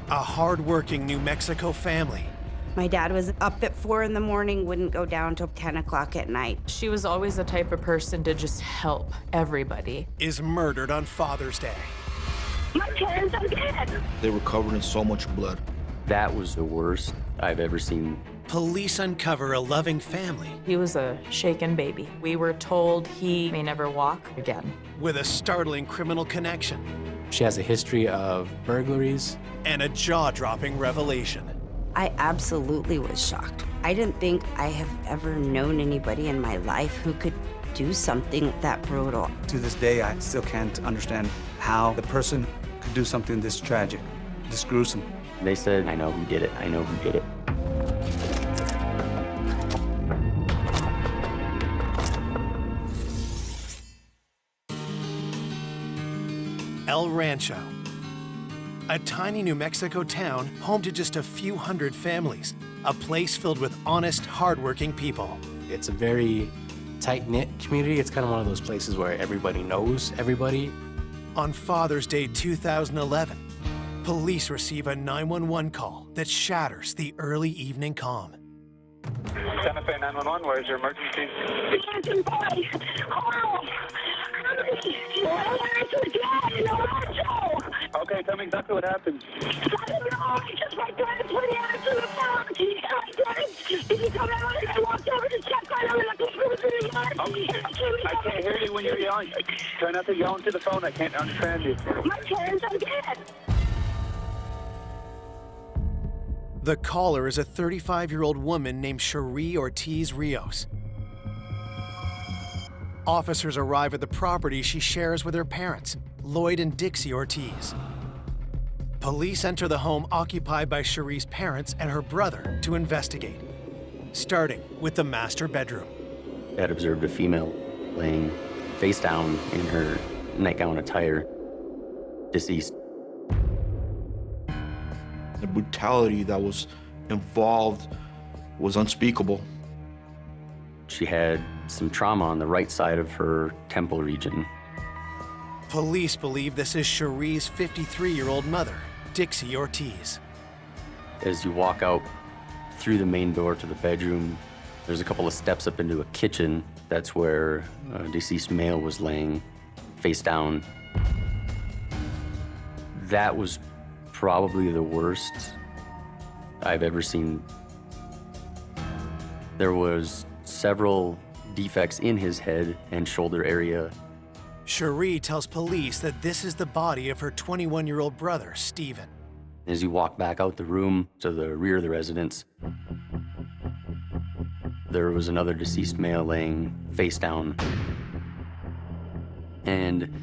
A hard-working New Mexico family My dad was up at 4 in the morning, wouldn't go down till 10 o'clock at night. She was always the type of person to just help everybody. is murdered on Father's Day. My parents are dead. They were covered in so much blood. That was the worst I've ever seen. Police uncover a loving family He was a shaken baby. We were told he may never walk again. with a startling criminal connection She has a history of burglaries. and a jaw-dropping revelation. I absolutely was shocked. I didn't think I have ever known anybody in my life who could do something that brutal. To this day, I still can't understand how the person could do something this tragic, this gruesome. They said, I know who did it, I know who did it. El Rancho, a tiny New Mexico town home to just a few hundred families, a place filled with honest, hardworking people. It's a very tight-knit community. It's kind of one of those places where everybody knows everybody. On Father's Day 2011, police receive a 911 call that shatters the early evening calm. Santa Fe 911, where's your emergency? Listen, boy. Oh, Okay, tell me exactly what happened. I don't know. I just went there and put the answer to the phone. He said, did you come out? And I walked over to check on him, and I think he was in the yard. Okay. I can't hear you when you're yelling. Try not to yell into the phone. I can't understand you. My parents are dead. The caller is a 35-year-old woman named Cherie Ortiz Rios. Officers arrive at the property she shares with her parents, Lloyd and Dixie Ortiz. Police enter the home occupied by Cherie's parents and her brother to investigate, starting with the master bedroom. Had observed a female laying face down in her nightgown attire, deceased. The brutality that was involved was unspeakable. She had some trauma on the right side of her temple region. Police believe this is Cherie's 53-year-old mother, Dixie Ortiz. As you walk out through the main door to the bedroom, there's a couple of steps up into a kitchen. That's where a deceased male was laying face down. That was probably the worst I've ever seen. There was several defects in his head and shoulder area. Cherie tells police that this is the body of her 21-year-old brother, Stephen. As you walk back out the room to the rear of the residence, there was another deceased male laying face down. And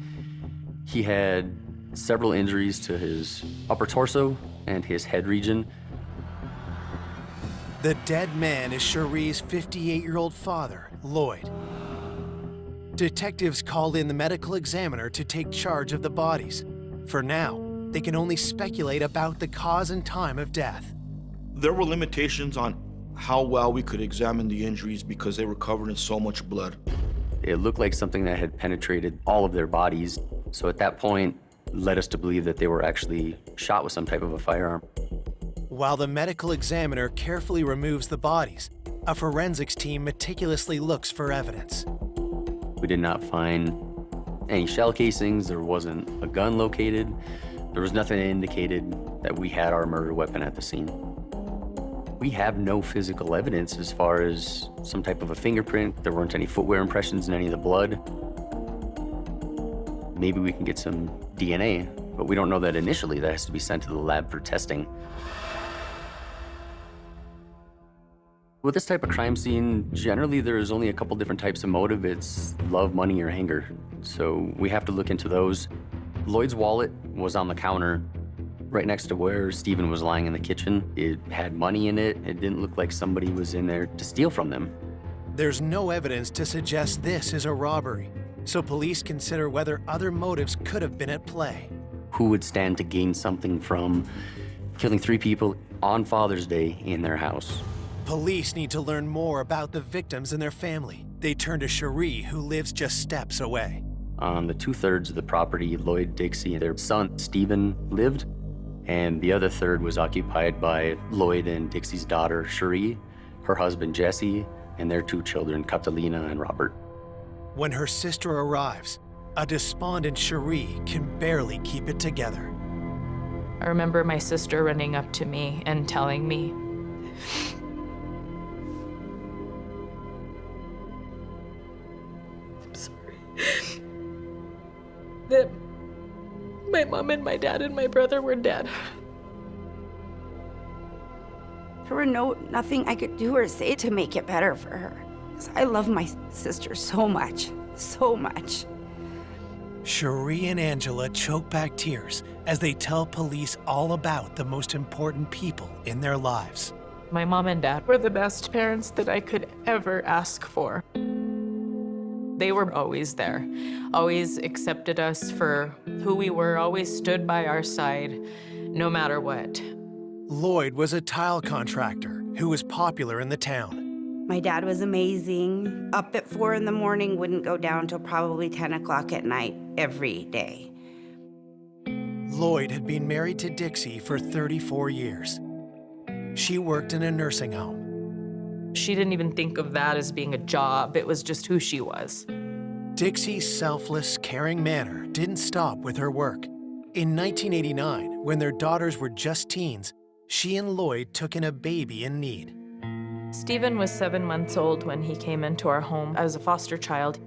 he had several injuries to his upper torso and his head region. The dead man is Cherie's 58-year-old father, Lloyd. Detectives called in the medical examiner to take charge of the bodies. For now, they can only speculate about the cause and time of death. There were limitations on how well we could examine the injuries because they were covered in so much blood. It looked like something that had penetrated all of their bodies. So at that point, led us to believe that they were actually shot with some type of a firearm. While the medical examiner carefully removes the bodies, a forensics team meticulously looks for evidence. We did not find any shell casings. There wasn't a gun located. There was nothing that indicated that we had our murder weapon at the scene. We have no physical evidence as far as some type of a fingerprint. There weren't any footwear impressions in any of the blood. Maybe we can get some DNA, but we don't know that initially. That has to be sent to the lab for testing. With this type of crime scene, generally there's only a couple different types of motive. It's love, money, or anger. So we have to look into those. Lloyd's wallet was on the counter right next to where Stephen was lying in the kitchen. It had money in it. It didn't look like somebody was in there to steal from them. There's no evidence to suggest this is a robbery, so police consider whether other motives could have been at play. Who would stand to gain something from killing 3 people on Father's Day in their house? Police need to learn more about the victims and their family. They turn to Cherie, who lives just steps away. On the 2/3 of the property, Lloyd, Dixie, and their son, Stephen, lived. and the other third was occupied by Lloyd and Dixie's daughter, Cherie, her husband, Jesse, and their 2 children, Catalina and Robert. When her sister arrives, a despondent Cherie can barely keep it together. I remember my sister running up to me and telling me, I'm sorry, that my mom and my dad and my brother were dead. There were nothing I could do or say to make it better for her. 'Cause I love my sister so much, so much. Cherie and Angela choke back tears as they tell police all about the most important people in their lives. My mom and dad were the best parents that I could ever ask for. They were always there, always accepted us for who we were, always stood by our side, no matter what. Lloyd was a tile contractor who was popular in the town. My dad was amazing. Up at 4 in the morning, wouldn't go down till probably 10 o'clock at night every day. Lloyd had been married to Dixie for 34 years. She worked in a nursing home. She didn't even think of that as being a job. It was just who she was. Dixie's selfless, caring manner didn't stop with her work. In 1989, when their daughters were just teens, she and Lloyd took in a baby in need. Stephen was 7 months old when he came into our home as a foster child.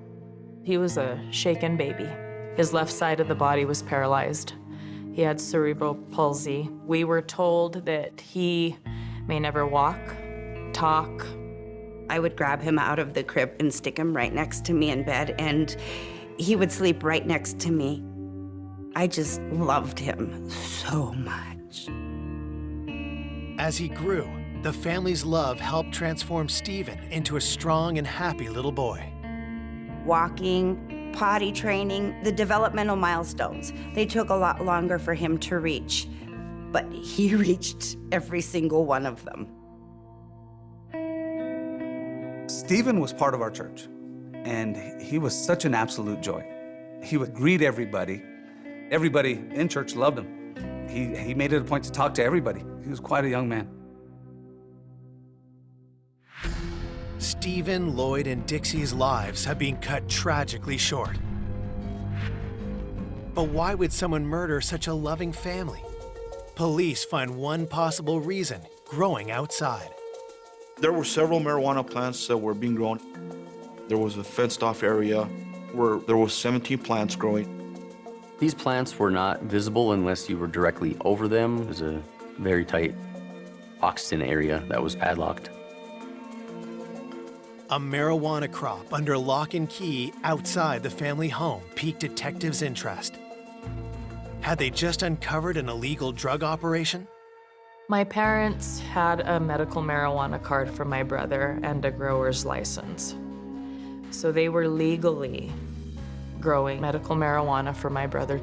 He was a shaken baby. His left side of the body was paralyzed. He had cerebral palsy. We were told that he may never walk, talk. I would grab him out of the crib and stick him right next to me in bed, and he would sleep right next to me. I just loved him so much. As he grew, the family's love helped transform Stephen into a strong and happy little boy. Walking, potty training, the developmental milestones, they took a lot longer for him to reach, but he reached every single one of them. Stephen was part of our church, and he was such an absolute joy. He would greet everybody. Everybody in church loved him. He made it a point to talk to everybody. He was quite a young man. Stephen, Lloyd, and Dixie's lives have been cut tragically short. But why would someone murder such a loving family? Police find one possible reason: growing outside. There were several marijuana plants that were being grown. There was a fenced-off area where there was 17 plants growing. These plants were not visible unless you were directly over them. It was a very tight oxygen area that was padlocked. A marijuana crop under lock and key outside the family home piqued detectives' interest. Had they just uncovered an illegal drug operation? My parents had a medical marijuana card for my brother and a grower's license. So they were legally growing medical marijuana for my brother.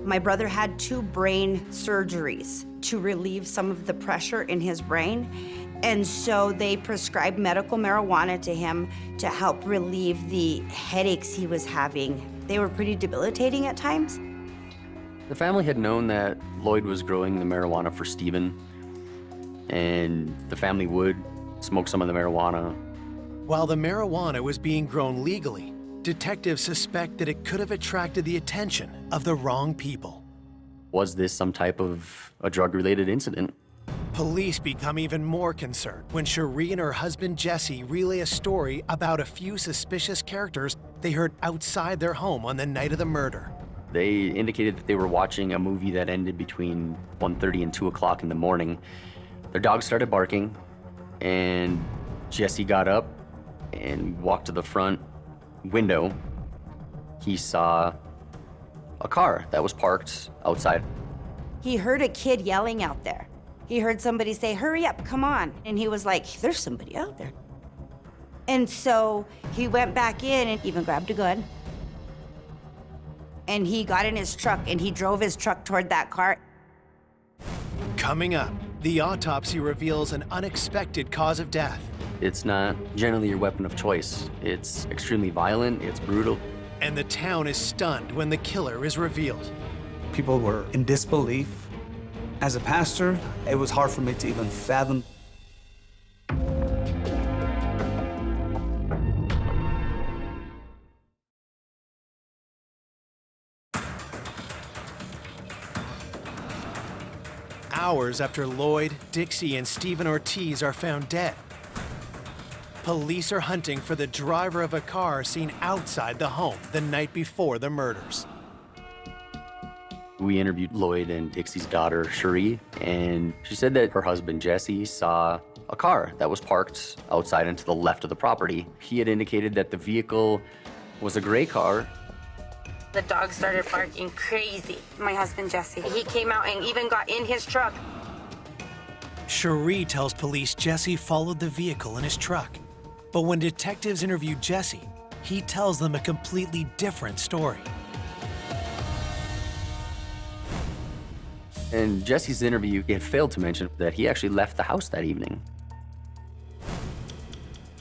My brother had 2 brain surgeries to relieve some of the pressure in his brain. And so they prescribed medical marijuana to him to help relieve the headaches he was having. They were pretty debilitating at times. The family had known that Lloyd was growing the marijuana for Stephen, and the family would smoke some of the marijuana. While the marijuana was being grown legally, detectives suspect that it could have attracted the attention of the wrong people. Was this some type of a drug-related incident? Police become even more concerned when Cherie and her husband Jesse relay a story about a few suspicious characters they heard outside their home on the night of the murder. They indicated that they were watching a movie that ended between 1:30 and 2 o'clock in the morning. Their dog started barking, and Jesse got up and walked to the front window. He saw a car that was parked outside. He heard a kid yelling out there. He heard somebody say, "Hurry up, come on." And he was like, "There's somebody out there." And so he went back in and even grabbed a gun. And he got in his truck and he drove his truck toward that car. Coming up, the autopsy reveals an unexpected cause of death. It's not generally your weapon of choice. It's extremely violent, it's brutal. And the town is stunned when the killer is revealed. People were in disbelief, As a pastor, it was hard for me to even fathom. Hours after Lloyd, Dixie, and Stephen Ortiz are found dead, police are hunting for the driver of a car seen outside the home the night before the murders. We interviewed Lloyd and Dixie's daughter, Cherie, and she said that her husband, Jesse, saw a car that was parked outside and to the left of the property. He had indicated that the vehicle was a gray car. The dog started barking crazy. My husband, Jesse, he came out and even got in his truck. Cherie tells police Jesse followed the vehicle in his truck. But when detectives interview Jesse, he tells them a completely different story. In Jesse's interview, he had failed to mention that he actually left the house that evening.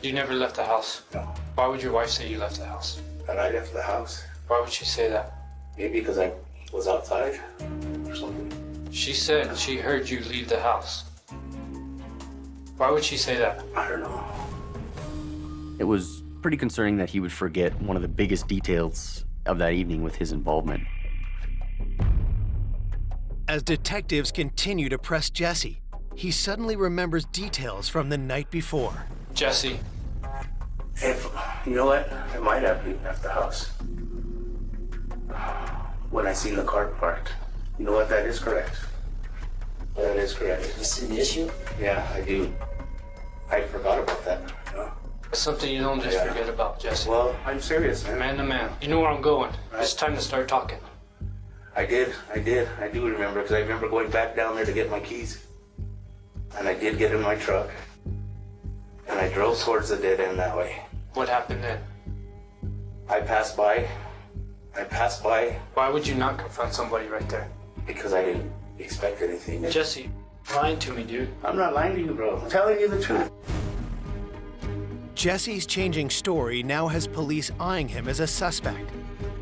You never left the house? No. Why would your wife say you left the house? That I left the house? Why would she say that? Maybe because I was outside or something. She said she heard you leave the house. Why would she say that? I don't know. It was pretty concerning that he would forget one of the biggest details of that evening with his involvement. As detectives continue to press Jesse, he suddenly remembers details from the night before. Jesse. If, you know what? I might have left the house. When I seen the car parked. You know what? That is correct. That is correct. You see the issue? Yeah, I do. I forgot about that. You know? It's something you don't just forget about, Jesse. Well, I'm serious, man. Man to man. You know where I'm going. Right. It's time to start talking. I did. I do remember, because I remember going back down there to get my keys. And I did get in my truck. And I drove towards the dead end that way. What happened then? I passed by. Why would you not confront somebody right there? Because I didn't expect anything. Jesse, lying to me, dude. I'm not lying to you, bro. I'm telling you the truth. Jesse's changing story now has police eyeing him as a suspect.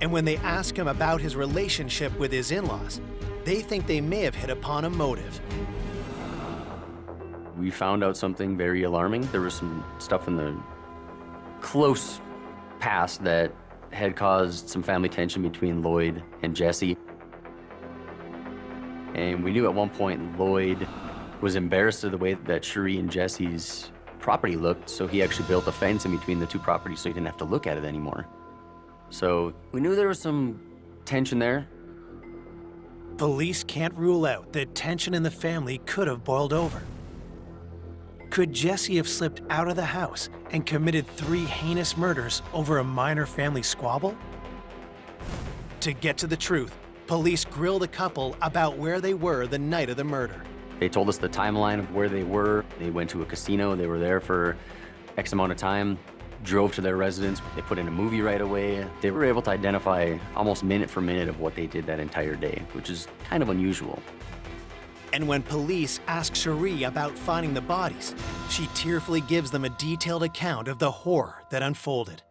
And when they ask him about his relationship with his in-laws, they think they may have hit upon a motive. We found out something very alarming. There was some stuff in the close past that had caused some family tension between Lloyd and Jesse. And we knew at one point Lloyd was embarrassed of the way that Cherie and Jesse's property looked, so he actually built a fence in between the two properties so he didn't have to look at it anymore. So we knew there was some tension there. Police can't rule out that tension in the family could have boiled over. Could Jesse have slipped out of the house and committed 3 heinous murders over a minor family squabble? To get to the truth, police grilled the couple about where they were the night of the murder. They told us the timeline of where they were. They went to a casino. They were there for X amount of time, drove to their residence. They put in a movie right away. They were able to identify almost minute for minute of what they did that entire day, which is kind of unusual. And when police ask Cherie about finding the bodies, she tearfully gives them a detailed account of the horror that unfolded.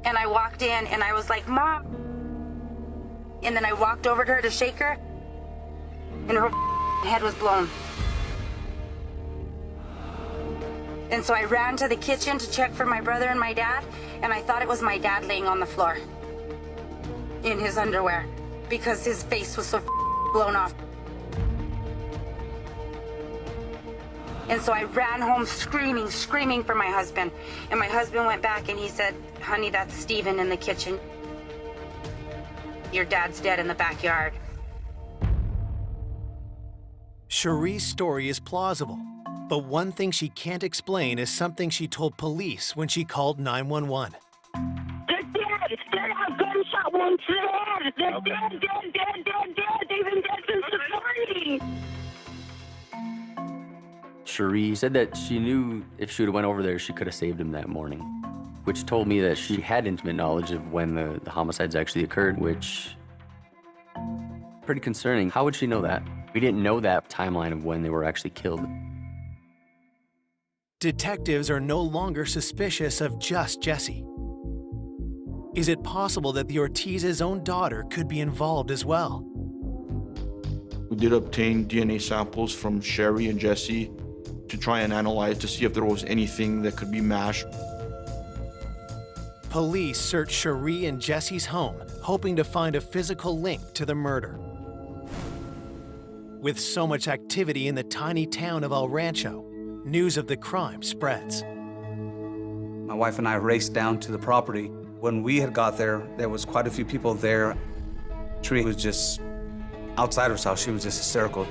And I walked in and I was like, Mom. And then I walked over to her to shake her, and her head was blown. And so I ran to the kitchen to check for my brother and my dad, and I thought it was my dad laying on the floor in his underwear because his face was so blown off. And so I ran home screaming for my husband. And my husband went back and he said, honey, that's Stephen in the kitchen. Your dad's dead in the backyard. Cherie's story is plausible, but one thing she can't explain is something she told police when she called 911. They're dead. They have gunshot wounds to the head. They're dead. They've been dead since the 40s. Cherie said that she knew if she would have went over there, she could have saved him that morning, which told me that she had intimate knowledge of when the homicides actually occurred, which pretty concerning. How would she know that? We didn't know that timeline of when they were actually killed. Detectives are no longer suspicious of just Jesse. Is it possible that the Ortiz's own daughter could be involved as well? We did obtain DNA samples from Sherry and Jesse to try and analyze to see if there was anything that could be matched. Police searched Cherie and Jesse's home, hoping to find a physical link to the murder. With so much activity in the tiny town of El Rancho, news of the crime spreads. My wife and I raced down to the property. When we had got there, there was quite a few people there. Cherie was just outside herself. She was just hysterical.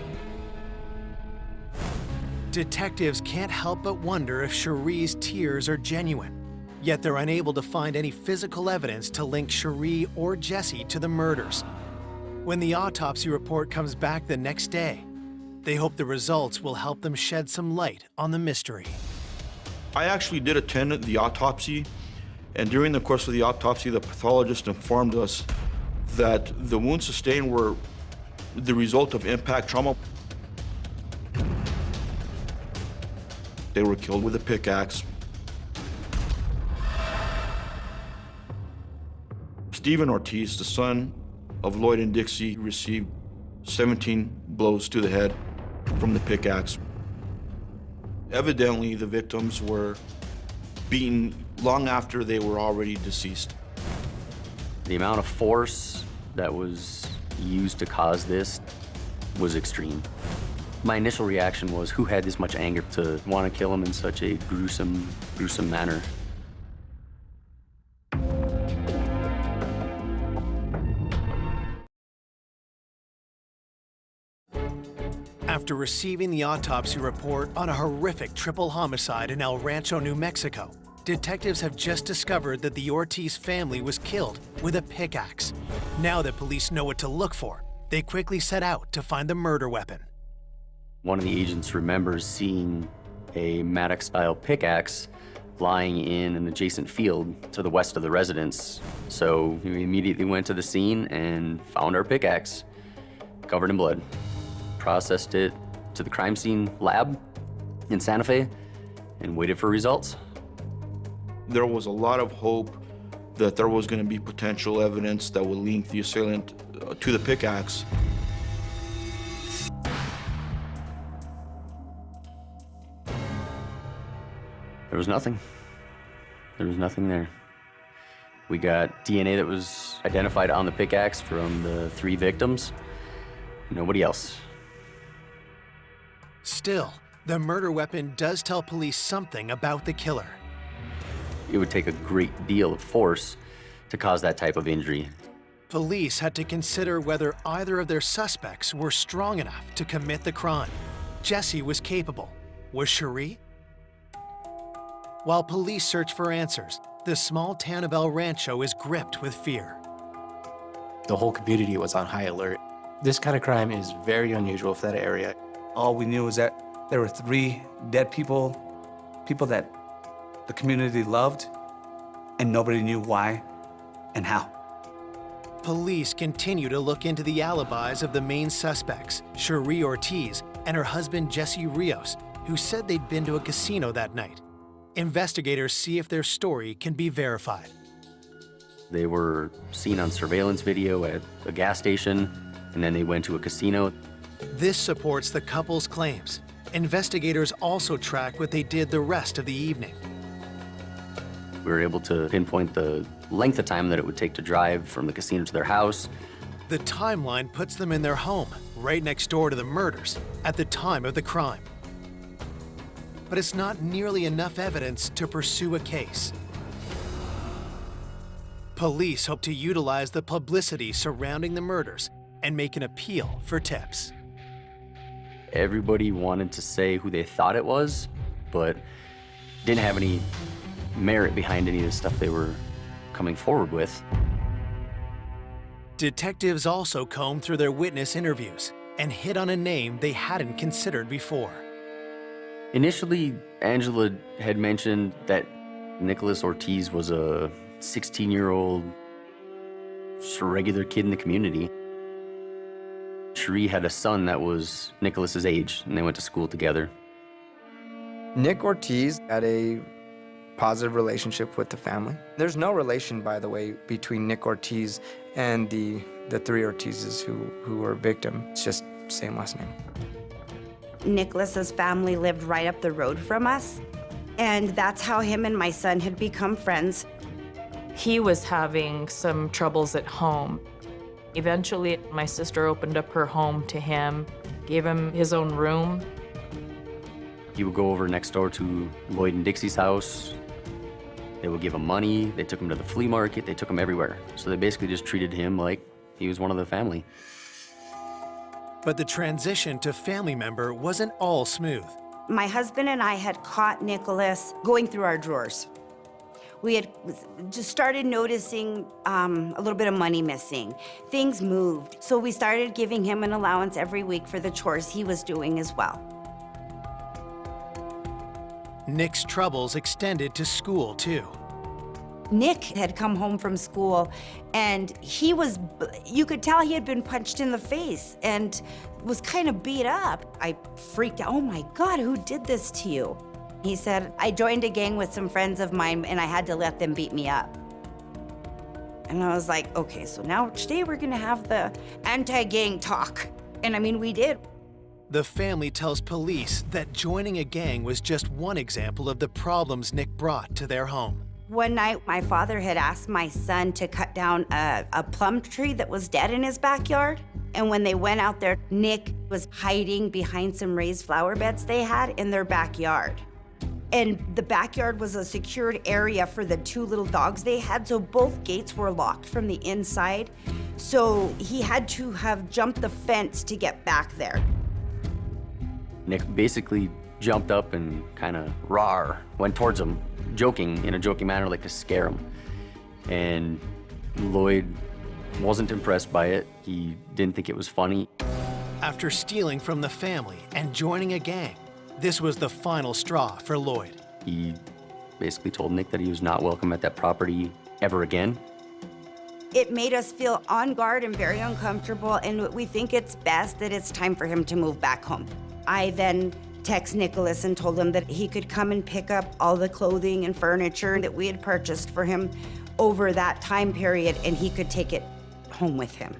Detectives can't help but wonder if Cherie's tears are genuine. Yet they're unable to find any physical evidence to link Cherie or Jesse to the murders. When the autopsy report comes back the next day, they hope the results will help them shed some light on the mystery. I actually did attend the autopsy, and during the course of the autopsy, the pathologist informed us that the wounds sustained were the result of impact trauma. They were killed with a pickaxe. Stephen Ortiz, the son of Lloyd and Dixie, received 17 blows to the head from the pickaxe. Evidently, the victims were beaten long after they were already deceased. The amount of force that was used to cause this was extreme. My initial reaction was, who had this much anger to want to kill him in such a gruesome manner? After receiving the autopsy report on a horrific triple homicide in El Rancho, New Mexico, detectives have just discovered that the Ortiz family was killed with a pickaxe. Now that police know what to look for, they quickly set out to find the murder weapon. One of the agents remembers seeing a Maddox-style pickaxe lying in an adjacent field to the west of the residence. So we immediately went to the scene and found our pickaxe, covered in blood. Processed it to the crime scene lab in Santa Fe and waited for results. There was a lot of hope that there was going to be potential evidence that would link the assailant to the pickaxe. There was nothing. There was nothing there. We got DNA that was identified on the pickaxe from the 3 victims. Nobody else. Still, the murder weapon does tell police something about the killer. It would take a great deal of force to cause that type of injury. Police had to consider whether either of their suspects were strong enough to commit the crime. Jesse was capable. Was Cherie? While police search for answers, the small town of El Rancho is gripped with fear. The whole community was on high alert. This kind of crime is very unusual for that area. All we knew was that there were 3 dead people that the community loved, and nobody knew why and how. Police continue to look into the alibis of the main suspects, Cherie Ortiz and her husband Jesse Rios, who said they'd been to a casino that night. Investigators see if their story can be verified. They were seen on surveillance video at a gas station, and then they went to a casino. This supports the couple's claims. Investigators also track what they did the rest of the evening. We were able to pinpoint the length of time that it would take to drive from the casino to their house. The timeline puts them in their home, right next door to the murders, at the time of the crime. But it's not nearly enough evidence to pursue a case. Police hope to utilize the publicity surrounding the murders and make an appeal for tips. Everybody wanted to say who they thought it was, but didn't have any merit behind any of the stuff they were coming forward with. Detectives also combed through their witness interviews and hit on a name they hadn't considered before. Initially, Angela had mentioned that Nicholas Ortiz was a 16-year-old, just a regular kid in the community. Cherie had a son that was Nicholas's age, and they went to school together. Nick Ortiz had a positive relationship with the family. There's no relation, by the way, between Nick Ortiz and the three Ortizes who were victim. It's just same last name. Nicholas's family lived right up the road from us, and that's how him and my son had become friends. He was having some troubles at home. Eventually, my sister opened up her home to him, gave him his own room. He would go over next door to Lloyd and Dixie's house. They would give him money. They took him to the flea market. They took him everywhere. So they basically just treated him like he was one of the family. But the transition to family member wasn't all smooth. My husband and I had caught Nicholas going through our drawers. We had just started noticing a little bit of money missing. Things moved. So we started giving him an allowance every week for the chores he was doing as well. Nick's troubles extended to school, too. Nick had come home from school, and you could tell he had been punched in the face and was kind of beat up. I freaked out. Oh my God, who did this to you? He said, I joined a gang with some friends of mine, and I had to let them beat me up. And I was like, okay, so now today we're gonna have the anti-gang talk. And I mean, we did. The family tells police that joining a gang was just one example of the problems Nick brought to their home. One night, my father had asked my son to cut down a plum tree that was dead in his backyard. And when they went out there, Nick was hiding behind some raised flower beds they had in their backyard. And the backyard was a secured area for the two little dogs they had, so both gates were locked from the inside. So he had to have jumped the fence to get back there. Nick basically jumped up and kind of went towards him, in a joking manner, like to scare him. And Lloyd wasn't impressed by it. He didn't think it was funny. After stealing from the family and joining a gang, this was the final straw for Lloyd. He basically told Nick that he was not welcome at that property ever again. It made us feel on guard and very uncomfortable, and we think it's best that it's time for him to move back home. I then text Nicholas and told him that he could come and pick up all the clothing and furniture that we had purchased for him over that time period, and he could take it home with him.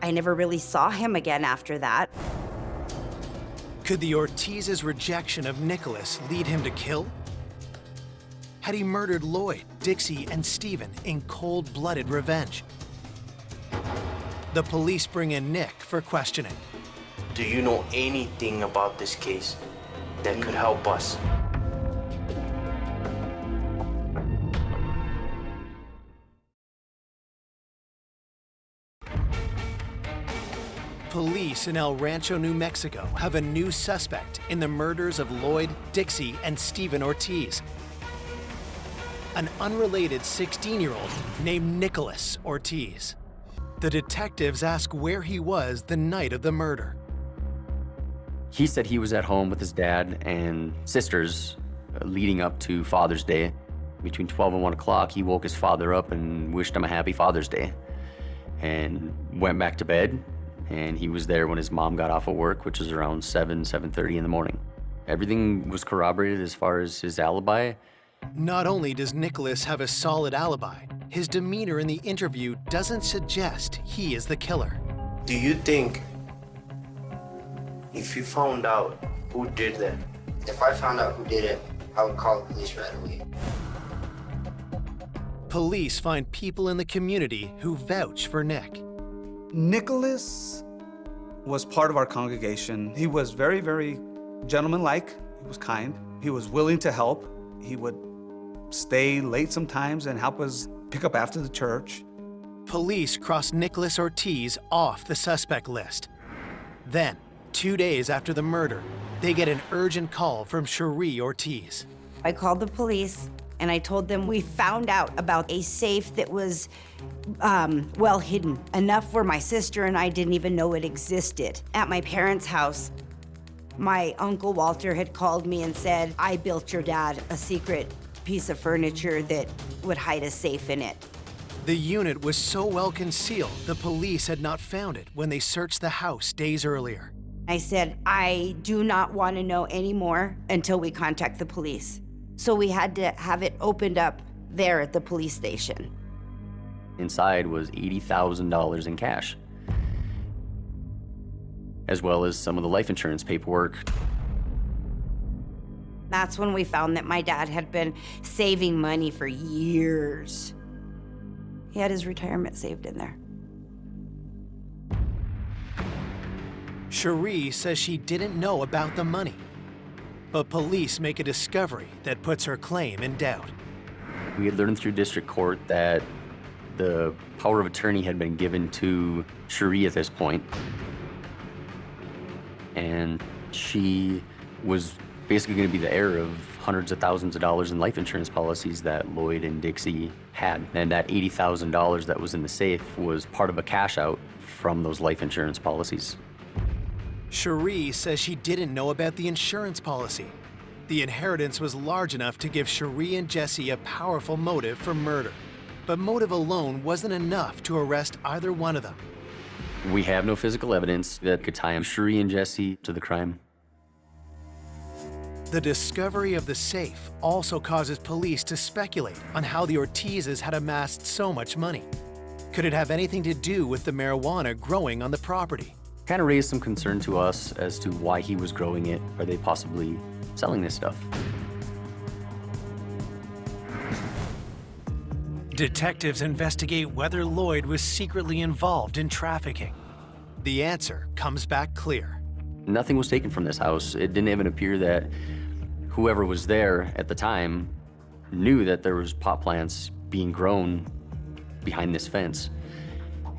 I never really saw him again after that. Could the Ortiz's rejection of Nicholas lead him to kill? Had he murdered Lloyd, Dixie, and Stephen in cold-blooded revenge? The police bring in Nick for questioning. Do you know anything about this case that could help us? Police in El Rancho, New Mexico have a new suspect in the murders of Lloyd, Dixie, and Stephen Ortiz. An unrelated 16-year-old named Nicholas Ortiz. The detectives ask where he was the night of the murder. He said he was at home with his dad and sisters leading up to Father's Day. Between 12 and 1 o'clock, he woke his father up and wished him a happy Father's Day and went back to bed. And he was there when his mom got off of work, which was around 7:30 in the morning. Everything was corroborated as far as his alibi. Not only does Nicholas have a solid alibi, his demeanor in the interview doesn't suggest he is the killer. Do you think if you found out who did that? If I found out who did it, I would call the police right away. Police find people in the community who vouch for Nick. Nicholas was part of our congregation. He was very, very gentlemanlike. He was kind. He was willing to help. He would stay late sometimes and help us pick up after the church. Police cross Nicholas Ortiz off the suspect list. Then, 2 days after the murder, they get an urgent call from Cherie Ortiz. I called the police and I told them we found out about a safe that was well hidden, enough where my sister and I didn't even know it existed. At my parents' house, my Uncle Walter had called me and said, I built your dad a secret piece of furniture that would hide a safe in it. The unit was so well concealed, the police had not found it when they searched the house days earlier. I said, I do not want to know any more until we contact the police. So we had to have it opened up there at the police station. Inside was $80,000 in cash, as well as some of the life insurance paperwork. That's when we found that my dad had been saving money for years. He had his retirement saved in there. Cherie says she didn't know about the money, but police make a discovery that puts her claim in doubt. We had learned through district court that the power of attorney had been given to Cherie at this point, and she was basically going to be the heir of hundreds of thousands of dollars in life insurance policies that Lloyd and Dixie had. And that $80,000 that was in the safe was part of a cash out from those life insurance policies. Cherie says she didn't know about the insurance policy. The inheritance was large enough to give Cherie and Jesse a powerful motive for murder. But motive alone wasn't enough to arrest either one of them. We have no physical evidence that could tie Cherie and Jesse to the crime. The discovery of the safe also causes police to speculate on how the Ortizes had amassed so much money. Could it have anything to do with the marijuana growing on the property? Kind of raised some concern to us as to why he was growing it. Are they possibly selling this stuff? Detectives investigate whether Lloyd was secretly involved in trafficking. The answer comes back clear. Nothing was taken from this house. It didn't even appear that whoever was there at the time knew that there was pot plants being grown behind this fence.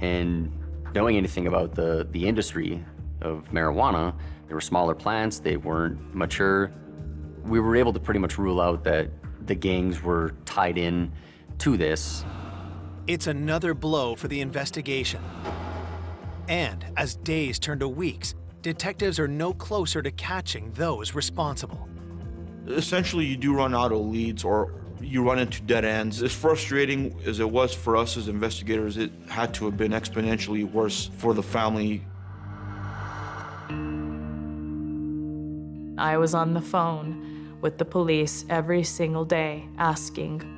And knowing anything about the industry of marijuana, there were smaller plants, they weren't mature. We were able to pretty much rule out that the gangs were tied in to this. It's another blow for the investigation. And as days turn to weeks, detectives are no closer to catching those responsible. Essentially, you do run out of leads or you run into dead ends. As frustrating as it was for us as investigators, it had to have been exponentially worse for the family. I was on the phone with the police every single day asking,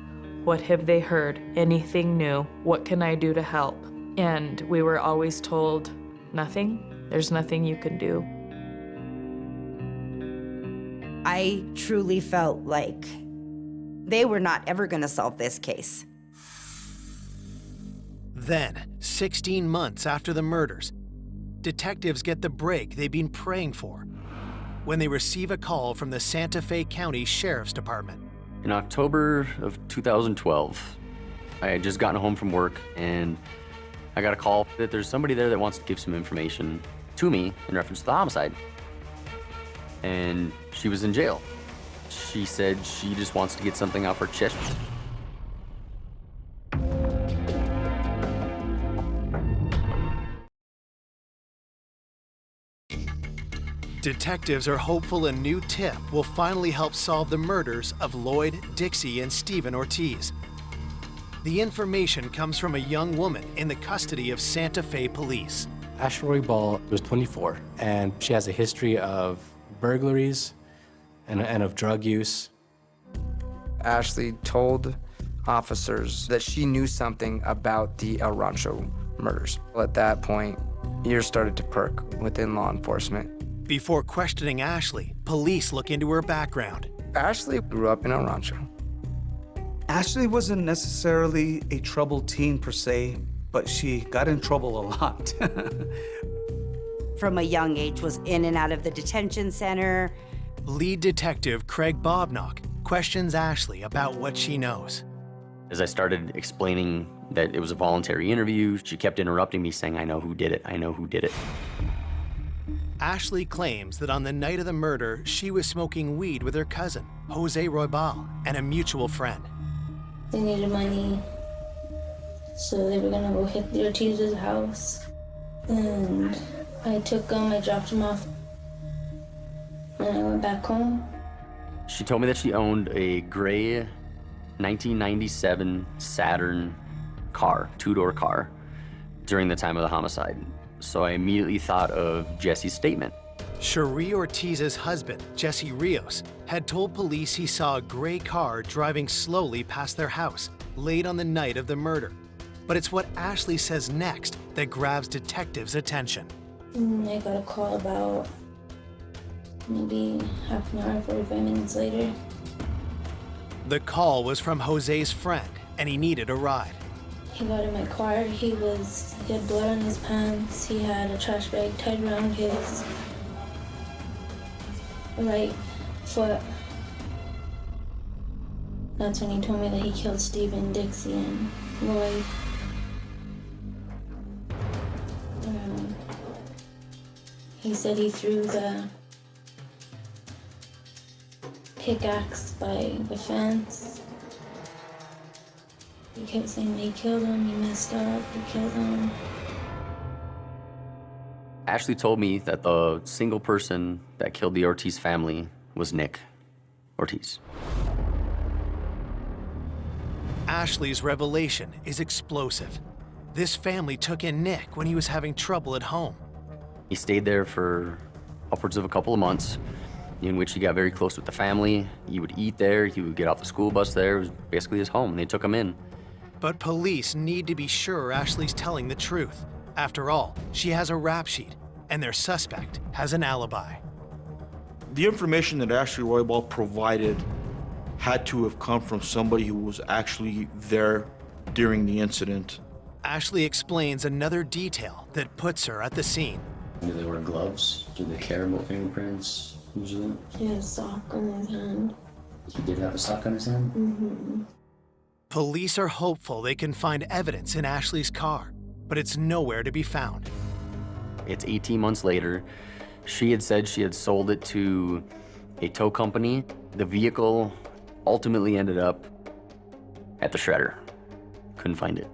what have they heard? Anything new? What can I do to help? And we were always told, nothing. There's nothing you can do. I truly felt like they were not ever going to solve this case. Then, 16 months after the murders, detectives get the break they've been praying for when they receive a call from the Santa Fe County Sheriff's Department. In October of 2012, I had just gotten home from work and I got a call that there's somebody there that wants to give some information to me in reference to the homicide. And she was in jail. She said she just wants to get something off her chest. Detectives are hopeful a new tip will finally help solve the murders of Lloyd, Dixie, and Stephen Ortiz. The information comes from a young woman in the custody of Santa Fe police. Ashley Ball was 24, and she has a history of burglaries and of drug use. Ashley told officers that she knew something about the El Rancho murders. At that point, ears started to perk within law enforcement. Before questioning Ashley, police look into her background. Ashley grew up in El Rancho. Ashley wasn't necessarily a troubled teen per se, but she got in trouble a lot. From a young age, was in and out of the detention center. Lead detective Craig Bobnock questions Ashley about what she knows. As I started explaining that it was a voluntary interview, she kept interrupting me saying, I know who did it, I know who did it. Ashley claims that on the night of the murder, she was smoking weed with her cousin, Jose Roybal, and a mutual friend. They needed money, so they were gonna go hit the Ortiz's house. And I took them, I dropped them off, and I went back home. She told me that she owned a gray 1997 Saturn car, two-door car, during the time of the homicide. So I immediately thought of Jesse's statement. Cherie Ortiz's husband, Jesse Rios, had told police he saw a gray car driving slowly past their house late on the night of the murder. But it's what Ashley says next that grabs detectives' attention. I got a call about maybe half an hour, 45 minutes later. The call was from Jose's friend, and he needed a ride. He got in my car. He had blood on his pants. He had a trash bag tied around his right foot. That's when he told me that he killed Stephen, Dixie, and Lloyd. He said he threw the pickaxe by the fence. He kept saying he killed him, he messed up, he killed him. Ashley told me that the single person that killed the Ortiz family was Nick Ortiz. Ashley's revelation is explosive. This family took in Nick when he was having trouble at home. He stayed there for upwards of a couple of months, in which he got very close with the family. He would eat there, he would get off the school bus there. It was basically his home, and they took him in. But police need to be sure Ashley's telling the truth. After all, she has a rap sheet, and their suspect has an alibi. The information that Ashley Roybal provided had to have come from somebody who was actually there during the incident. Ashley explains another detail that puts her at the scene. Do they wear gloves? Do they care about fingerprints usually? He had a sock on his hand. He did have a sock on his hand? Mm-hmm. Police are hopeful they can find evidence in Ashley's car, but it's nowhere to be found. It's 18 months later. She had said she had sold it to a tow company. The vehicle ultimately ended up at the shredder. Couldn't find it.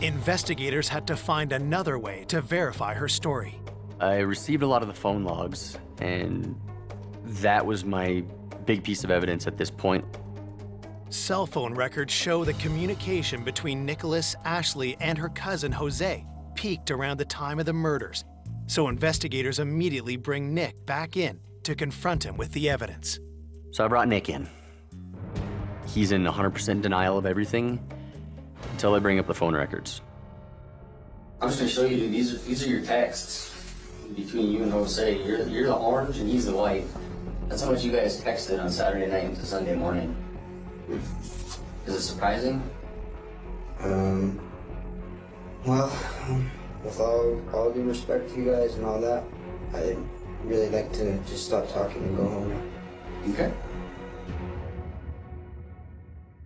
Investigators had to find another way to verify her story. I received a lot of the phone logs, and that was my big piece of evidence at this point. Cell phone records show the communication between Nicholas, Ashley, and her cousin Jose peaked around the time of the murders, so investigators immediately bring Nick back in to confront him with the evidence. So I brought Nick in. He's in 100% denial of everything until I bring up the phone records. I'm just gonna show you, dude. These are your texts between you and Jose. You're the orange and he's the white. That's how much you guys texted on Saturday night into Sunday morning. Is it surprising? Well, with all due respect to you guys and all that, I'd really like to just stop talking and go home. Okay.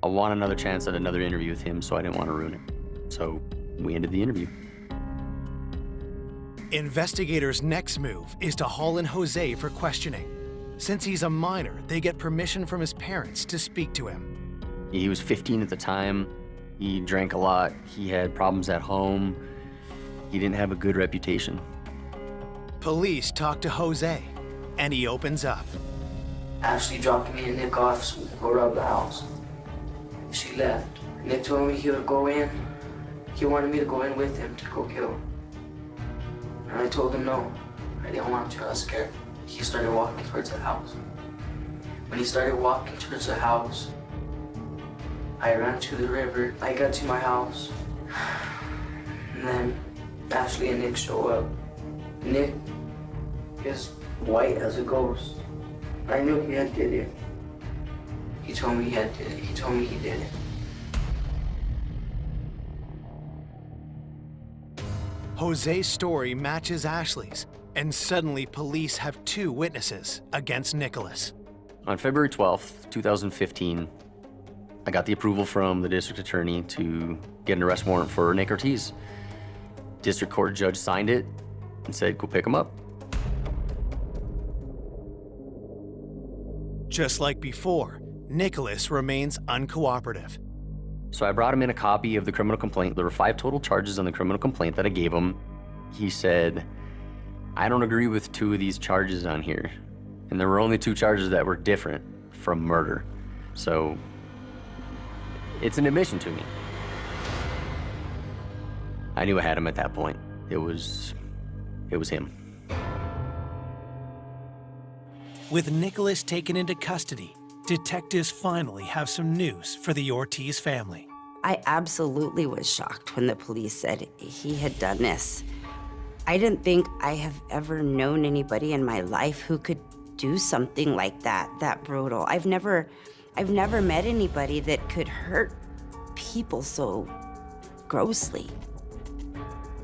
I want another chance at another interview with him, so I didn't want to ruin it. So we ended the interview. Investigators' next move is to haul in Jose for questioning. Since he's a minor, they get permission from his parents to speak to him. He was 15 at the time. He drank a lot. He had problems at home. He didn't have a good reputation. Police talk to Jose, and he opens up. Ashley dropped me and Nick off so we could go rob the house. She left. Nick told me he would go in. He wanted me to go in with him to go kill. And I told him no. I didn't want to. I was scared. He started walking towards the house. When he started walking towards the house, I ran to the river. I got to my house. And then Ashley and Nick show up. Nick is white as a ghost. I knew he had did it. He told me he had did it. He told me he did it. Jose's story matches Ashley's, and suddenly police have two witnesses against Nicholas. On February 12th, 2015, I got the approval from the district attorney to get an arrest warrant for Nick Ortiz. District court judge signed it and said, go pick him up. Just like before, Nicholas remains uncooperative. So I brought him in a copy of the criminal complaint. There were 5 total charges on the criminal complaint that I gave him. He said, I don't agree with 2 of these charges on here. And there were only 2 charges that were different from murder. So it's an admission to me. I knew I had him at that point. It was him. With Nicholas taken into custody, detectives finally have some news for the Ortiz family. I absolutely was shocked when the police said he had done this. I didn't think I have ever known anybody in my life who could do something like that brutal. I've never met anybody that could hurt people so grossly.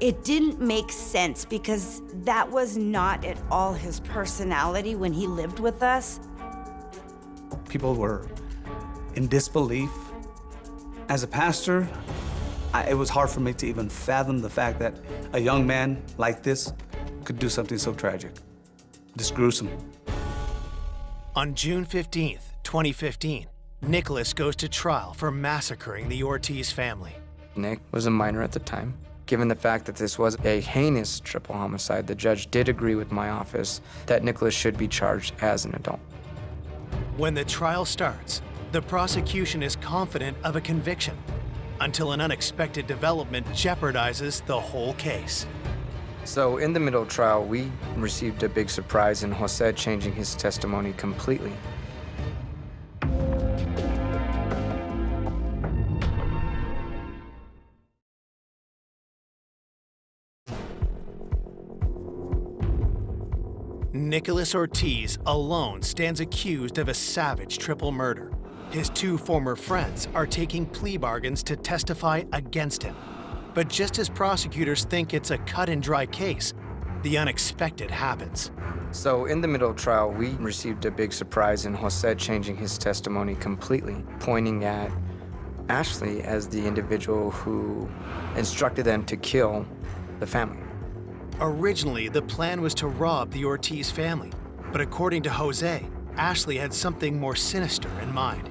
It didn't make sense because that was not at all his personality when he lived with us. People were in disbelief. As a pastor, it was hard for me to even fathom the fact that a young man like this could do something so tragic, this gruesome. On June 15th, 2015, Nicholas goes to trial for massacring the Ortiz family. Nick was a minor at the time. Given the fact that this was a heinous triple homicide, the judge did agree with my office that Nicholas should be charged as an adult. When the trial starts, the prosecution is confident of a conviction until an unexpected development jeopardizes the whole case. So in the middle of trial, we received a big surprise in Jose changing his testimony completely. Nicholas Ortiz alone stands accused of a savage triple murder. His two former friends are taking plea bargains to testify against him. But just as prosecutors think it's a cut-and-dry case, the unexpected happens. So in the middle of trial, we received a big surprise in Jose changing his testimony completely, pointing at Ashley as the individual who instructed them to kill the family. Originally, the plan was to rob the Ortiz family, but according to Jose, Ashley had something more sinister in mind.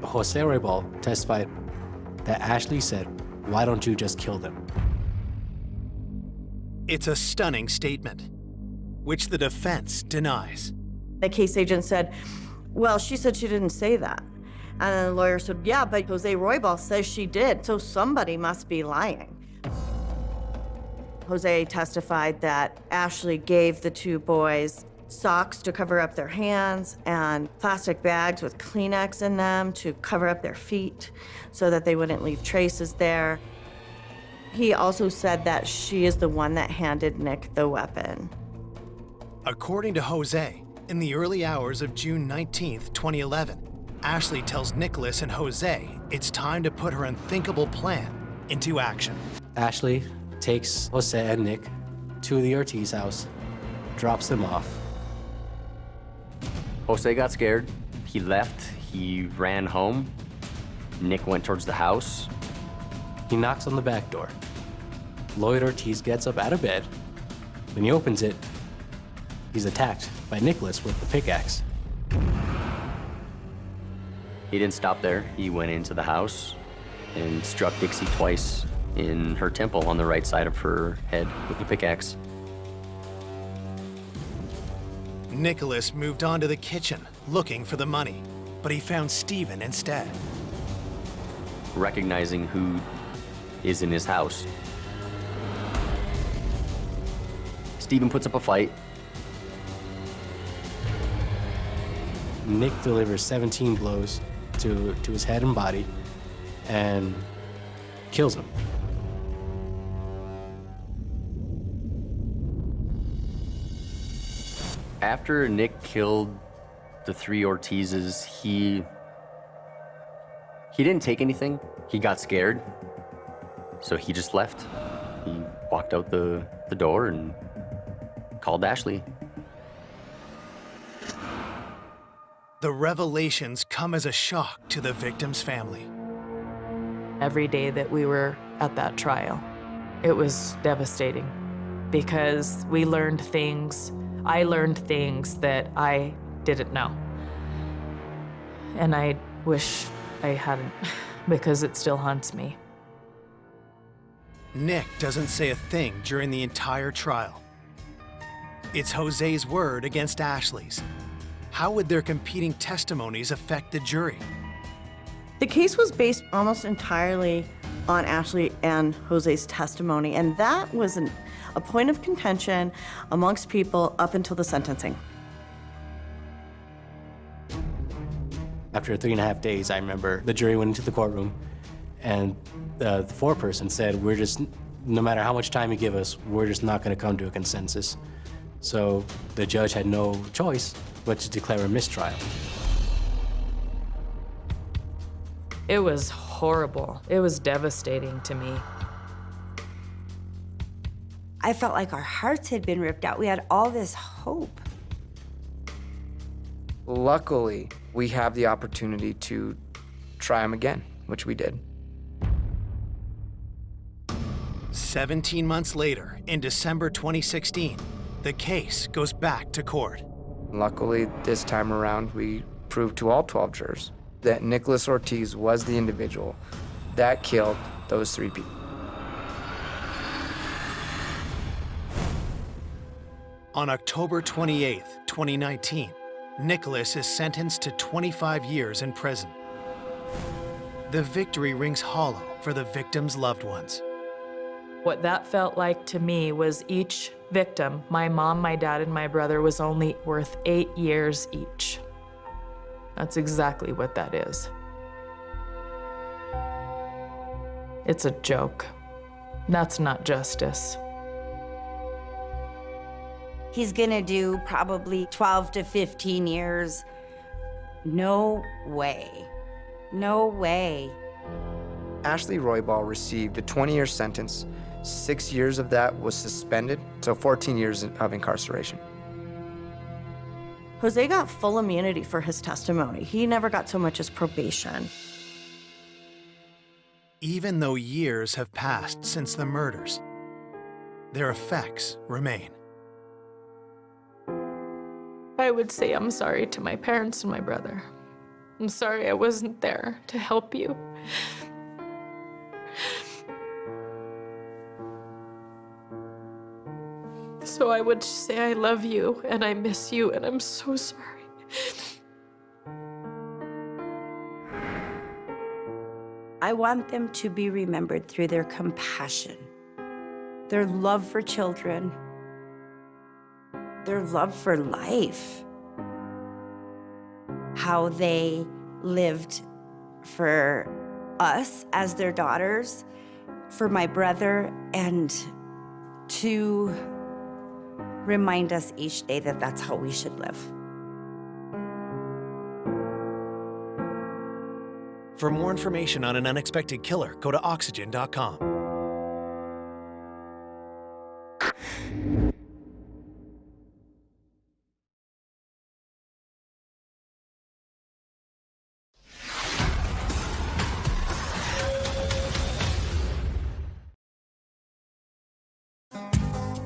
Jose Roybal testified that Ashley said, "Why don't you just kill them?" It's a stunning statement, which the defense denies. The case agent said, well, she said she didn't say that. And then the lawyer said, yeah, but Jose Roybal says she did, so somebody must be lying. Jose testified that Ashley gave the two boys socks to cover up their hands and plastic bags with Kleenex in them to cover up their feet so that they wouldn't leave traces there. He also said that she is the one that handed Nick the weapon. According to Jose, in the early hours of June 19th, 2011, Ashley tells Nicholas and Jose it's time to put her unthinkable plan into action. Ashley takes Jose and Nick to the Ortiz house, drops them off. Jose got scared. He left. He ran home. Nick went towards the house. He knocks on the back door. Lloyd Ortiz gets up out of bed. When he opens it, he's attacked by Nicholas with the pickaxe. He didn't stop there. He went into the house and struck Dixie twice in her temple on the right side of her head with the pickaxe. Nicholas moved on to the kitchen looking for the money, but he found Stephen instead. Recognizing who is in his house, Stephen puts up a fight. Nick delivers 17 blows to his head and body and kills him. After Nick killed the three Ortizes, he didn't take anything. He got scared, so he just left. He walked out the door and called Ashley. The revelations come as a shock to the victim's family. Every day that we were at that trial, it was devastating because we learned things. I learned things that I didn't know. And I wish I hadn't, because it still haunts me. Nick doesn't say a thing during the entire trial. It's Jose's word against Ashley's. How would their competing testimonies affect the jury? The case was based almost entirely on Ashley and Jose's testimony, and that was a point of contention amongst people up until the sentencing. After 3.5 days, I remember the jury went into the courtroom, and the foreperson said, no matter how much time you give us, we're just not going to come to a consensus. So the judge had no choice but to declare a mistrial. It was horrible. It was devastating to me. I felt like our hearts had been ripped out. We had all this hope. Luckily, we have the opportunity to try him again, which we did. 17 months later, in December 2016, the case goes back to court. Luckily, this time around, we proved to all 12 jurors that Nicholas Ortiz was the individual that killed those 3 people. On October 28, 2019, Nicholas is sentenced to 25 years in prison. The victory rings hollow for the victim's loved ones. What that felt like to me was each victim, my mom, my dad, and my brother, was only worth 8 years each. That's exactly what that is. It's a joke. That's not justice. He's gonna do probably 12 to 15 years. No way. No way. Ashley Roybal received a 20-year sentence. 6 years of that was suspended, so 14 years of incarceration. Jose got full immunity for his testimony. He never got so much as probation. Even though years have passed since the murders, their effects remain. I would say I'm sorry to my parents and my brother. I'm sorry I wasn't there to help you. So I would say I love you and I miss you and I'm so sorry. I want them to be remembered through their compassion, their love for children, their love for life, how they lived for us as their daughters, for my brother, and to remind us each day that that's how we should live. For more information on an unexpected killer, go to oxygen.com.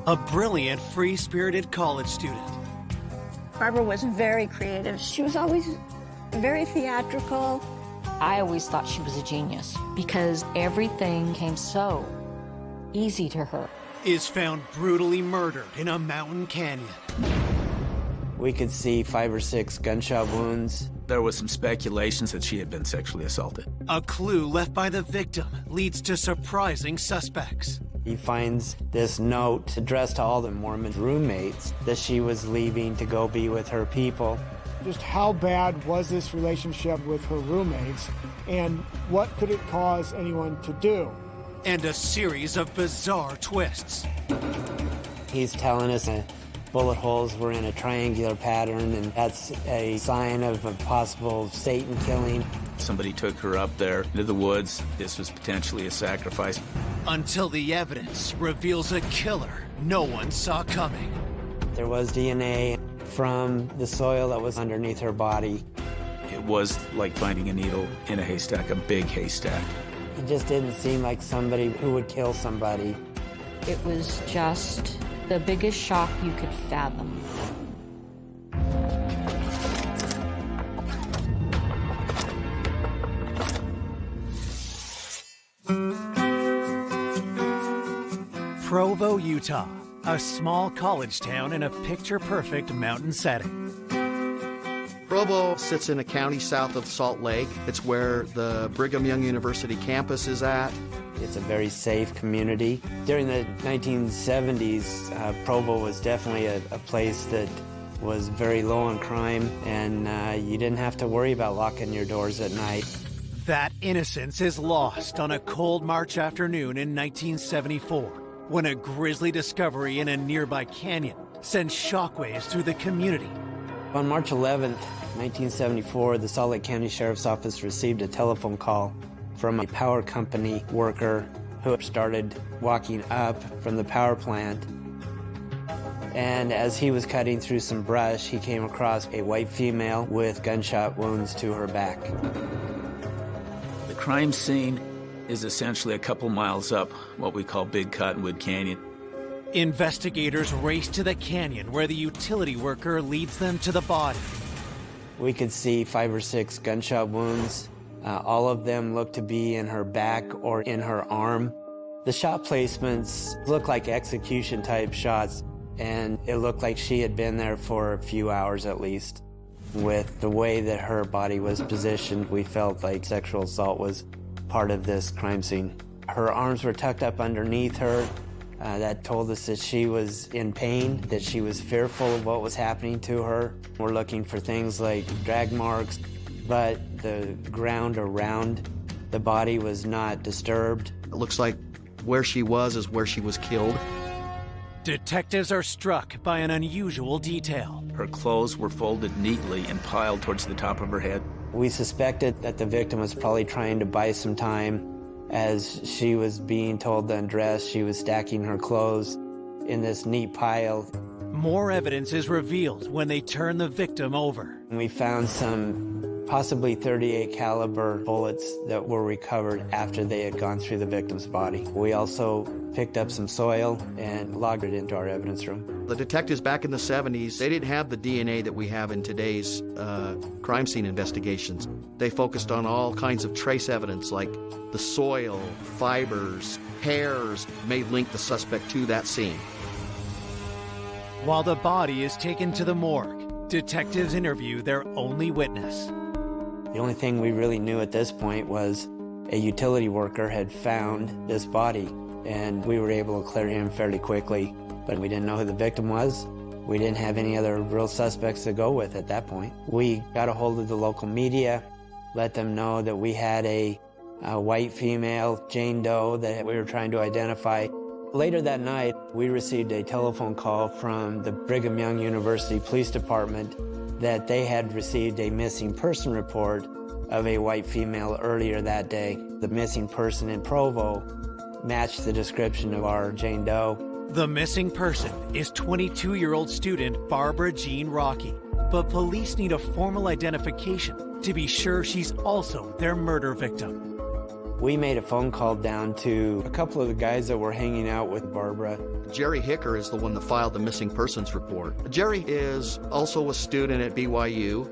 A brilliant, free-spirited college student. Barbara was very creative. She was always very theatrical. I always thought she was a genius because everything came so easy to her. Is found brutally murdered in a mountain canyon. We could see 5 or 6 gunshot wounds. There was some speculations that she had been sexually assaulted. A clue left by the victim leads to surprising suspects. He finds this note addressed to all the Mormon roommates that she was leaving to go be with her people. Just how bad was this relationship with her roommates, and what could it cause anyone to do? And a series of bizarre twists. He's telling us that bullet holes were in a triangular pattern, and that's a sign of a possible Satan killing. Somebody took her up there into the woods. This was potentially a sacrifice. Until the evidence reveals a killer no one saw coming. There was DNA from the soil that was underneath her body. It was like finding a needle in a haystack, a big haystack. It just didn't seem like somebody who would kill somebody. It was just the biggest shock you could fathom. Provo, Utah, a small college town in a picture-perfect mountain setting. Provo sits in a county south of Salt Lake. It's where the Brigham Young University campus is at. It's a very safe community. During the 1970s, Provo was definitely a place that was very low on crime, and you didn't have to worry about locking your doors at night. That innocence is lost on a cold March afternoon in 1974, when a grisly discovery in a nearby canyon sends shockwaves through the community. On March 11th, 1974, the Salt Lake County Sheriff's Office received a telephone call from a power company worker who started walking up from the power plant. And as he was cutting through some brush, he came across a white female with gunshot wounds to her back. The crime scene is essentially a couple miles up what we call Big Cottonwood Canyon. Investigators race to the canyon where the utility worker leads them to the body. We could see 5 or 6 gunshot wounds. All of them looked to be in her back or in her arm. The shot placements looked like execution type shots, and it looked like she had been there for a few hours at least. With the way that her body was positioned, we felt like sexual assault was part of this crime scene. Her arms were tucked up underneath her. That told us that she was in pain, that she was fearful of what was happening to her. We're looking for things like drag marks, but the ground around the body was not disturbed. It looks like where she was is where she was killed. Detectives are struck by an unusual detail. Her clothes were folded neatly and piled towards the top of her head. We suspected that the victim was probably trying to buy some time. As she was being told to undress, she was stacking her clothes in this neat pile. More evidence is revealed when they turn the victim over. We found some possibly .38 caliber bullets that were recovered after they had gone through the victim's body. We also picked up some soil and logged it into our evidence room. The detectives back in the 70s, they didn't have the DNA that we have in today's crime scene investigations. They focused on all kinds of trace evidence like the soil, fibers, hairs may link the suspect to that scene. While the body is taken to the morgue, detectives interview their only witness. The only thing we really knew at this point was a utility worker had found this body, and we were able to clear him fairly quickly, but we didn't know who the victim was. We didn't have any other real suspects to go with at that point. We got a hold of the local media, let them know that we had a white female, Jane Doe, that we were trying to identify. Later that night, we received a telephone call from the Brigham Young University Police Department that they had received a missing person report of a white female earlier that day. The missing person in Provo matched the description of our Jane Doe. The missing person is 22-year-old student Barbara Jean Rocky, but police need a formal identification to be sure she's also their murder victim. We made a phone call down to a couple of the guys that were hanging out with Barbara. Jerry Hicker is the one that filed the missing persons report. Jerry is also a student at BYU,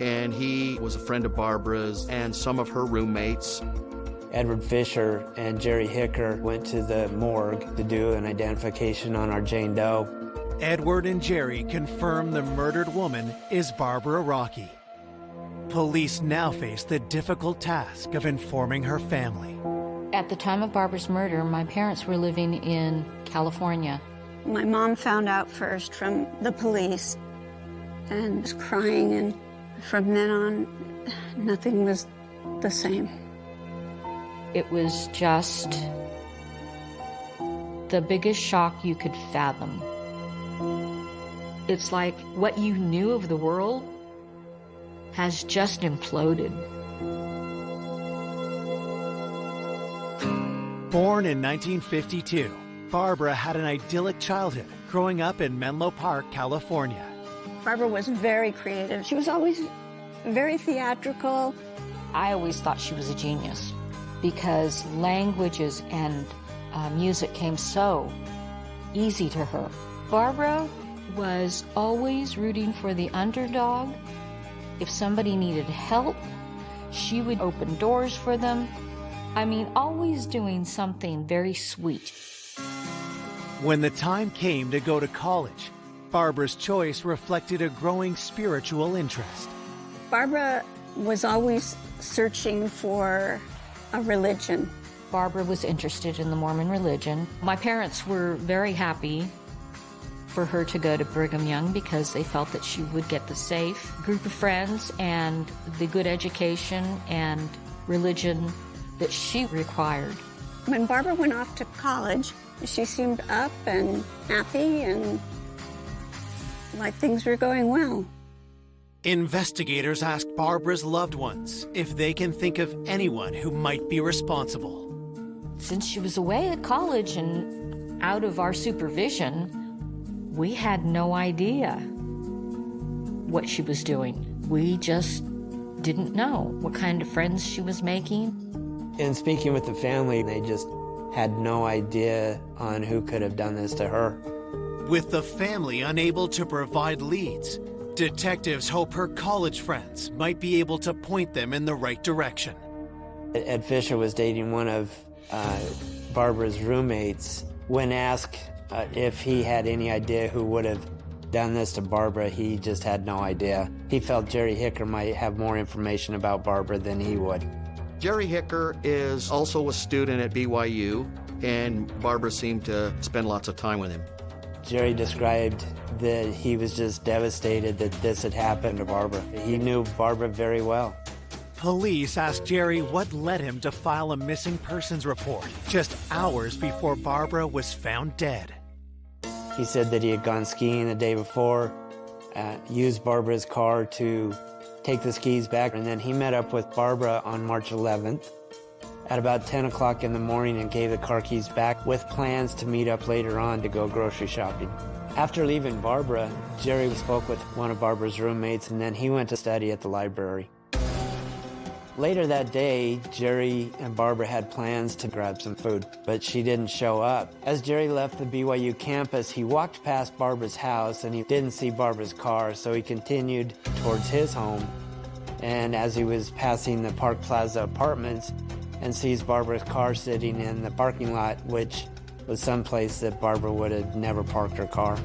and he was a friend of Barbara's and some of her roommates. Edward Fisher and Jerry Hicker went to the morgue to do an identification on our Jane Doe. Edward and Jerry confirm the murdered woman is Barbara Rocky. Police now face the difficult task of informing her family. At the time of Barbara's murder, my parents were living in California. My mom found out first from the police and was crying, and from then on, nothing was the same. It was just the biggest shock you could fathom. It's like what you knew of the world has just imploded. Born in 1952, Barbara had an idyllic childhood growing up in Menlo Park, California. Barbara was very creative. She was always very theatrical. I always thought she was a genius because languages and music came so easy to her. Barbara was always rooting for the underdog. If somebody needed help, she would open doors for them. I mean, always doing something very sweet. When the time came to go to college, Barbara's choice reflected a growing spiritual interest. Barbara was always searching for a religion. Barbara was interested in the Mormon religion. My parents were very happy for her to go to Brigham Young because they felt that she would get the safe group of friends and the good education and religion that she required. When Barbara went off to college, she seemed up and happy and like things were going well. Investigators asked Barbara's loved ones if they can think of anyone who might be responsible. Since she was away at college and out of our supervision, we had no idea what she was doing. We just didn't know what kind of friends she was making. In speaking with the family, they just had no idea on who could have done this to her. With the family unable to provide leads, detectives hope her college friends might be able to point them in the right direction. Ed Fisher was dating one of Barbara's roommates. When asked if he had any idea who would have done this to Barbara, he just had no idea. He felt Jerry Hicker might have more information about Barbara than he would. Jerry Hicker is also a student at BYU, and Barbara seemed to spend lots of time with him. Jerry described that he was just devastated that this had happened to Barbara. He knew Barbara very well. Police asked Jerry what led him to file a missing persons report just hours before Barbara was found dead. He said that he had gone skiing the day before, used Barbara's car to take the skis back, and then he met up with Barbara on March 11th at about 10 o'clock in the morning and gave the car keys back with plans to meet up later on to go grocery shopping. After leaving Barbara, Jerry spoke with one of Barbara's roommates, and then he went to study at the library. Later that day, Jerry and Barbara had plans to grab some food, but she didn't show up. As Jerry left the BYU campus, he walked past Barbara's house and he didn't see Barbara's car, so he continued towards his home. And as he was passing the Park Plaza apartments and sees Barbara's car sitting in the parking lot, which was someplace that Barbara would have never parked her car.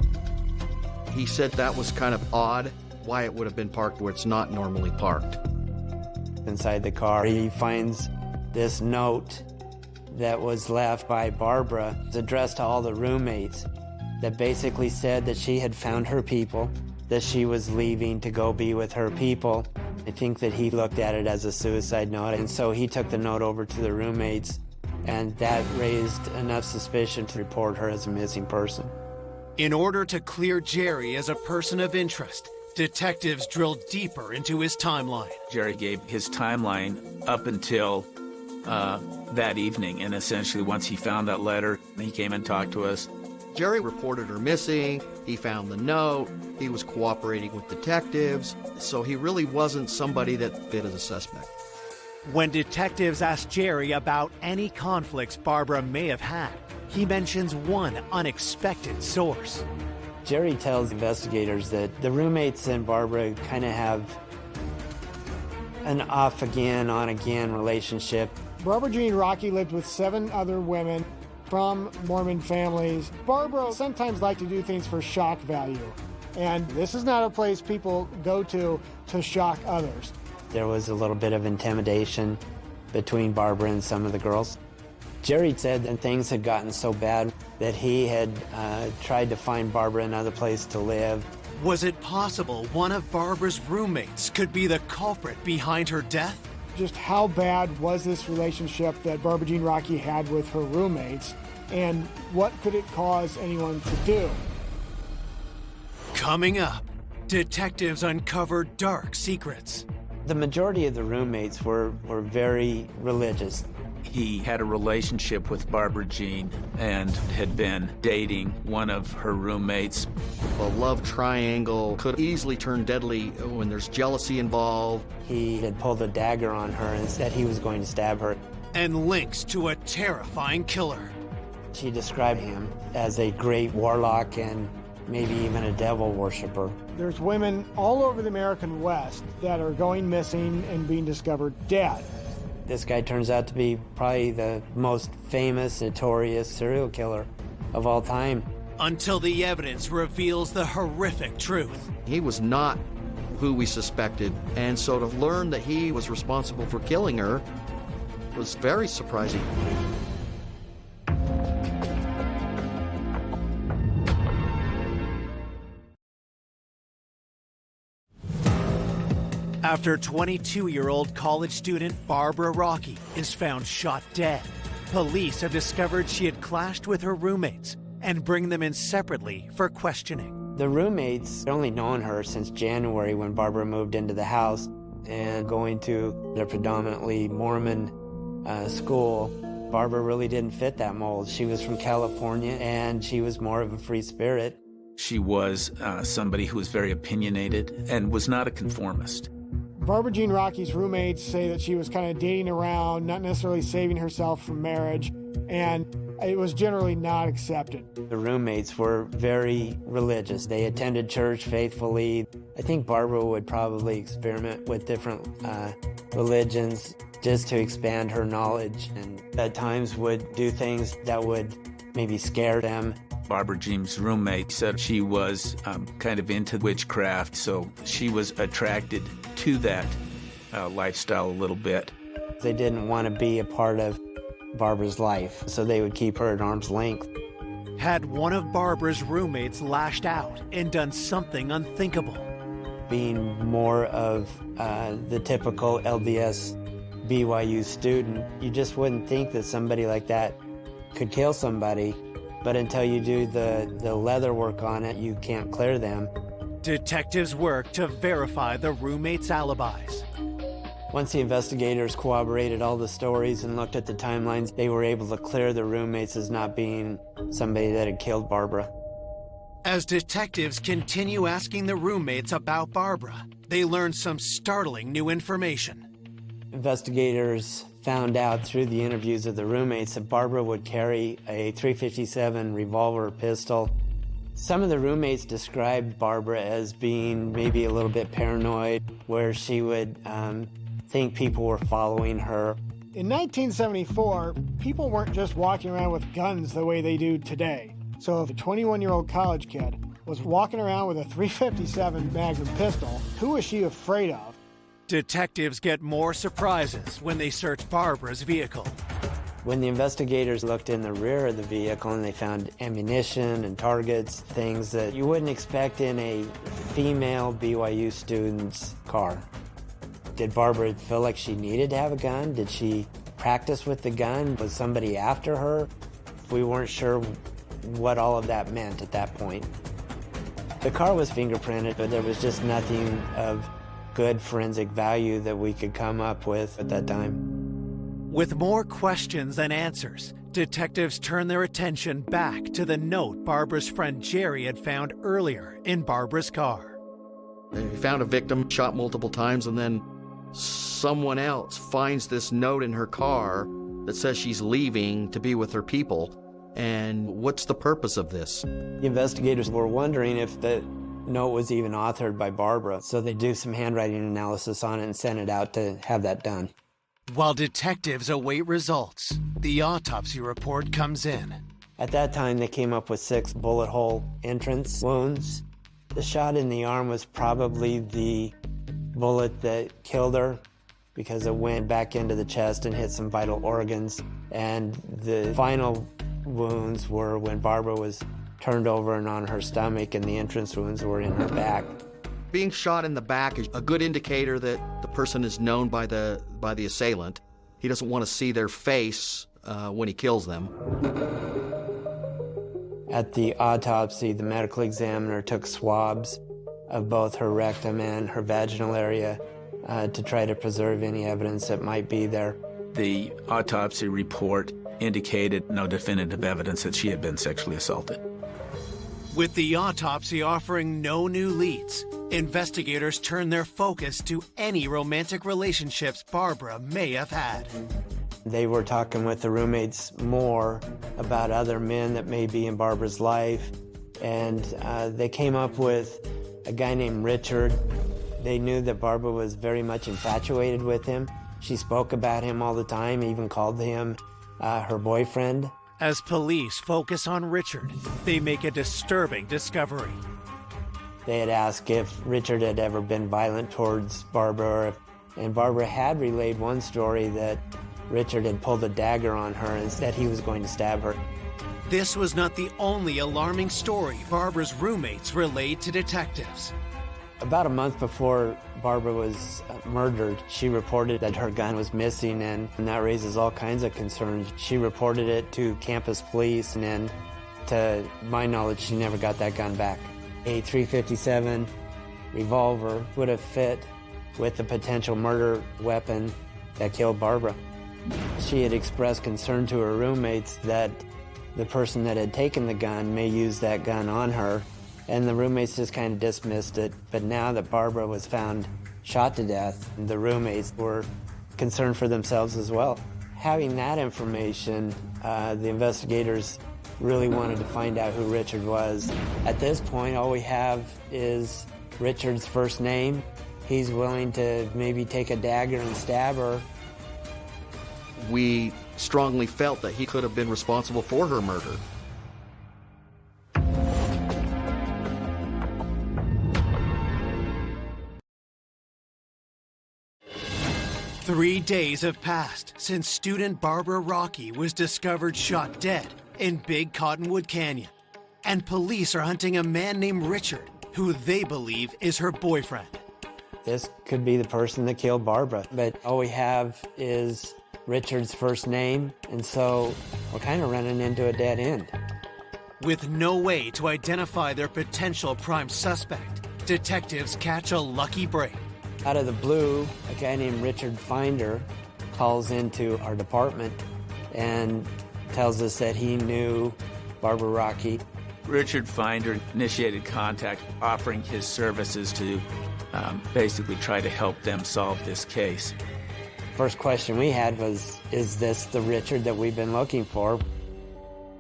He said that was kind of odd, why it would have been parked where it's not normally parked. Inside the car, he finds this note that was left by Barbara. It's addressed to all the roommates that basically said that she had found her people, that she was leaving to go be with her people. I think that he looked at it as a suicide note, and so he took the note over to the roommates, and that raised enough suspicion to report her as a missing person. In order to clear Jerry as a person of interest, detectives drilled deeper into his timeline. Jerry gave his timeline up until that evening, and essentially once he found that letter, he came and talked to us. Jerry reported her missing, he found the note, he was cooperating with detectives, so he really wasn't somebody that fit as a suspect. When detectives asked Jerry about any conflicts Barbara may have had, he mentions one unexpected source. Jerry tells investigators that the roommates and Barbara kind of have an off-again, on-again relationship. Barbara Jean Rocky lived with 7 other women from Mormon families. Barbara sometimes liked to do things for shock value, and this is not a place people go to shock others. There was a little bit of intimidation between Barbara and some of the girls. Jerry said that things had gotten so bad that he had tried to find Barbara another place to live. Was it possible one of Barbara's roommates could be the culprit behind her death? Just how bad was this relationship that Barbara Jean Rocky had with her roommates, and what could it cause anyone to do? Coming up, detectives uncovered dark secrets. The majority of the roommates were very religious. He had a relationship with Barbara Jean and had been dating one of her roommates. A love triangle could easily turn deadly when there's jealousy involved. He had pulled a dagger on her and said he was going to stab her. And links to a terrifying killer. She described him as a great warlock and maybe even a devil worshiper. There's women all over the American West that are going missing and being discovered dead. This guy turns out to be probably the most famous, notorious serial killer of all time. Until the evidence reveals the horrific truth. He was not who we suspected, and so to learn that he was responsible for killing her was very surprising. After 22-year-old college student Barbara Rocky is found shot dead, police have discovered she had clashed with her roommates and bring them in separately for questioning. The roommates only known her since January when Barbara moved into the house, and going to the predominantly Mormon school, Barbara really didn't fit that mold. She was from California and she was more of a free spirit. She was somebody who was very opinionated and was not a conformist. Barbara Jean Rocky's roommates say that she was kind of dating around, not necessarily saving herself from marriage, and it was generally not accepted. The roommates were very religious. They attended church faithfully. I think Barbara would probably experiment with different religions just to expand her knowledge, and at times would do things that would maybe scare them. Barbara Jean's roommate said she was kind of into witchcraft, so she was attracted to that lifestyle a little bit. They didn't want to be a part of Barbara's life, so they would keep her at arm's length. Had one of Barbara's roommates lashed out and done something unthinkable? Being more of the typical LDS BYU student, you just wouldn't think that somebody like that could kill somebody, but until you do the leather work on it, you can't clear them. Detectives work to verify the roommates' alibis. Once the investigators corroborated all the stories and looked at the timelines, they were able to clear the roommates as not being somebody that had killed Barbara. As detectives continue asking the roommates about Barbara, they learn some startling new information. Investigators found out through the interviews of the roommates that Barbara would carry a .357 revolver pistol. Some of the roommates described Barbara as being maybe a little bit paranoid, where she would think people were following her. In 1974, people weren't just walking around with guns the way they do today. So if a 21-year-old college kid was walking around with a .357 Magnum pistol, who was she afraid of? Detectives get more surprises when they search Barbara's vehicle. When the investigators looked in the rear of the vehicle and they found ammunition and targets, things that you wouldn't expect in a female BYU student's car. Did Barbara feel like she needed to have a gun? Did she practice with the gun? Was somebody after her? We weren't sure what all of that meant at that point. The car was fingerprinted, but there was just nothing of good forensic value that we could come up with at that time. With more questions than answers, detectives turn their attention back to the note Barbara's friend Jerry had found earlier in Barbara's car. They found a victim shot multiple times, and then someone else finds this note in her car that says she's leaving to be with her people. And what's the purpose of this? The investigators were wondering if the note was even authored by Barbara, so they do some handwriting analysis on it and send it out to have that done. While detectives await results, the autopsy report comes in. At that time, they came up with 6 bullet hole entrance wounds. The shot in the arm was probably the bullet that killed her because it went back into the chest and hit some vital organs. And the final wounds were when Barbara was turned over and on her stomach, and the entrance wounds were in her back. Being shot in the back is a good indicator that the person is known by the assailant. He doesn't want to see their face when he kills them. At the autopsy, the medical examiner took swabs of both her rectum and her vaginal area to try to preserve any evidence that might be there. The autopsy report indicated no definitive evidence that she had been sexually assaulted. With the autopsy offering no new leads, investigators turn their focus to any romantic relationships Barbara may have had. They were talking with the roommates more about other men that may be in Barbara's life, and they came up with a guy named Richard. They knew that Barbara was very much infatuated with him. She spoke about him all the time, even called him her boyfriend. As police focus on Richard, they make a disturbing discovery. They had asked if Richard had ever been violent towards Barbara, and Barbara had relayed one story that Richard had pulled a dagger on her and said he was going to stab her. This was not the only alarming story Barbara's roommates relayed to detectives. About a month before Barbara was murdered, she reported that her gun was missing, and that raises all kinds of concerns. She reported it to campus police, and to my knowledge, she never got that gun back. A .357 revolver would have fit with the potential murder weapon that killed Barbara. She had expressed concern to her roommates that the person that had taken the gun may use that gun on her, and the roommates just kind of dismissed it. But now that Barbara was found shot to death, the roommates were concerned for themselves as well. Having that information, the investigators really wanted to find out who Richard was. At this point, all we have is Richard's first name. He's willing to maybe take a dagger and stab her. We strongly felt that he could have been responsible for her murder. Three days have passed since student Barbara Rocky was discovered shot dead in Big Cottonwood Canyon. And police are hunting a man named Richard, who they believe is her boyfriend. This could be the person that killed Barbara, but all we have is Richard's first name, and so we're kind of running into a dead end. With no way to identify their potential prime suspect, detectives catch a lucky break. Out of the blue, a guy named Richard Finder calls into our department and tells us that he knew Barbara Rocky. Richard Finder initiated contact, offering his services to basically try to help them solve this case. First question we had was, is this the Richard that we've been looking for?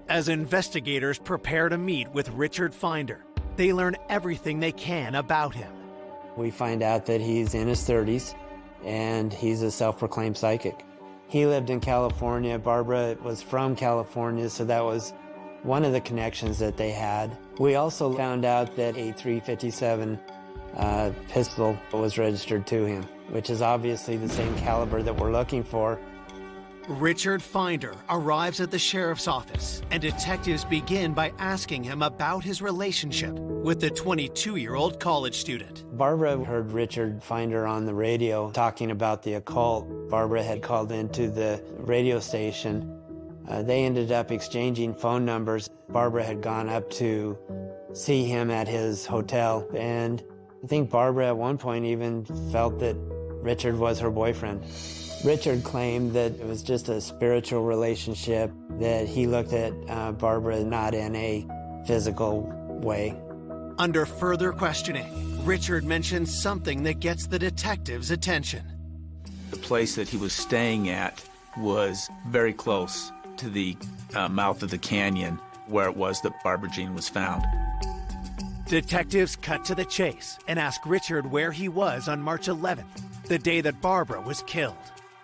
As investigators prepare to meet with Richard Finder, they learn everything they can about him. We find out that he's in his 30s, and he's a self-proclaimed psychic. He lived in California. Barbara was from California, so that was one of the connections that they had. We also found out that a .357 pistol was registered to him, which is obviously the same caliber that we're looking for. Richard Finder arrives at the sheriff's office, and detectives begin by asking him about his relationship with the 22-year-old college student. Barbara heard Richard Finder on the radio talking about the occult. Barbara had called into the radio station. They ended up exchanging phone numbers. Barbara had gone up to see him at his hotel, and I think Barbara at one point even felt that Richard was her boyfriend. Richard claimed that it was just a spiritual relationship, that he looked at Barbara not in a physical way. Under further questioning, Richard mentions something that gets the detectives' attention. The place that he was staying at was very close to the mouth of the canyon where it was that Barbara Jean was found. Detectives cut to the chase and ask Richard where he was on March 11th, the day that Barbara was killed.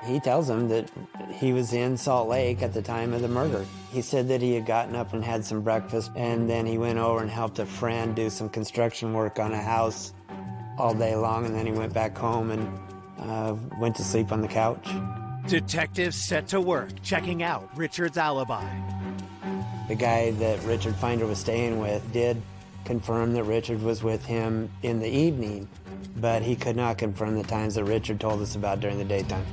He tells them that he was in Salt Lake at the time of the murder. He said that he had gotten up and had some breakfast, and then he went over and helped a friend do some construction work on a house all day long, and then he went back home and went to sleep on the couch. Detectives set to work checking out Richard's alibi. The guy that Richard Finder was staying with did confirm that Richard was with him in the evening, but he could not confirm the times that Richard told us about during the daytime.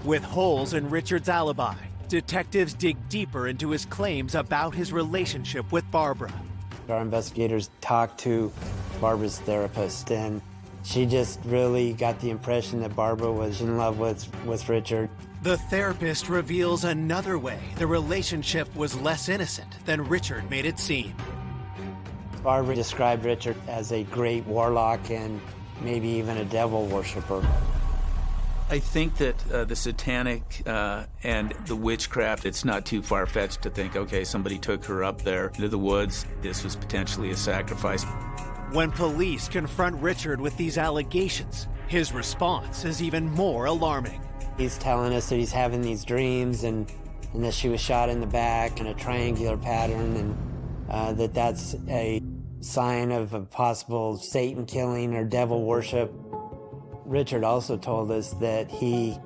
With holes in Richard's alibi, detectives dig deeper into his claims about his relationship with Barbara. Our investigators talked to Barbara's therapist, and she just really got the impression that Barbara was in love with Richard. The therapist reveals another way the relationship was less innocent than Richard made it seem. Barbara described Richard as a great warlock and maybe even a devil worshiper. I think that the satanic and the witchcraft, it's not too far-fetched to think, okay, somebody took her up there into the woods. This was potentially a sacrifice. When police confront Richard with these allegations, his response is even more alarming. He's telling us that he's having these dreams and that she was shot in the back in a triangular pattern, and that's a sign of a possible Satan killing or devil worship. Richard also told us that he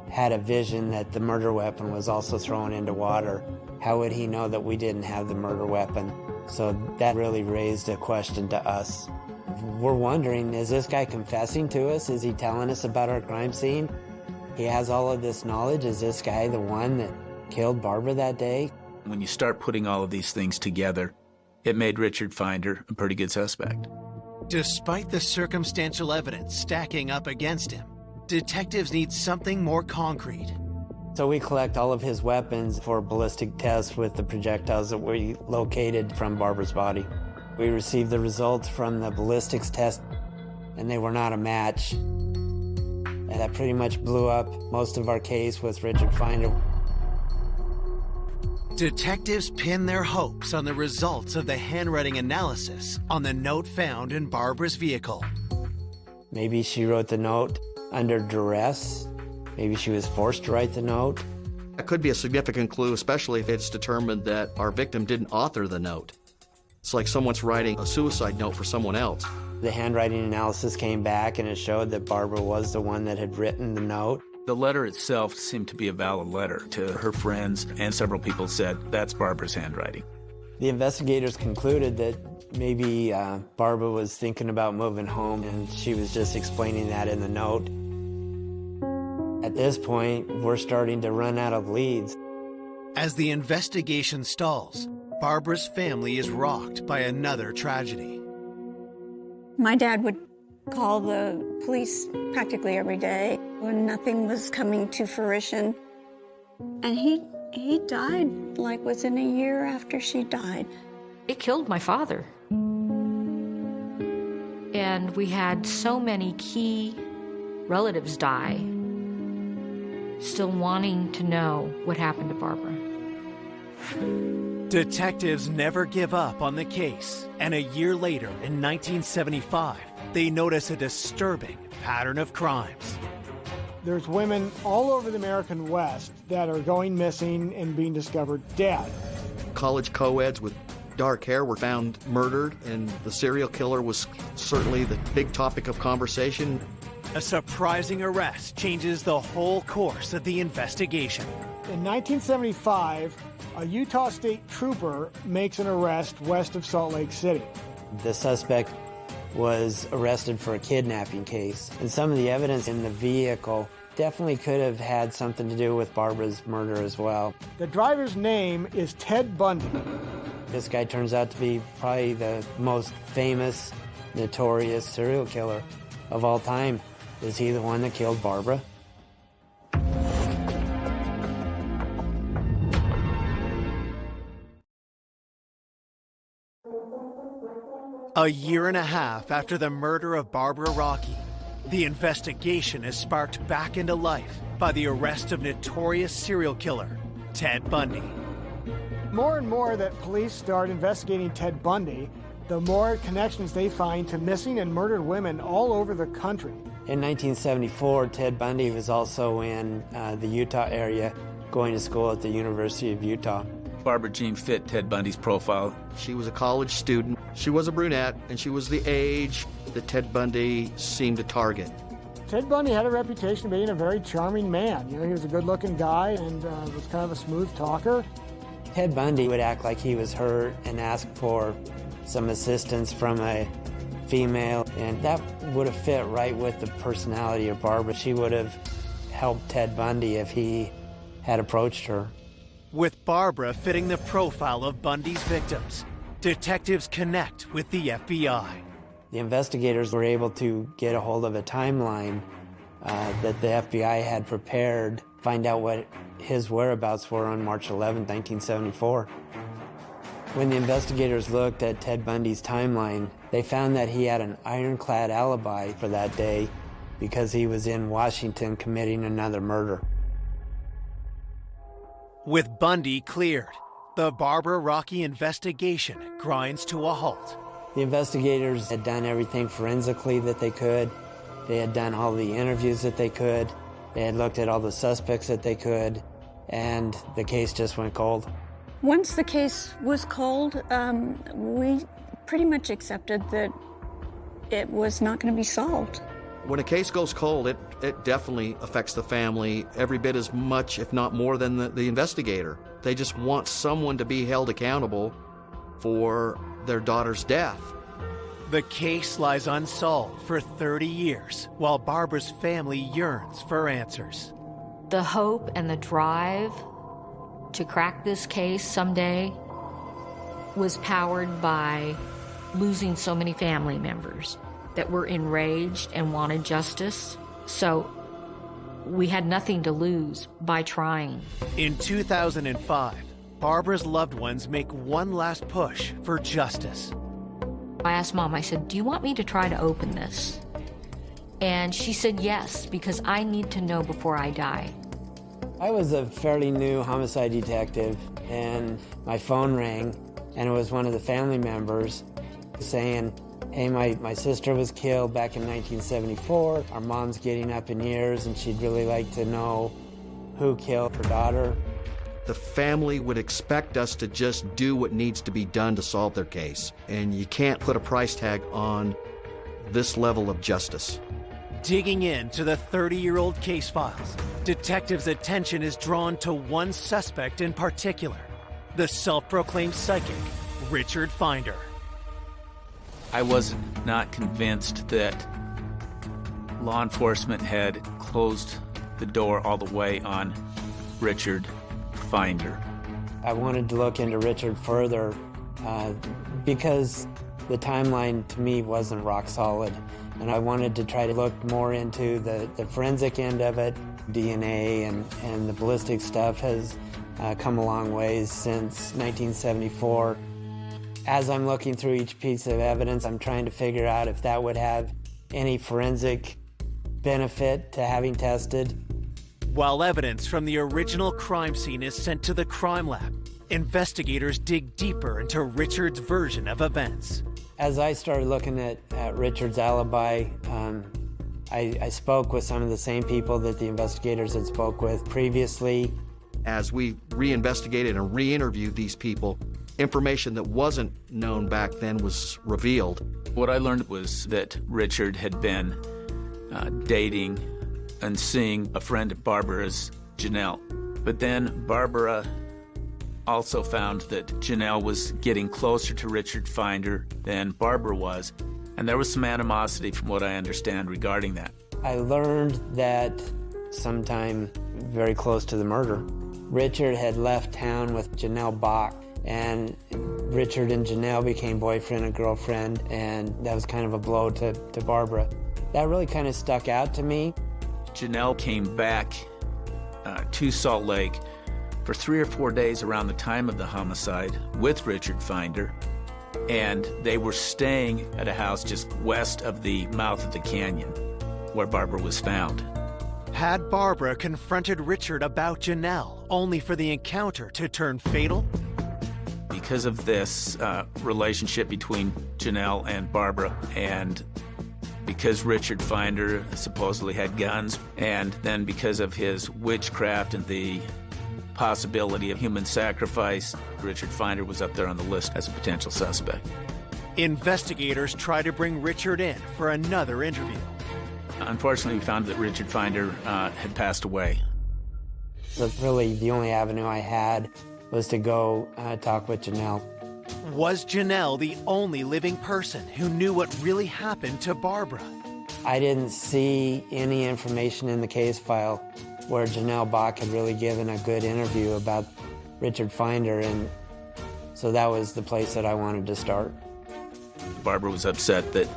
had a vision that the murder weapon was also thrown into water. How would he know that we didn't have the murder weapon? So that really raised a question to us. we're wondering, is this guy confessing to us? Is he telling us about our crime scene? He has all of this knowledge. Is this guy the one that killed Barbara that day? When you start putting all of these things together, it made Richard Finder a pretty good suspect. Despite the circumstantial evidence stacking up against him, detectives need something more concrete. So we collect all of his weapons for ballistic tests with the projectiles that we located from Barbara's body. We received the results from the ballistics test, and they were not a match. And that pretty much blew up most of our case with Richard Finder. Detectives pin their hopes on the results of the handwriting analysis on the note found in Barbara's vehicle. Maybe she wrote the note under duress. Maybe she was forced to write the note. That could be a significant clue, especially if it's determined that our victim didn't author the note. It's like someone's writing a suicide note for someone else. The handwriting analysis came back and it showed that Barbara was the one that had written the note. The letter itself seemed to be a valid letter to her friends, and several people said that's Barbara's handwriting. The investigators concluded that maybe Barbara was thinking about moving home and she was just explaining that in the note. At this point, we're starting to run out of leads. As the investigation stalls, Barbara's family is rocked by another tragedy. My dad would call the police practically every day when nothing was coming to fruition. And he died like within a year after she died. It killed my father. And we had so many key relatives die, still wanting to know what happened to Barbara. Detectives never give up on the case, and a year later, in 1975, they notice a disturbing pattern of crimes. There's women all over the American West that are going missing and being discovered dead. College co-eds with dark hair were found murdered, and the serial killer was certainly the big topic of conversation. A surprising arrest changes the whole course of the investigation. In 1975, a Utah State trooper makes an arrest west of Salt Lake City. The suspect was arrested for a kidnapping case, and some of the evidence in the vehicle definitely could have had something to do with Barbara's murder as well. The driver's name is Ted Bundy. This guy turns out to be probably the most famous, notorious serial killer of all time. Is he the one that killed Barbara? A year and a half after the murder of Barbara Rocky, the investigation is sparked back into life by the arrest of notorious serial killer Ted Bundy. More and more that police start investigating Ted Bundy, the more connections they find to missing and murdered women all over the country. In 1974, Ted Bundy was also in the Utah area, going to school at the University of Utah. Barbara Jean fit Ted Bundy's profile. She was a college student. She was a brunette, and she was the age that Ted Bundy seemed to target. Ted Bundy had a reputation of being a very charming man. You know, he was a good-looking guy and was kind of a smooth talker. Ted Bundy would act like he was hurt and ask for some assistance from a female, and that would have fit right with the personality of Barbara. She would have helped Ted Bundy if he had approached her. With Barbara fitting the profile of Bundy's victims, detectives connect with the FBI. The investigators were able to get a hold of a timeline that the FBI had prepared, find out what his whereabouts were on March 11, 1974. When the investigators looked at Ted Bundy's timeline, they found that he had an ironclad alibi for that day because he was in Washington committing another murder. With Bundy cleared, the Barbara Rocky investigation grinds to a halt. The investigators had done everything forensically that they could. They had done all the interviews that they could. They had looked at all the suspects that they could, and the case just went cold. Once the case was cold, we pretty much accepted that it was not going to be solved. When a case goes cold, it definitely affects the family every bit as much, if not more, than the investigator. They just want someone to be held accountable for their daughter's death. The case lies unsolved for 30 years, while Barbara's family yearns for answers. The hope and the drive to crack this case someday was powered by losing so many family members that were enraged and wanted justice. So we had nothing to lose by trying. In 2005, Barbara's loved ones make one last push for justice. I asked Mom, I said, do you want me to try to open this? And she said yes, because I need to know before I die. I was a fairly new homicide detective, and my phone rang, and it was one of the family members saying, hey, my sister was killed back in 1974. Our mom's getting up in years, and she'd really like to know who killed her daughter. The family would expect us to just do what needs to be done to solve their case, and you can't put a price tag on this level of justice. Digging into the 30-year-old case files, detectives' attention is drawn to one suspect in particular, the self-proclaimed psychic, Richard Finder. I was not convinced that law enforcement had closed the door all the way on Richard Finder. I wanted to look into Richard further because the timeline to me wasn't rock solid. And I wanted to try to look more into the forensic end of it. DNA and the ballistic stuff has come a long ways since 1974. As I'm looking through each piece of evidence, I'm trying to figure out if that would have any forensic benefit to having tested. While evidence from the original crime scene is sent to the crime lab, investigators dig deeper into Richard's version of events. As I started looking at Richard's alibi, I spoke with some of the same people that the investigators had spoke with previously. As we reinvestigated and re-interviewed these people, information that wasn't known back then was revealed. What I learned was that Richard had been dating and seeing a friend of Barbara's, Janelle. But then Barbara also found that Janelle was getting closer to Richard Finder than Barbara was, and there was some animosity from what I understand regarding that. I learned that sometime very close to the murder, Richard had left town with Janelle Bach, and Richard and Janelle became boyfriend and girlfriend, and that was kind of a blow to Barbara. That really kind of stuck out to me. Janelle came back to Salt Lake for 3 or 4 days around the time of the homicide with Richard Finder, and they were staying at a house just west of the mouth of the canyon where Barbara was found. Had Barbara confronted Richard about Janelle, only for the encounter to turn fatal? Because of this relationship between Janelle and Barbara, and because Richard Finder supposedly had guns, and then because of his witchcraft and the possibility of human sacrifice, Richard Finder was up there on the list as a potential suspect. Investigators try to bring Richard in for another interview. Unfortunately, we found that Richard Finder had passed away. But really, the only avenue I had was to go talk with Janelle. Was Janelle the only living person who knew what really happened to Barbara? I didn't see any information in the case file where Janelle Bach had really given a good interview about Richard Finder, and so that was the place that I wanted to start. Barbara was upset that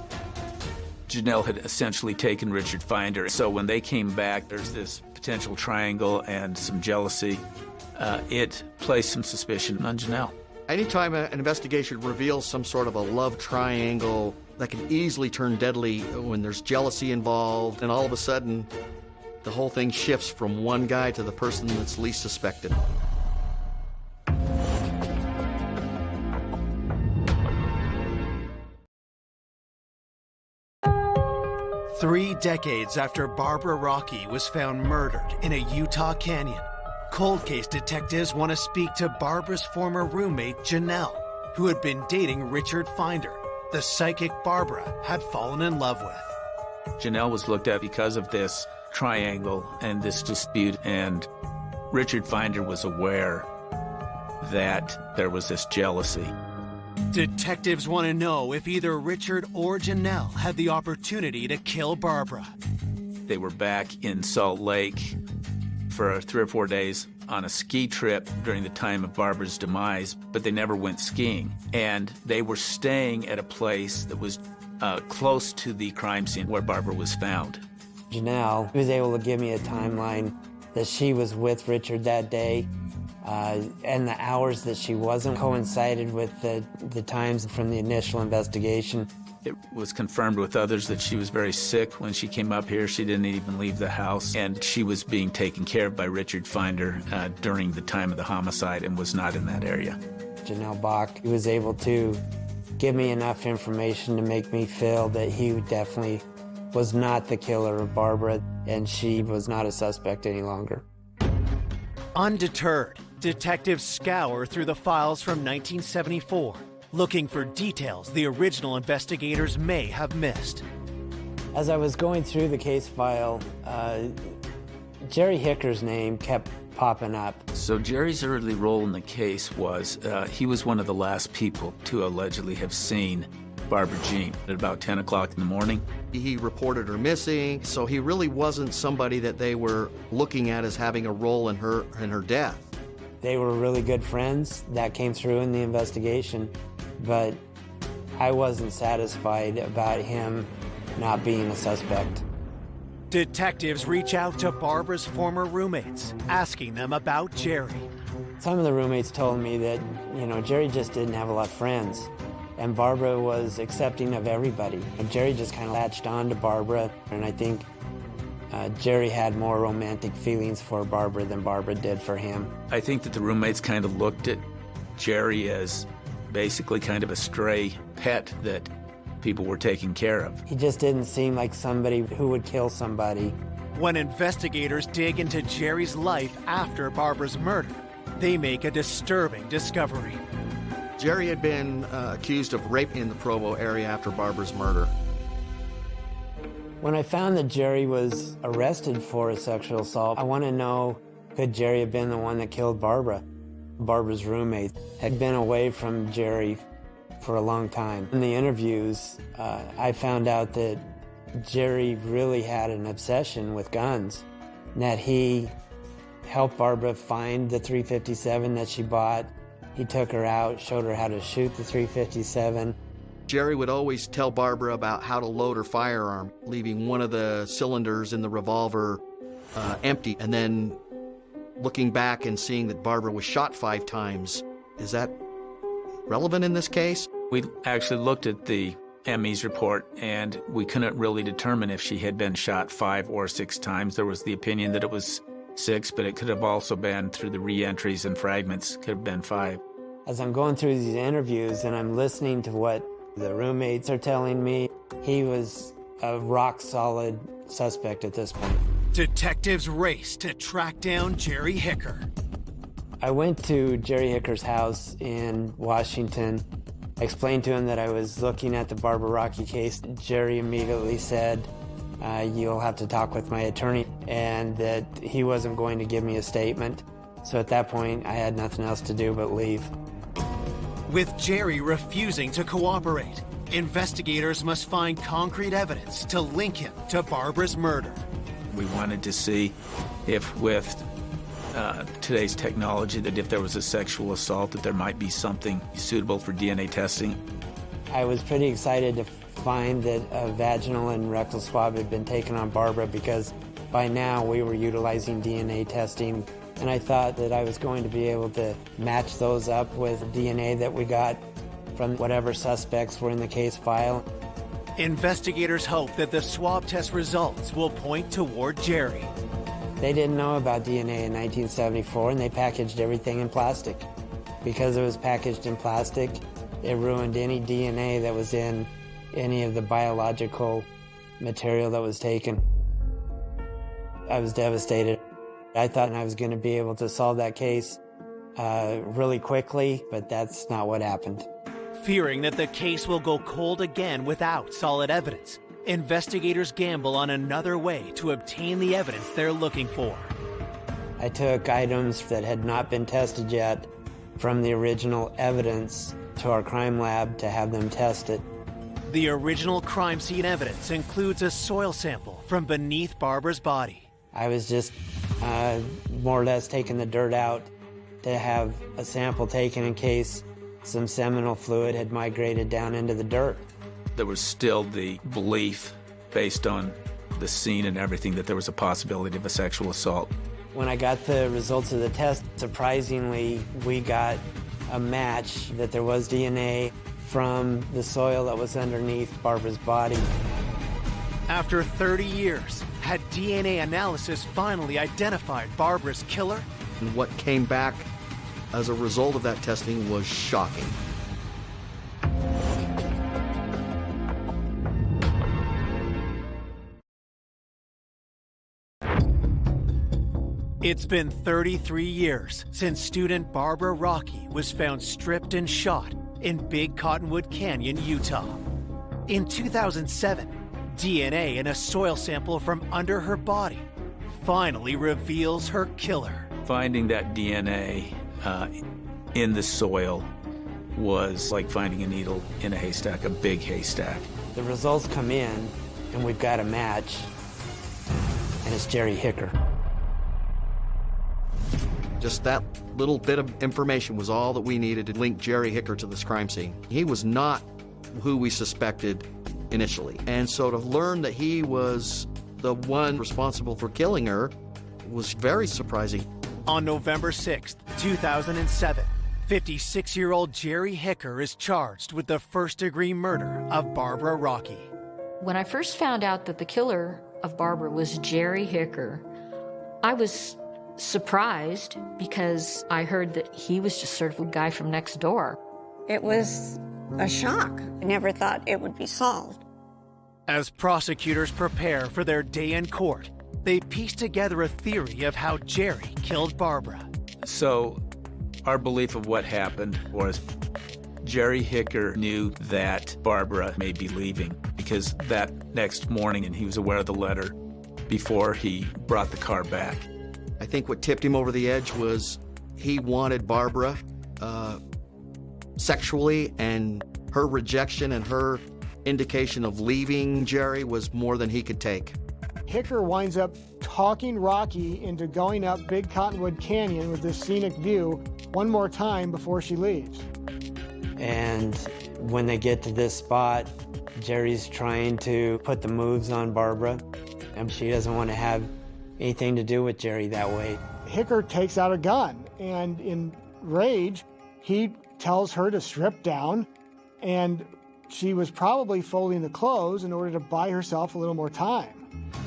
Janelle had essentially taken Richard Finder, so when they came back, there's this potential triangle and some jealousy. It placed some suspicion on Janelle. Anytime an investigation reveals some sort of a love triangle, that can easily turn deadly when there's jealousy involved, and all of a sudden, the whole thing shifts from one guy to the person that's least suspected. Three decades after Barbara Rocky was found murdered in a Utah canyon, cold case detectives want to speak to Barbara's former roommate, Janelle, who had been dating Richard Finder, the psychic Barbara had fallen in love with. Janelle was looked at because of this triangle and this dispute, and Richard Finder was aware that there was this jealousy. Detectives want to know if either Richard or Janelle had the opportunity to kill Barbara. They were back in Salt Lake for 3 or 4 days on a ski trip during the time of Barbara's demise, but they never went skiing. And they were staying at a place that was close to the crime scene where Barbara was found. Janelle was able to give me a timeline that she was with Richard that day, and the hours that she wasn't coincided with the times from the initial investigation. It was confirmed with others that she was very sick when she came up here. She didn't even leave the house, and she was being taken care of by Richard Finder during the time of the homicide and was not in that area. Janelle Bach was able to give me enough information to make me feel that he definitely was not the killer of Barbara, and she was not a suspect any longer. Undeterred, detectives scour through the files from 1974, looking for details the original investigators may have missed. As I was going through the case file, Jerry Hicker's name kept popping up. So Jerry's early role in the case was he was one of the last people to allegedly have seen Barbara Jean at about 10 o'clock in the morning. He reported her missing, so he really wasn't somebody that they were looking at as having a role in her death. They were really good friends. That came through in the investigation, but I wasn't satisfied about him not being a suspect. Detectives reach out to Barbara's former roommates, asking them about Jerry. Some of the roommates told me that, Jerry just didn't have a lot of friends, and Barbara was accepting of everybody. And Jerry just kind of latched on to Barbara, and I think Jerry had more romantic feelings for Barbara than Barbara did for him. I think that the roommates kind of looked at Jerry as basically kind of a stray pet that people were taking care of. He just didn't seem like somebody who would kill somebody. When investigators dig into Jerry's life after Barbara's murder, they make a disturbing discovery. Jerry had been accused of rape in the Provo area after Barbara's murder. When I found that Jerry was arrested for a sexual assault, I want to know, could Jerry have been the one that killed Barbara? Barbara's roommate had been away from Jerry for a long time. In the interviews, I found out that Jerry really had an obsession with guns, and that he helped Barbara find the .357 that she bought. He took her out, showed her how to shoot the .357. Jerry would always tell Barbara about how to load her firearm, leaving one of the cylinders in the revolver empty, and then looking back and seeing that Barbara was shot 5 times. Is that relevant in this case? We actually looked at the ME's report, and we couldn't really determine if she had been shot 5 or 6 times. There was the opinion that it was 6, but it could have also been, through the re-entries and fragments, could have been 5. As I'm going through these interviews and I'm listening to what the roommates are telling me, he was a rock-solid suspect at this point. Detectives race to track down Jerry Hicker. I went to Jerry Hicker's house in Washington. I explained to him that I was looking at the Barbara Rocky case. Jerry immediately said, you'll have to talk with my attorney, and that he wasn't going to give me a statement. So at that point, I had nothing else to do but leave. With Jerry refusing to cooperate, investigators must find concrete evidence to link him to Barbara's murder. We wanted to see if, with today's technology, that if there was a sexual assault, that there might be something suitable for DNA testing. I was pretty excited to find that a vaginal and rectal swab had been taken on Barbara, because by now we were utilizing DNA testing, and I thought that I was going to be able to match those up with DNA that we got from whatever suspects were in the case file. Investigators hope that the swab test results will point toward Jerry. They didn't know about DNA in 1974, and they packaged everything in plastic. Because it was packaged in plastic, it ruined any DNA that was in any of the biological material that was taken. I was devastated. I thought I was going to be able to solve that case really quickly, but that's not what happened. Fearing that the case will go cold again without solid evidence, investigators gamble on another way to obtain the evidence they're looking for. I took items that had not been tested yet from the original evidence to our crime lab to have them test it. The original crime scene evidence includes a soil sample from beneath Barbara's body. I was just more or less taking the dirt out to have a sample taken in case some seminal fluid had migrated down into the dirt. There was still the belief, based on the scene and everything, that there was a possibility of a sexual assault. When I got the results of the test, surprisingly, we got a match that there was DNA from the soil that was underneath Barbara's body. After 30 years, had DNA analysis finally identified Barbara's killer? And what came back as a result of that testing was shocking. It's been 33 years since student Barbara Rocky was found stripped and shot in Big Cottonwood Canyon, Utah. In 2007, DNA in a soil sample from under her body finally reveals her killer. Finding that DNA in the soil was like finding a needle in a haystack, a big haystack. The results come in, and we've got a match, and it's Jerry Hicker. Just that little bit of information was all that we needed to link Jerry Hicker to this crime scene. He was not who we suspected initially. And so to learn that he was the one responsible for killing her was very surprising. On November 6th, 2007, 56-year-old Jerry Hicker is charged with the first-degree murder of Barbara Rocky. When I first found out that the killer of Barbara was Jerry Hicker, I was surprised because I heard that he was just sort of a guy from next door. It was a shock. I never thought it would be solved. As prosecutors prepare for their day in court, they piece together a theory of how Jerry killed Barbara. So our belief of what happened was Jerry Hicker knew that Barbara may be leaving, because that next morning, and he was aware of the letter before he brought the car back. I think what tipped him over the edge was he wanted Barbara sexually, and her rejection and her indication of leaving Jerry was more than he could take. Hicker winds up talking Rocky into going up Big Cottonwood Canyon with this scenic view one more time before she leaves. And when they get to this spot, Jerry's trying to put the moves on Barbara, and she doesn't want to have anything to do with Jerry that way. Hicker takes out a gun, and in rage, he tells her to strip down, and she was probably folding the clothes in order to buy herself a little more time.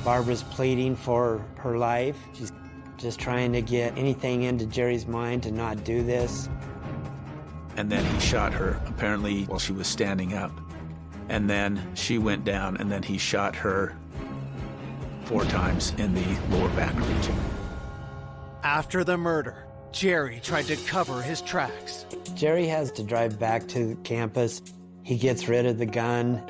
Barbara's pleading for her life. She's just trying to get anything into Jerry's mind to not do this. And then he shot her, apparently while she was standing up. And then she went down, and then he shot her 4 times in the lower back region. After the murder, Jerry tried to cover his tracks. Jerry has to drive back to campus. He gets rid of the gun,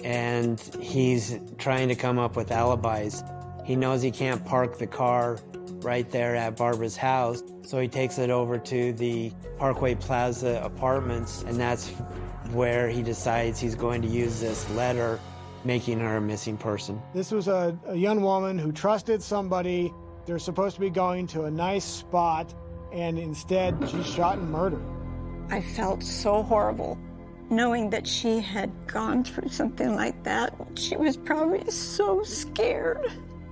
and he's trying to come up with alibis. He knows he can't park the car right there at Barbara's house, so he takes it over to the Parkway Plaza apartments, and that's where he decides he's going to use this letter making her a missing person. This was a young woman who trusted somebody. They're supposed to be going to a nice spot, and instead she's shot and murdered. I felt so horrible knowing that she had gone through something like that. She was probably so scared.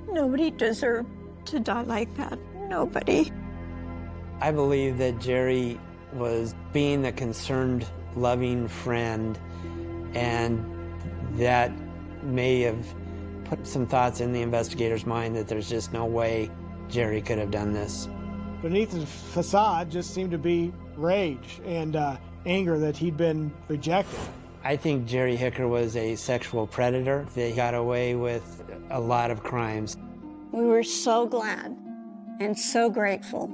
Nobody deserved to die like that. Nobody. I believe that Jerry was being a concerned, loving friend, and that may have put some thoughts in the investigator's mind that there's just no way Jerry could have done this. Beneath the facade just seemed to be rage and anger that he'd been rejected. I think Jerry Hicker was a sexual predator. They got away with a lot of crimes. We were so glad and so grateful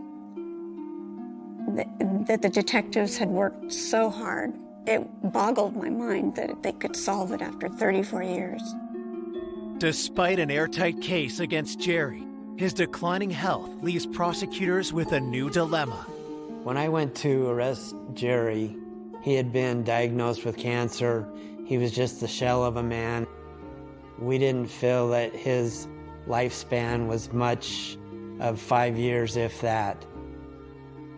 that the detectives had worked so hard. It boggled my mind that they could solve it after 34 years. Despite an airtight case against Jerry, his declining health leaves prosecutors with a new dilemma. When I went to arrest Jerry, He had been diagnosed with cancer. He was just the shell of a man. We didn't feel that his lifespan was much of 5 years, if that.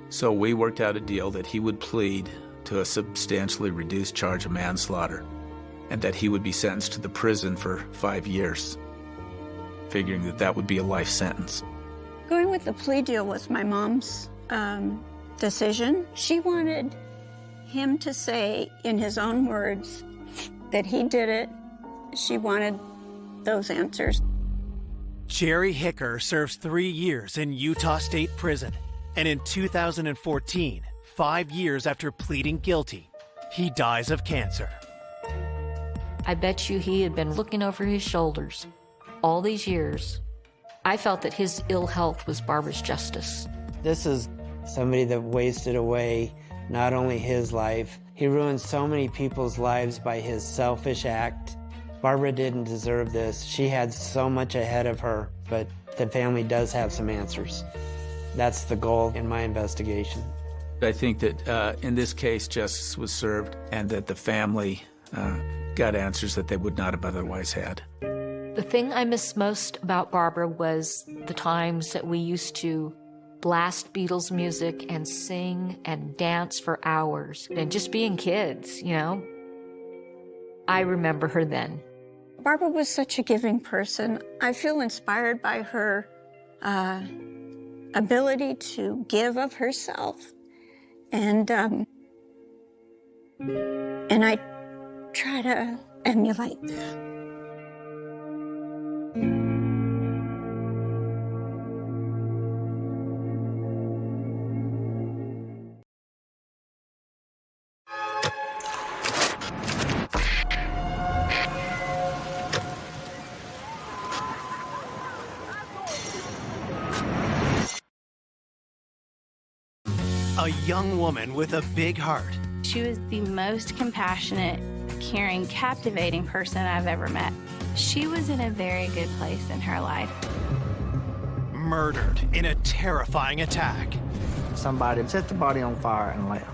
So we worked out a deal that he would plead to a substantially reduced charge of manslaughter and that he would be sentenced to the prison for 5 years, figuring that that would be a life sentence. Going with the plea deal was my mom's decision. She wanted him to say in his own words that he did it. She wanted those answers. Jerry Hicker serves 3 years in Utah State Prison. And in 2014, 5 years after pleading guilty, he dies of cancer. I bet you he had been looking over his shoulders all these years. I felt that his ill health was Barbara's justice. This is somebody that wasted away not only his life, he ruined so many people's lives by his selfish act. Barbara didn't deserve this. She had so much ahead of her, but the family does have some answers. That's the goal in my investigation. I think that in this case, justice was served and that the family got answers that they would not have otherwise had. The thing I miss most about Barbara was the times that we used to blast Beatles music and sing and dance for hours and just being kids, you know? I remember her then. Barbara was such a giving person. I feel inspired by her ability to give of herself. And I try to emulate that. A young woman with a big heart. She was the most compassionate, caring, captivating person I've ever met. She was in a very good place in her life. Murdered in a terrifying attack. Somebody set the body on fire and left.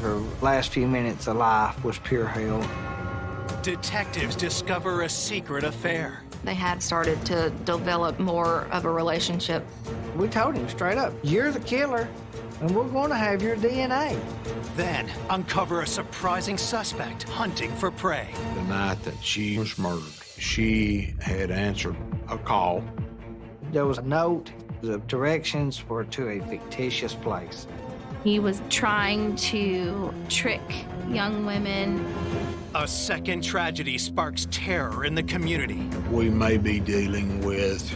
Her last few minutes of life was pure hell. Detectives discover a secret affair. They had started to develop more of a relationship. We told him straight up, you're the killer, and we're going to have your DNA. Then uncover a surprising suspect hunting for prey. The night that she was murdered, she had answered a call. There was a note. The directions were to a fictitious place. He was trying to trick young women. A second tragedy sparks terror in the community. We may be dealing with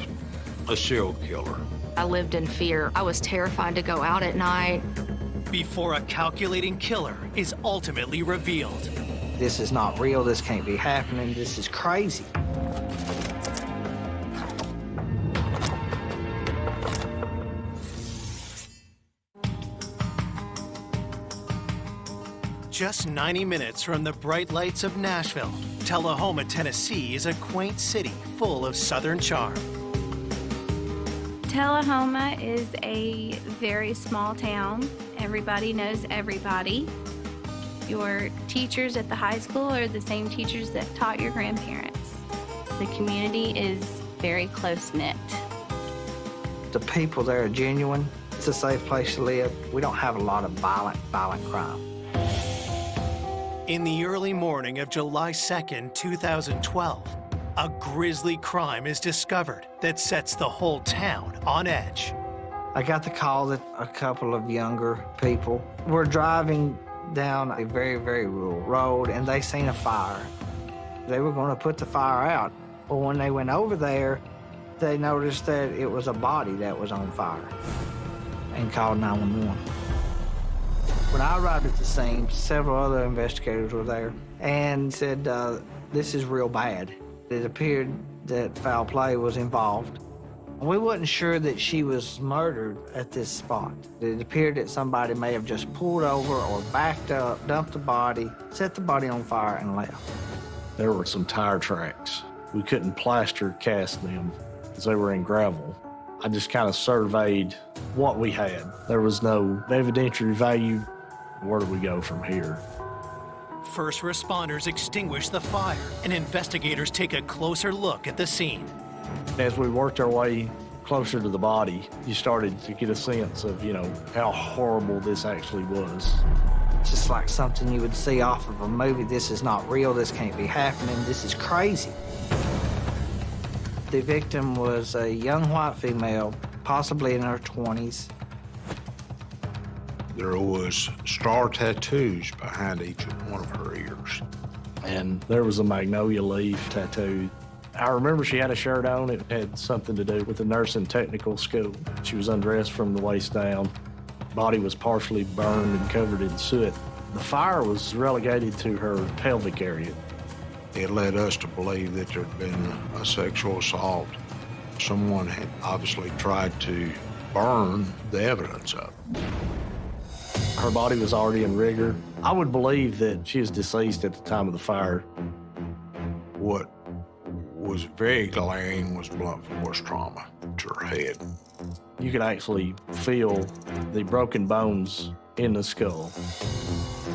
a serial killer. I lived in fear. I was terrified to go out at night. Before a calculating killer is ultimately revealed. This is not real. This can't be happening. This is crazy. Just 90 minutes from the bright lights of Nashville, Tullahoma, Tennessee is a quaint city full of Southern charm. Tullahoma is a very small town. Everybody knows everybody. Your teachers at the high school are the same teachers that taught your grandparents. The community is very close-knit. The people there are genuine. It's a safe place to live. We don't have a lot of violent crime. In the early morning of July 2nd, 2012, a grisly crime is discovered that sets the whole town on edge. I got the call that a couple of younger people were driving down a very, very rural road, and they seen a fire. They were going to put the fire out. But when they went over there, they noticed that it was a body that was on fire and called 911. When I arrived at the scene, several other investigators were there and said, this is real bad. It appeared that foul play was involved. We wasn't sure that she was murdered at this spot. It appeared that somebody may have just pulled over or backed up, dumped the body, set the body on fire, and left. There were some tire tracks. We couldn't plaster cast them because they were in gravel. I just kind of surveyed what we had. There was no evidentiary value. Where do we go from here? First responders extinguish the fire, and investigators take a closer look at the scene. As we worked our way closer to the body, you started to get a sense of, how horrible this actually was. It's just like something you would see off of a movie. This is not real. This can't be happening. This is crazy. The victim was a young white female, possibly in her 20s. There was star tattoos behind each one of her ears. And there was a magnolia leaf tattoo. I remember she had a shirt on. It had something to do with the nursing technical school. She was undressed from the waist down. Body was partially burned and covered in soot. The fire was relegated to her pelvic area. It led us to believe that there had been a sexual assault. Someone had obviously tried to burn the evidence up. Her body was already in rigor. I would believe that she was deceased at the time of the fire. What was very glaring was blunt force trauma to her head. You could actually feel the broken bones in the skull.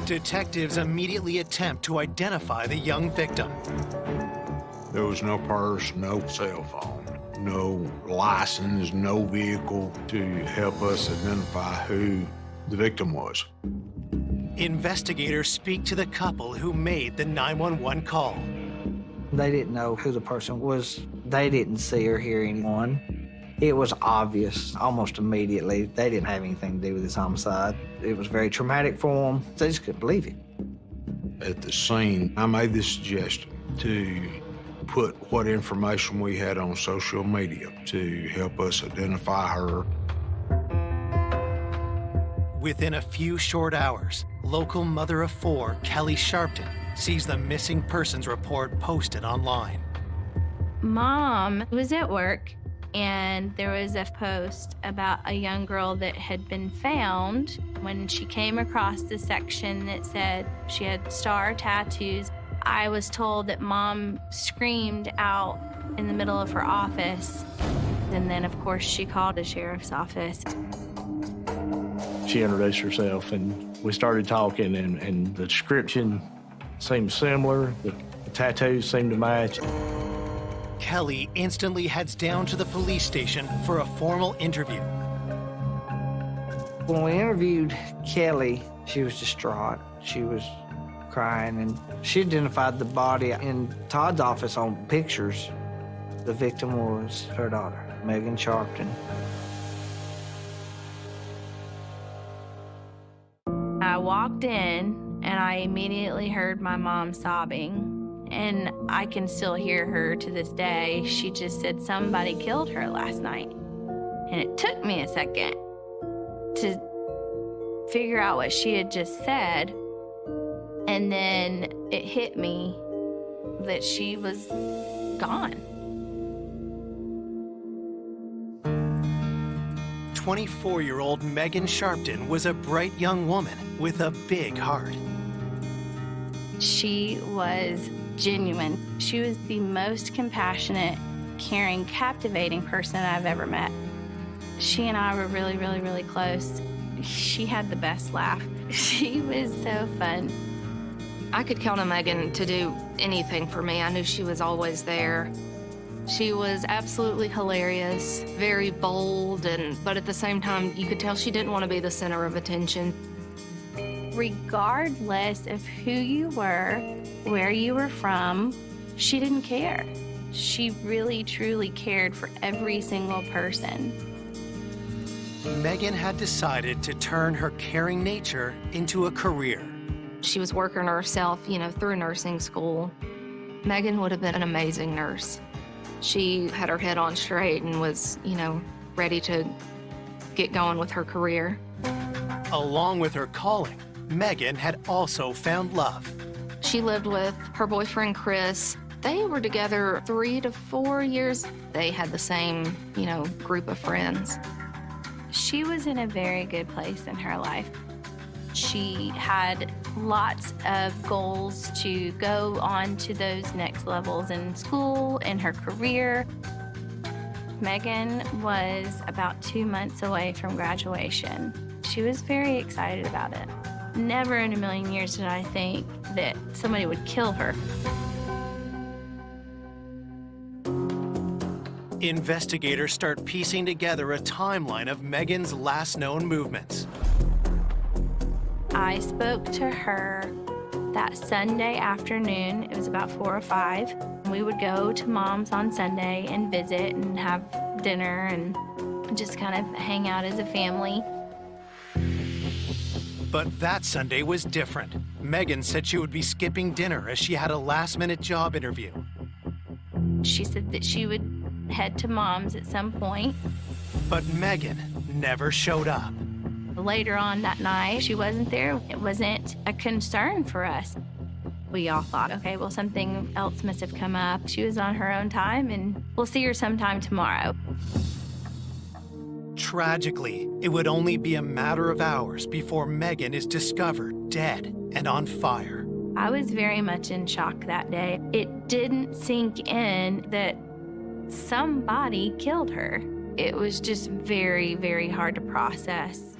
Detectives immediately attempt to identify the young victim. There was no purse, no cell phone, no license, no vehicle to help us identify who the victim was. Investigators speak to the couple who made the 911 call. They didn't know who the person was. They didn't see or hear anyone. It was obvious almost immediately they didn't have anything to do with this homicide. It was very traumatic for them. They just couldn't believe it. At the scene, I made the suggestion to put what information we had on social media to help us identify her. Within a few short hours, local mother of four, Kelly Sharpton, sees the missing persons report posted online. Mom was at work, and there was a post about a young girl that had been found. When she came across the section that said she had star tattoos, I was told that Mom screamed out in the middle of her office. And then, of course, she called the sheriff's office. She introduced herself, and we started talking, and the description seemed similar. The tattoos seemed to match. Kelly instantly heads down to the police station for a formal interview. When we interviewed Kelly, she was distraught. She was crying, and she identified the body in Todd's office on pictures. The victim was her daughter, Megan Sharpton. I walked in, and I immediately heard my mom sobbing, and I can still hear her to this day. She just said somebody killed her last night. And it took me a second to figure out what she had just said, and then it hit me that she was gone. 24-year-old Megan Sharpton was a bright young woman with a big heart. She was genuine. She was the most compassionate, caring, captivating person I've ever met. She and I were really, really, really close. She had the best laugh. She was so fun. I could count on Megan to do anything for me. I knew she was always there. She was absolutely hilarious, very bold, but at the same time, you could tell she didn't want to be the center of attention. Regardless of who you were, where you were from, she didn't care. She really, truly cared for every single person. Megan had decided to turn her caring nature into a career. She was working on herself, through nursing school. Megan would have been an amazing nurse. She had her head on straight and was, ready to get going with her career. Along with her calling, Megan had also found love. She lived with her boyfriend, Chris. They were together 3 to 4 years. They had the same, group of friends. She was in a very good place in her life. She had lots of goals to go on to those next levels in school, in her career. Megan was about 2 months away from graduation. She was very excited about it. Never in a million years did I think that somebody would kill her. Investigators start piecing together a timeline of Megan's last known movements. I spoke to her that Sunday afternoon. It was about 4 or 5. We would go to Mom's on Sunday and visit and have dinner and just kind of hang out as a family. But that Sunday was different. Megan said she would be skipping dinner as she had a last-minute job interview. She said that she would head to Mom's at some point. But Megan never showed up. Later on that night, she wasn't there. It wasn't a concern for us. We all thought, okay, well, something else must have come up. She was on her own time, and we'll see her sometime tomorrow. Tragically, it would only be a matter of hours before Megan is discovered dead and on fire. I was very much in shock that day. It didn't sink in that somebody killed her. It was just very, very hard to process.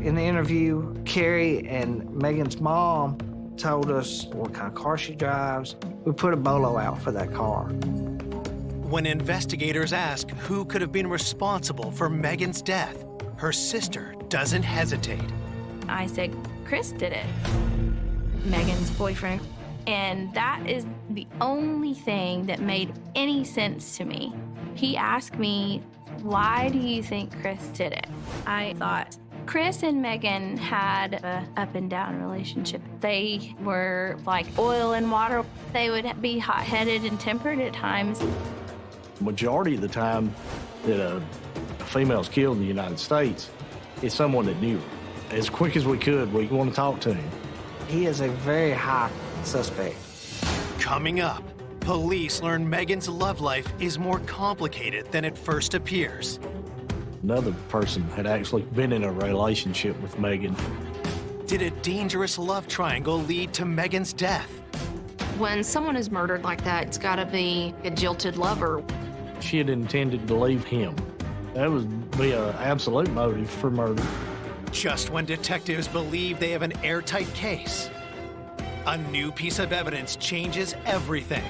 In the interview, Carrie and Megan's mom told us what kind of car she drives. We put a bolo out for that car. When investigators ask who could have been responsible for Megan's death, her sister doesn't hesitate. I said, Chris did it, Megan's boyfriend. And that is the only thing that made any sense to me. He asked me, why do you think Chris did it? I thought, Chris and Megan had an up and down relationship. They were like oil and water. They would be hot-headed and tempered at times. Majority of the time that a female's killed in the United States, it's someone that knew her. As quick as we could, we want to talk to him. He is a very high suspect. Coming up, police learn Megan's love life is more complicated than it first appears. Another person had actually been in a relationship with Megan. Did a dangerous love triangle lead to Megan's death? When someone is murdered like that, it's got to be a jilted lover. She had intended to leave him. That would be an absolute motive for murder. Just when detectives believe they have an airtight case, a new piece of evidence changes everything.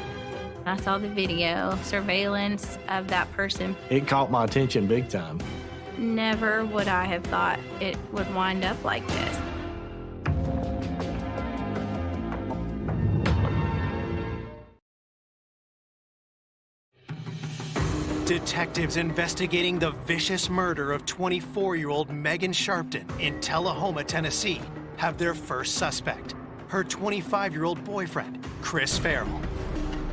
I saw the video, surveillance of that person. It caught my attention big time. Never would I have thought it would wind up like this. Detectives investigating the vicious murder of 24-year-old Megan Sharpton in Tullahoma, Tennessee, have their first suspect, her 25-year-old boyfriend, Chris Farrell.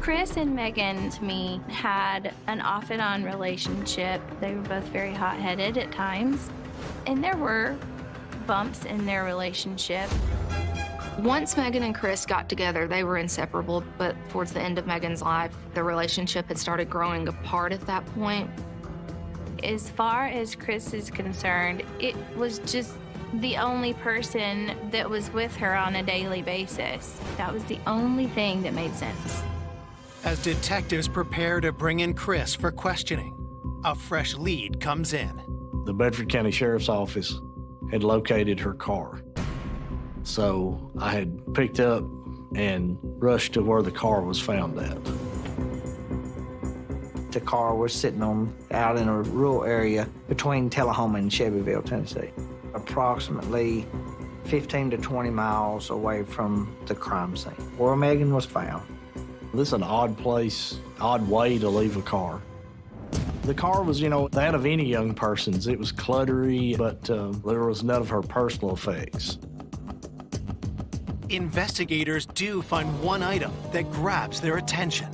Chris and Megan, to me, had an off-and-on relationship. They were both very hot-headed at times, and there were bumps in their relationship. Once Megan and Chris got together, they were inseparable, but towards the end of Megan's life, their relationship had started growing apart at that point. As far as Chris is concerned, it was just the only person that was with her on a daily basis. That was the only thing that made sense. As detectives prepare to bring in Chris for questioning, a fresh lead comes in. The Bedford County Sheriff's Office had located her car. So I had picked up and rushed to where the car was found at. The car was sitting out in a rural area between Tullahoma and Shelbyville, Tennessee, approximately 15 to 20 miles away from the crime scene where Megan was found. This is an odd place, odd way to leave a car. The car was, that of any young person's. It was cluttery, but there was none of her personal effects. Investigators do find one item that grabs their attention.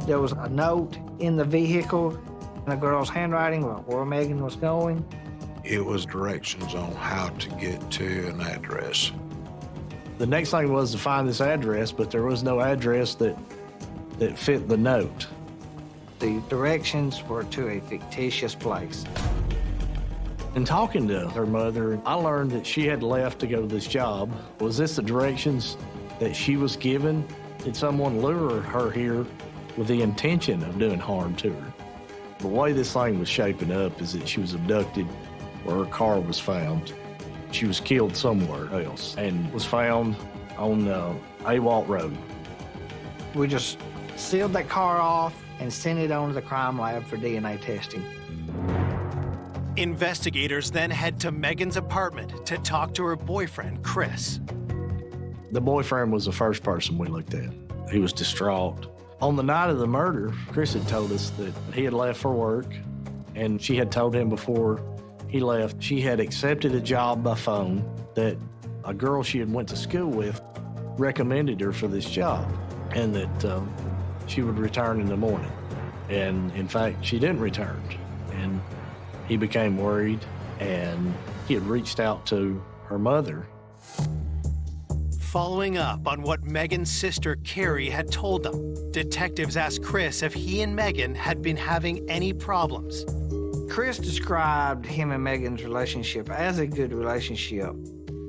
There was a note in the vehicle in a girl's handwriting about where Megan was going. It was directions on how to get to an address. The next thing was to find this address, but there was no address that fit the note. The directions were to a fictitious place. In talking to her mother, I learned that she had left to go to this job. Was this the directions that she was given? Did someone lure her here with the intention of doing harm to her? The way this thing was shaping up is that she was abducted where her car was found. She was killed somewhere else and was found on Awalt Road. We just sealed that car off and sent it on to the crime lab for DNA testing. Investigators then head to Megan's apartment to talk to her boyfriend, Chris. The boyfriend was the first person we looked at. He was distraught. On the night of the murder, Chris had told us that he had left for work, and she had told him before he left she had accepted a job by phone that a girl she had went to school with recommended her for this job, and that she would return in the morning. And in fact, she didn't return. And he became worried, and he had reached out to her mother. Following up on what Megan's sister, Carrie, had told them, detectives asked Chris if he and Megan had been having any problems. Chris described him and Megan's relationship as a good relationship,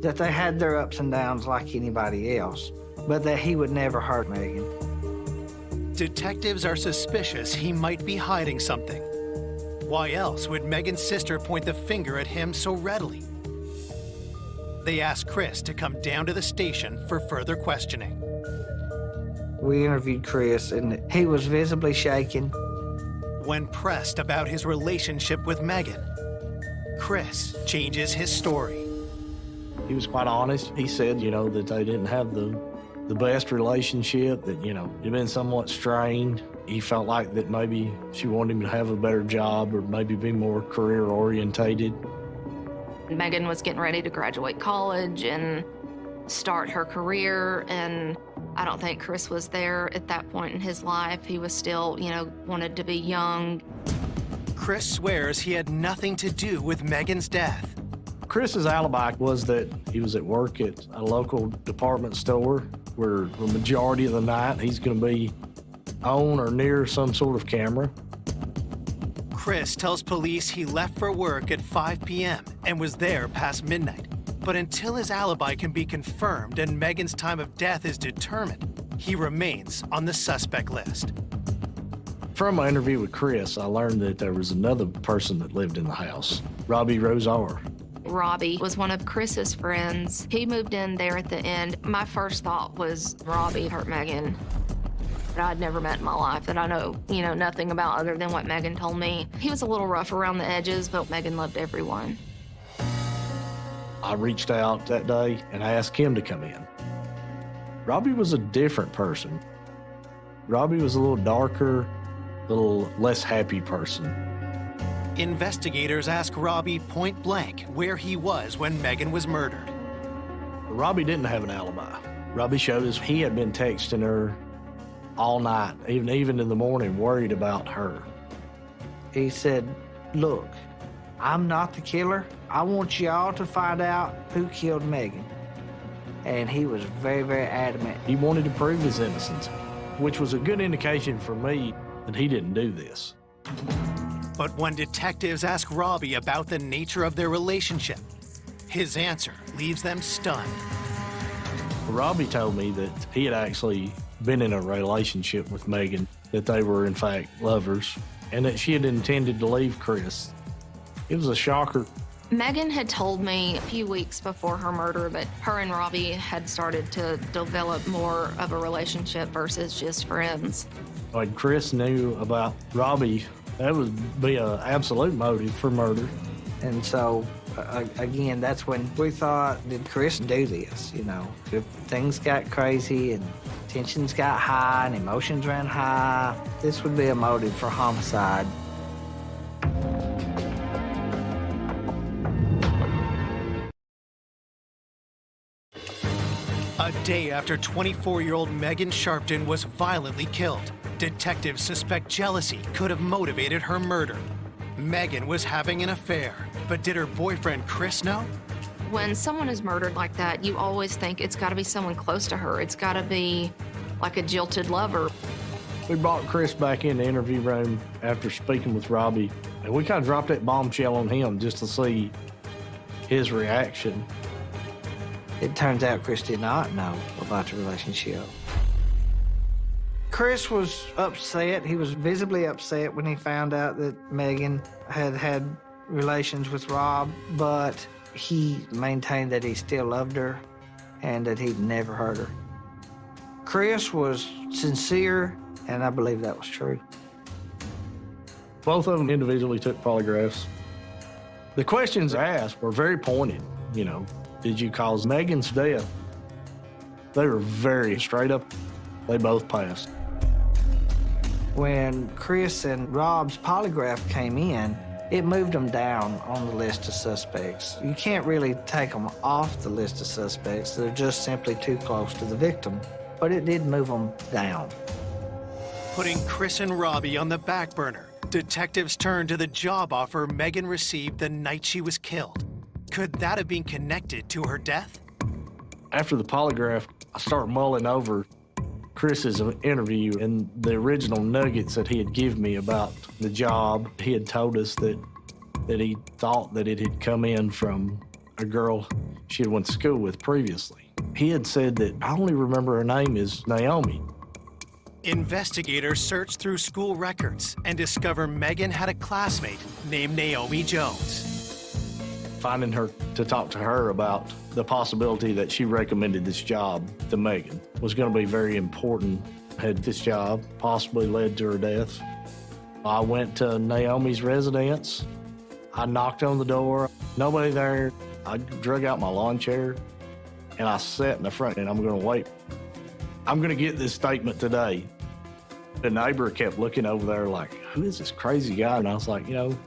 that they had their ups and downs like anybody else, but that he would never hurt Megan. Detectives are suspicious he might be hiding something. Why else would Megan's sister point the finger at him so readily? They asked Chris to come down to the station for further questioning. We interviewed Chris, and he was visibly shaken. When pressed about his relationship with Megan, Chris changes his story. He was quite honest. He said, that they didn't have the best relationship, that, it'd been somewhat strained. He felt like that maybe she wanted him to have a better job or maybe be more career-orientated. Megan was getting ready to graduate college and start her career, and I don't think Chris was there at that point in his life. He was still, wanted to be young. Chris swears he had nothing to do with Megan's death. Chris's alibi was that he was at work at a local department store where the majority of the night he's going to be on or near some sort of camera. Chris tells police he left for work at 5 p.m. and was there past midnight. But until his alibi can be confirmed and Megan's time of death is determined, he remains on the suspect list. From my interview with Chris, I learned that there was another person that lived in the house, Robbie Rosar. Robbie was one of Chris's friends. He moved in there at the end. My first thought was Robbie hurt Megan. I'd never met in my life that I know, nothing about other than what Megan told me. He was a little rough around the edges, but Megan loved everyone. I reached out that day and I asked him to come in. Robbie was a different person. Robbie was a little darker, a little less happy person. Investigators ask Robbie point blank where he was when Megan was murdered. Robbie didn't have an alibi. Robbie showed us he had been texting her all night, even in the morning, worried about her. He said, "Look, I'm not the killer. I want y'all to find out who killed Megan." And he was very, very adamant. He wanted to prove his innocence, which was a good indication for me that he didn't do this. But when detectives ask Robbie about the nature of their relationship, his answer leaves them stunned. Robbie told me that he had actually been in a relationship with Megan, that they were in fact lovers, and that she had intended to leave Chris. It was a shocker. Megan had told me a few weeks before her murder that her and Robbie had started to develop more of a relationship versus just friends. When Chris knew about Robbie, that would be an absolute motive for murder. And so, again, that's when we thought, did Chris do this? If things got crazy and tensions got high and emotions ran high, this would be a motive for homicide. A day after 24-year-old Megan Sharpton was violently killed, detectives suspect jealousy could have motivated her murder. Megan was having an affair, but did her boyfriend Chris know? When someone is murdered like that, you always think it's got to be someone close to her. It's got to be like a jilted lover. We brought Chris back in the interview room after speaking with Robbie, and we kind of dropped that bombshell on him just to see his reaction. It turns out Chris did not know about the relationship. Chris was upset. He was visibly upset when he found out that Megan had had relations with Rob, but he maintained that he still loved her and that he'd never hurt her. Chris was sincere, and I believe that was true. Both of them individually took polygraphs. The questions asked were very pointed. You know, did you cause Megan's death? They were very straight up. They both passed. When Chris and Rob's polygraph came in, it moved them down on the list of suspects. You can't really take them off the list of suspects. They're just simply too close to the victim. But it did move them down. Putting Chris and Robbie on the back burner, detectives turned to the job offer Megan received the night she was killed. Could that have been connected to her death? After the polygraph, I started mulling over Chris's interview and the original nuggets that he had given me about the job. He had told us that he thought that it had come in from a girl she had went to school with previously. He had said that I only remember her name is Naomi. Investigators searched through school records and discover Megan had a classmate named Naomi Jones. Finding her to talk to her about the possibility that she recommended this job to Megan was going to be very important. Had this job possibly led to her death? I went to Naomi's residence. I knocked on the door. Nobody there. I drug out my lawn chair and I sat in the front and I'm going to wait. I'm going to get this statement today. The neighbor kept looking over there like, who is this crazy guy? And I was like, you know,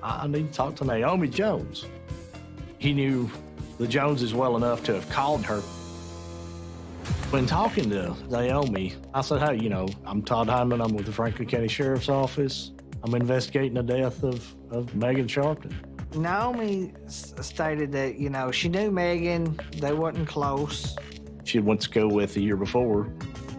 I need to talk to Naomi Jones. He knew the Joneses well enough to have called her. When talking to Naomi, I said, hey, you know, I'm Todd Hyman. I'm with the Franklin County Sheriff's Office. I'm investigating the death of Megan Sharpton. Naomi stated that, you know, she knew Megan. They wasn't close. She went to school with the year before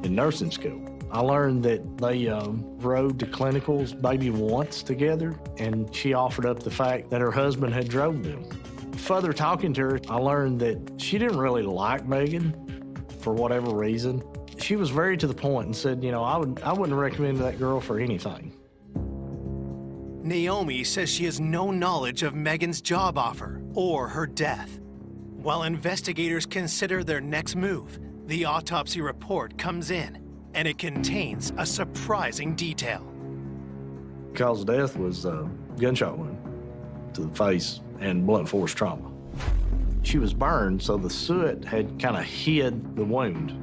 in nursing school. I learned that they rode to clinicals maybe once together, and she offered up the fact that her husband had drove them. Further talking to her, I learned that she didn't really like Megan for whatever reason. She was very to the point and said, you know, I wouldn't recommend that girl for anything. Naomi says she has no knowledge of Megan's job offer or her death. While investigators consider their next move, the autopsy report comes in, and it contains a surprising detail. The cause of death was a gunshot wound to the face and blunt force trauma. She was burned, so the soot had kind of hid the wound.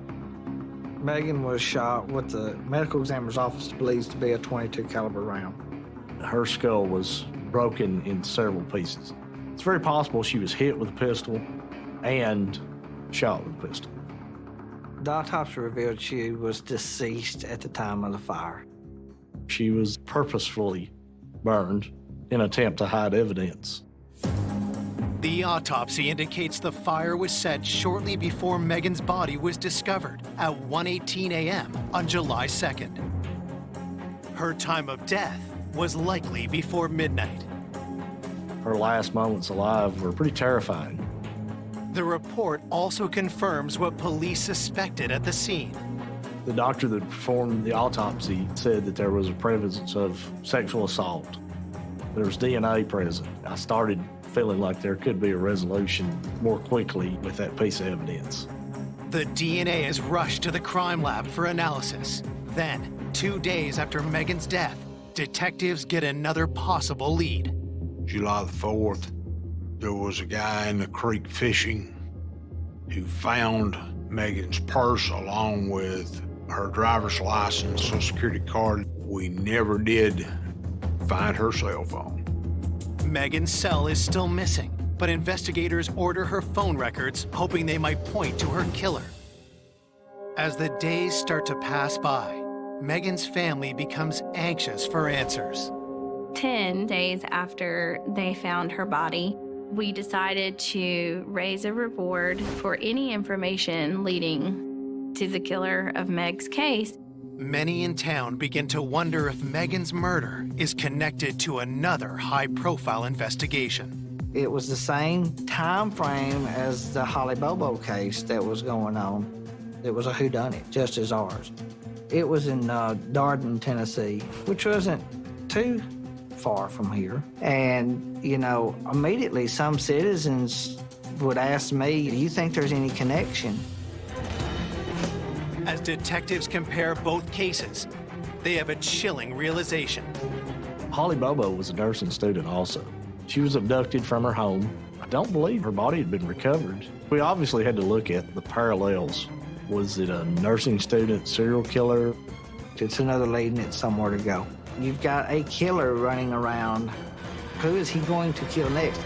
Megan was shot with the medical examiner's office believes to be a .22 caliber round. Her skull was broken in several pieces. It's very possible she was hit with a pistol and shot with a pistol. The autopsy revealed she was deceased at the time of the fire. She was purposefully burned in an attempt to hide evidence. The autopsy indicates the fire was set shortly before Megan's body was discovered at 1:18 a.m. on July 2nd. Her time of death was likely before midnight. Her last moments alive were pretty terrifying. The report also confirms what police suspected at the scene. The doctor that performed the autopsy said that there was a presence of sexual assault. There was DNA present. I started feeling like there could be a resolution more quickly with that piece of evidence. The DNA is rushed to the crime lab for analysis. Then, 2 days after Megan's death, detectives get another possible lead. July the 4th, there was a guy in the creek fishing who found Megan's purse along with her driver's license, social security card. We never did find her cell phone. Megan's cell is still missing, but investigators order her phone records, hoping they might point to her killer. As the days start to pass by, Megan's family becomes anxious for answers. 10 days after they found her body, we decided to raise a reward for any information leading to the killer of Meg's case. Many in town begin to wonder if Megan's murder is connected to another high-profile investigation. It was the same time frame as the Holly Bobo case that was going on. It was a whodunit, just as ours. It was in Darden, Tennessee, which wasn't too far from here. And, you know, immediately some citizens would ask me, do you think there's any connection? As detectives compare both cases, they have a chilling realization. Holly Bobo was a nursing student also. She was abducted from her home. I don't believe her body had been recovered. We obviously had to look at the parallels. Was it a nursing student serial killer? It's another lead and it's somewhere to go. You've got a killer running around. Who is he going to kill next?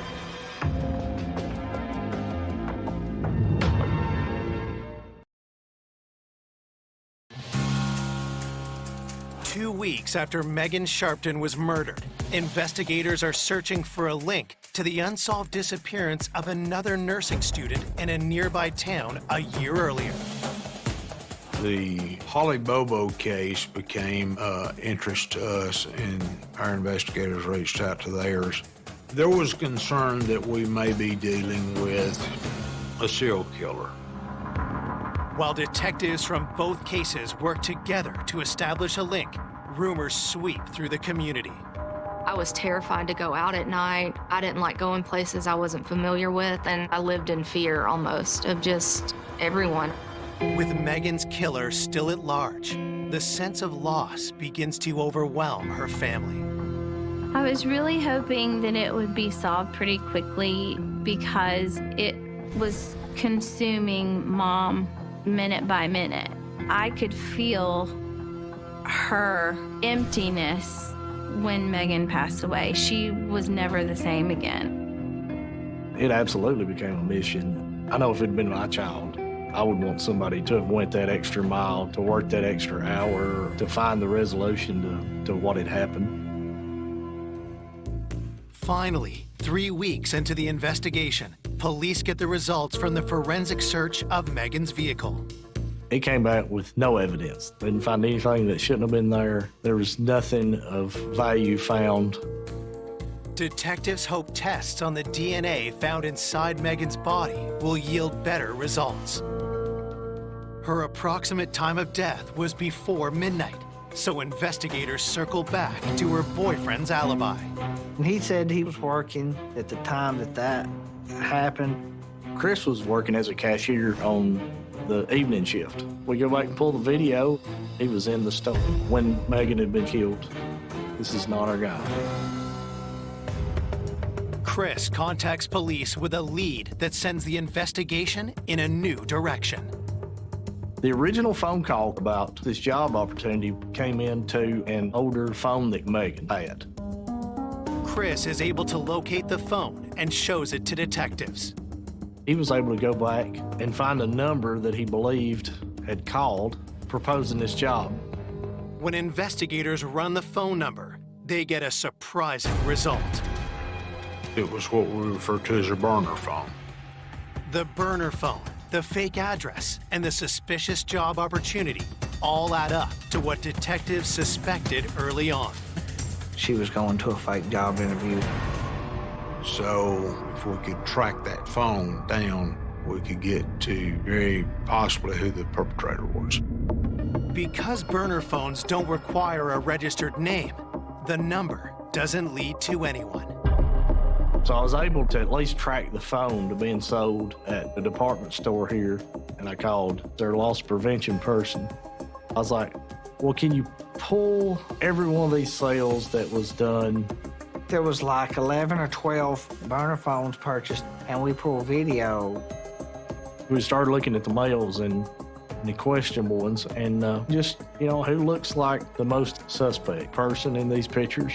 Two weeks after Megan Sharpton was murdered, investigators are searching for a link to the unsolved disappearance of another nursing student in a nearby town a year earlier. The Holly Bobo case became interest to us, and our investigators reached out to theirs. There was concern that we may be dealing with a serial killer. While detectives from both cases work together to establish a link, rumors sweep through the community. I was terrified to go out at night. I didn't like going places I wasn't familiar with, and I lived in fear almost of just everyone. With Megan's killer still at large, the sense of loss begins to overwhelm her family. I was really hoping that it would be solved pretty quickly because it was consuming Mom minute by minute. I could feel her emptiness when Megan passed away. She was never the same again. It absolutely became a mission. I know if it had been my child, I would want somebody to have went that extra mile, to work that extra hour, to find the resolution to what had happened. Finally, 3 weeks into the investigation, police get the results from the forensic search of Megan's vehicle. It came back with no evidence. They didn't find anything that shouldn't have been there. There was nothing of value found. Detectives hope tests on the DNA found inside Megan's body will yield better results. Her approximate time of death was before midnight, so investigators circle back to her boyfriend's alibi. He said he was working at the time that happened. Chris was working as a cashier on the evening shift. We go back and pull the video. He was in the store when Megan had been killed. This is not our guy. Chris contacts police with a lead that sends the investigation in a new direction. The original phone call about this job opportunity came into an older phone that Megan had. Chris is able to locate the phone and shows it to detectives. He was able to go back and find a number that he believed had called proposing this job. When investigators run the phone number, they get a surprising result. It was what we refer to as a burner phone. The burner phone, the fake address, and the suspicious job opportunity all add up to what detectives suspected early on. She was going to a fake job interview. So if we could track that phone down, we could get to very possibly who the perpetrator was. Because burner phones don't require a registered name, the number doesn't lead to anyone. So I was able to at least track the phone to being sold at the department store here, and I called their loss prevention person. I was like, well, can you pull every one of these sales that was done? There was like 11 or 12 burner phones purchased, and we pulled video. We started looking at the males and the questionable ones, and just, you know, who looks like the most suspect person in these pictures.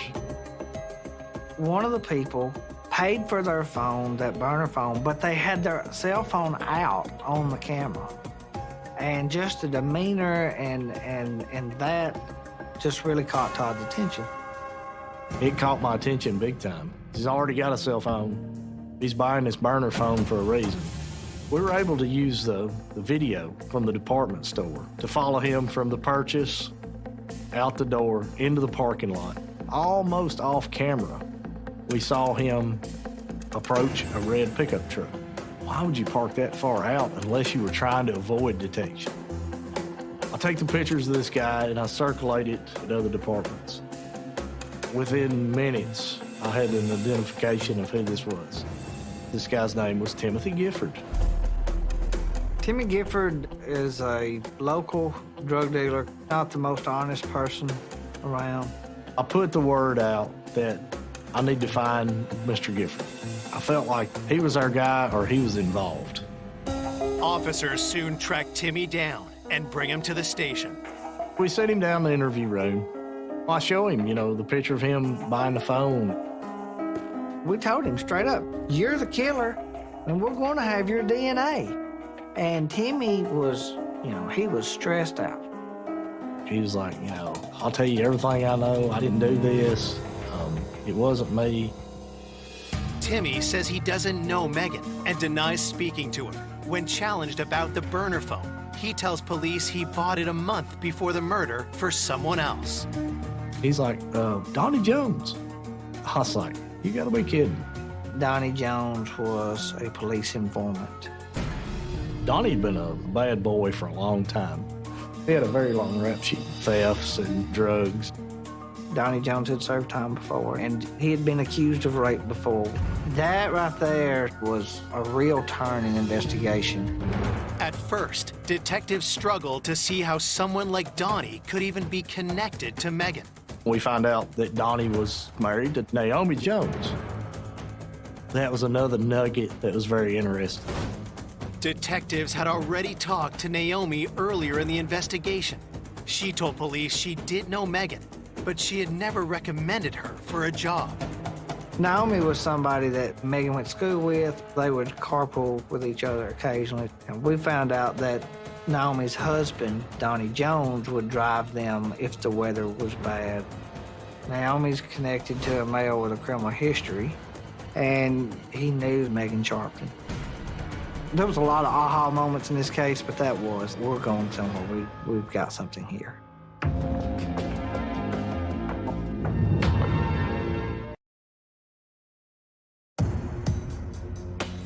One of the people paid for their phone, that burner phone, but they had their cell phone out on the camera. And just the demeanor and that just really caught Todd's attention. It caught my attention big time. He's already got a cell phone. He's buying this burner phone for a reason. We were able to use the video from the department store to follow him from the purchase, out the door, into the parking lot. Almost off camera, we saw him approach a red pickup truck. Why would you park that far out unless you were trying to avoid detection? I take the pictures of this guy and I circulate it at other departments. Within minutes, I had an identification of who this was. This guy's name was Timothy Gifford. Timmy Gifford is a local drug dealer, not the most honest person around. I put the word out that I need to find Mr. Gifford. I felt like he was our guy or he was involved. Officers soon track Timmy down and bring him to the station. We set him down in the interview room. I show him, the picture of him buying the phone. We told him straight up, you're the killer, and we're going to have your DNA. And Timmy was, he was stressed out. He was like, I'll tell you everything I know. I didn't do this. It wasn't me. Timmy says he doesn't know Megan and denies speaking to her. When challenged about the burner phone, he tells police he bought it a month before the murder for someone else. He's like, Donnie Jones. I was like, you gotta be kidding. Donnie Jones was a police informant. Donnie had been a bad boy for a long time. He had a very long rap sheet, thefts and drugs. Donnie Jones had served time before, and he had been accused of rape before. That right there was a real turn in investigation. At first, detectives struggled to see how someone like Donnie could even be connected to Megan. We found out that Donnie was married to Naomi Jones. That was another nugget that was very interesting. Detectives had already talked to Naomi earlier in the investigation. She told police she did know Megan, but she had never recommended her for a job. Naomi was somebody that Megan went to school with. They would carpool with each other occasionally. And we found out that Naomi's husband, Donnie Jones, would drive them if the weather was bad. Naomi's connected to a male with a criminal history, and he knew Megan Sharpton. There was a lot of aha moments in this case, but we're going somewhere. We've got something here.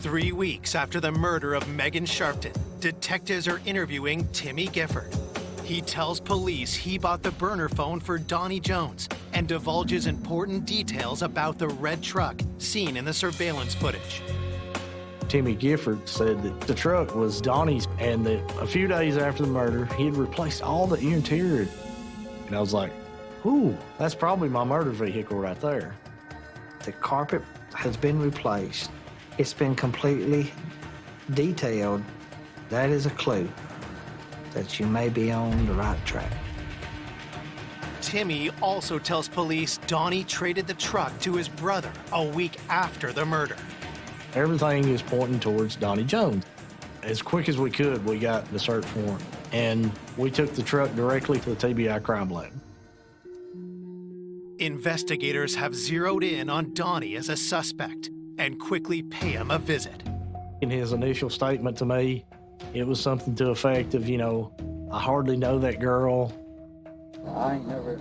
3 weeks after the murder of Megan Sharpton, detectives are interviewing Timmy Gifford. He tells police he bought the burner phone for Donnie Jones and divulges important details about the red truck seen in the surveillance footage. Timmy Gifford said that the truck was Donnie's and that a few days after the murder, he had replaced all the interior. And I was like, ooh, that's probably my murder vehicle right there. The carpet has been replaced. It's been completely detailed. That is a clue that you may be on the right track. Timmy also tells police Donnie traded the truck to his brother a week after the murder. Everything is pointing towards Donnie Jones. As quick as we could, we got the search warrant, and we took the truck directly to the TBI crime lab. Investigators have zeroed in on Donnie as a suspect and quickly pay him a visit. In his initial statement to me, it was something to the effect of, I hardly know that girl. I ain't never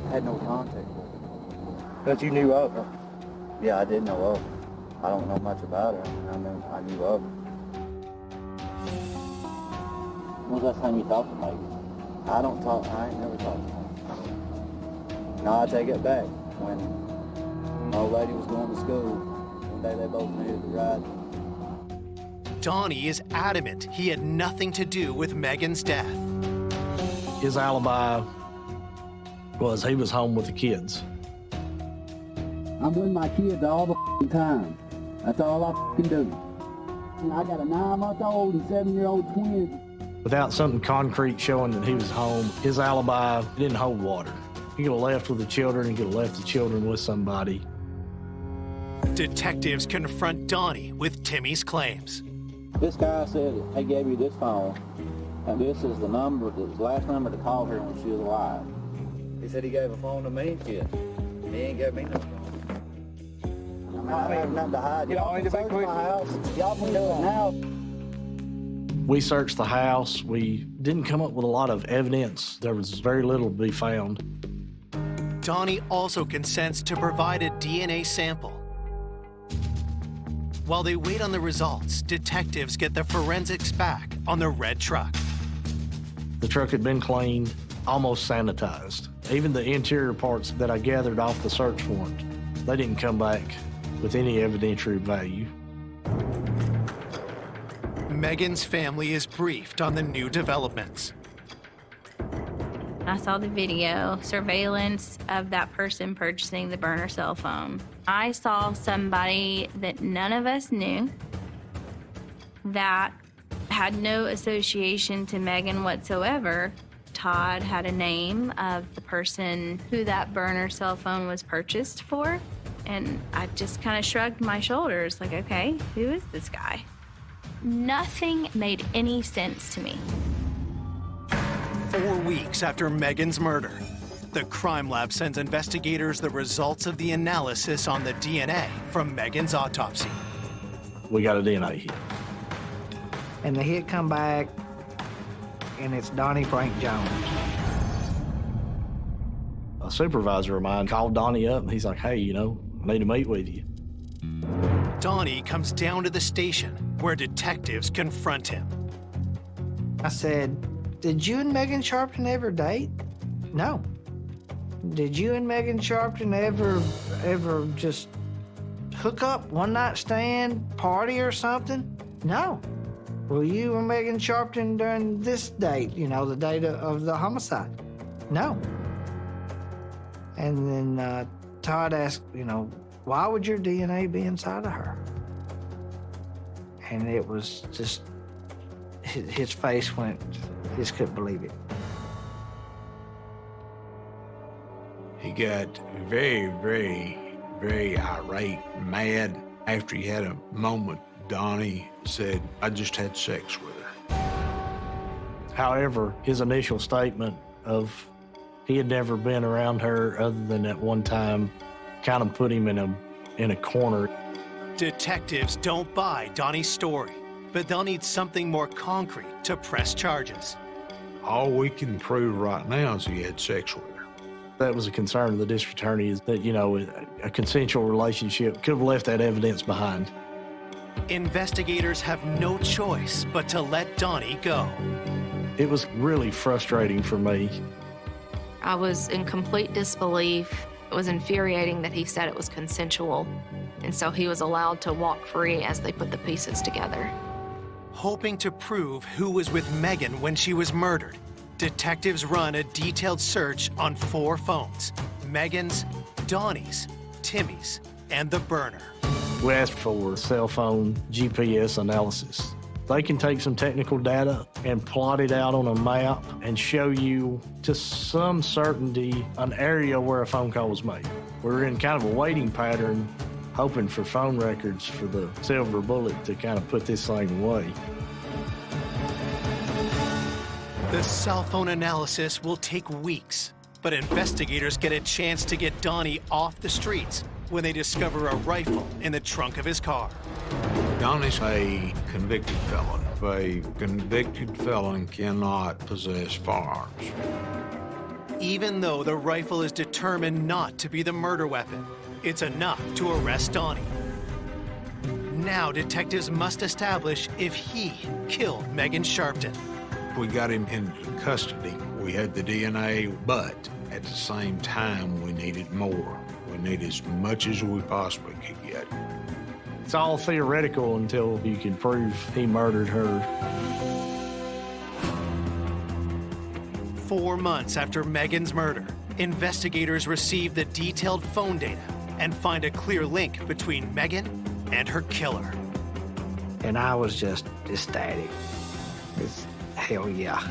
had no contact with her. But you knew of her? Yeah, I did know of her. I don't know much about her. I knew of her. When was the last time you talked to Megan? I ain't never talked to her. No, I take it back. When my old lady was going to school, one day they both needed a ride. Donnie is adamant he had nothing to do with Megan's death. His alibi was he was home with the kids. I'm with my kids all the time. That's all I can do. I got a 9-month-old and 7-year-old twin. Without something concrete showing that he was home, his alibi didn't hold water. He could have left with the children, he could have left the children with somebody. Detectives confront Donnie with Timmy's claims. This guy said he gave you this phone, and this is the number, the last number to call her when she was alive. He said he gave a phone to me? Yeah. He ain't gave me no phone. I don't have nothing to hide. Y'all can search my house. Y'all can do it now. We searched the house. We didn't come up with a lot of evidence. There was very little to be found. Donnie also consents to provide a DNA sample. While they wait on the results, detectives get the forensics back on the red truck. The truck had been cleaned. almost sanitized. Even the interior parts that I gathered off the search warrant, they didn't come back with any evidentiary value. Megan's family is briefed on the new developments. I saw the video, surveillance of that person purchasing the burner cell phone. I saw somebody that none of us knew that had no association to Megan whatsoever. Todd had a name of the person who that burner cell phone was purchased for, and I just kind of shrugged my shoulders, like, okay, who is this guy? Nothing made any sense to me. 4 weeks after Megan's murder, the crime lab sends investigators the results of the analysis on the DNA from Megan's autopsy. We got a DNA hit. And the hit come back, and it's Donnie Frank Jones. A supervisor of mine called Donnie up, and he's like, hey, I need to meet with you. Donnie comes down to the station where detectives confront him. I said, did you and Megan Sharpton ever date? No. Did you and Megan Sharpton ever just hook up, one night stand, party or something? No. Were you and Megan Sharpton during this date, the date of the homicide? No. And then Todd asked, why would your DNA be inside of her? And it was just, his face went, he just couldn't believe it. He got very, very, very irate, mad. After he had a moment, Donnie said, I just had sex with her. However, his initial statement of he had never been around her other than that one time kind of put him in a corner. Detectives don't buy Donnie's story, but they'll need something more concrete to press charges. All we can prove right now is he had sex with her. That was a concern of the district attorney, is that, a consensual relationship could have left that evidence behind. Investigators have no choice but to let Donnie go. It was really frustrating for me. I was in complete disbelief. It was infuriating that he said it was consensual, and so he was allowed to walk free as they put the pieces together. Hoping to prove who was with Megan when she was murdered, detectives run a detailed search on 4 phones: Megan's, Donnie's, Timmy's, and the burner. We asked for cell phone GPS analysis. They can take some technical data and plot it out on a map and show you to some certainty an area where a phone call was made. We're in kind of a waiting pattern, hoping for phone records for the silver bullet to kind of put this thing away. The cell phone analysis will take weeks, but investigators get a chance to get Donnie off the streets when they discover a rifle in the trunk of his car. Donnie's a convicted felon. A convicted felon cannot possess firearms. Even though the rifle is determined not to be the murder weapon, it's enough to arrest Donnie. Now detectives must establish if he killed Megan Sharpton. We got him into custody. We had the DNA, but at the same time, we needed more. We need as much as we possibly could get. It's all theoretical until you can prove he murdered her. 4 months after Megan's murder, investigators receive the detailed phone data and find a clear link between Megan and her killer. And I was just ecstatic. It's hell yeah.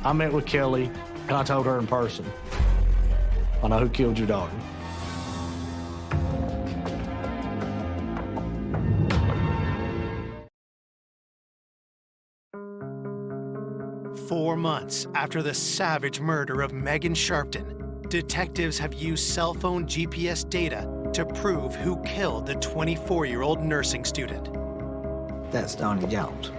I met with Kelly, and I told her in person, I know who killed your daughter. Four months after the savage murder of Megan Sharpton, detectives have used cell phone GPS data to prove who killed the 24-year-old nursing student. That's Donnie Jones.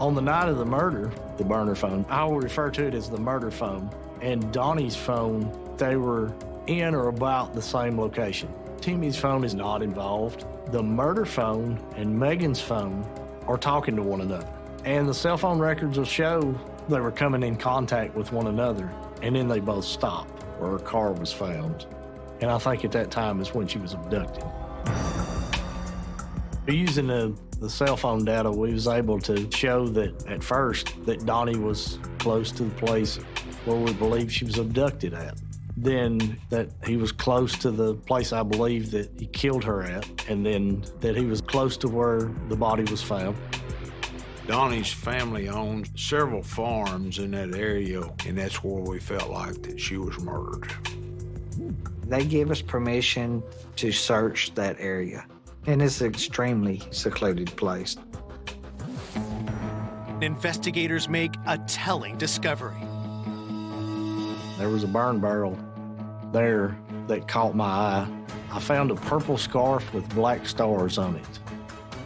On the night of the murder, the burner phone, I will refer to it as the murder phone, and Donnie's phone, they were in or about the same location. Timmy's phone is not involved. The murder phone and Megan's phone are talking to one another. And the cell phone records will show they were coming in contact with one another, and then they both stopped where her car was found. And I think at that time is when she was abducted. Using the cell phone data, we was able to show that at first that Donnie was close to the place where we believe she was abducted at. Then that he was close to the place I believe that he killed her at, and then that he was close to where the body was found. Donnie's family owns several farms in that area, and that's where we felt like that she was murdered. They give us permission to search that area, and it's an extremely secluded place. Investigators make a telling discovery. There was a burn barrel there that caught my eye. I found a purple scarf with black stars on it.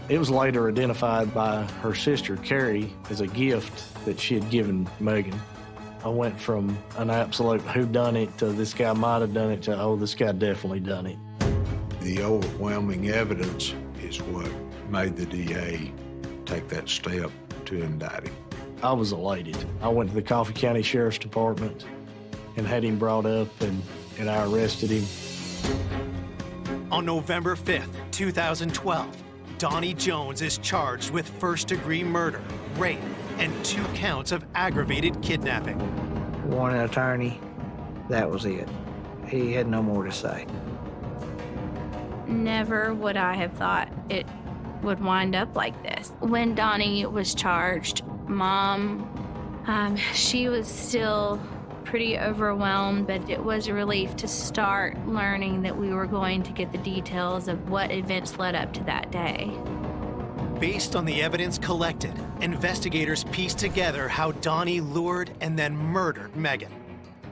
It was later identified by her sister, Carrie, as a gift that she had given Megan. I went from an absolute whodunit to this guy might have done it to, oh, this guy definitely done it. The overwhelming evidence is what made the DA take that step to indict him. I was elated. I went to the Coffee County Sheriff's Department and had him brought up, and I arrested him. On November 5th, 2012, Donnie Jones is charged with first-degree murder, rape, and 2 counts of aggravated kidnapping. One attorney, that was it. He had no more to say. Never would I have thought it would wind up like this. When Donnie was charged, Mom, she was still pretty overwhelmed, but it was a relief to start learning that we were going to get the details of what events led up to that day. Based on the evidence collected, investigators pieced together how Donnie lured and then murdered Megan.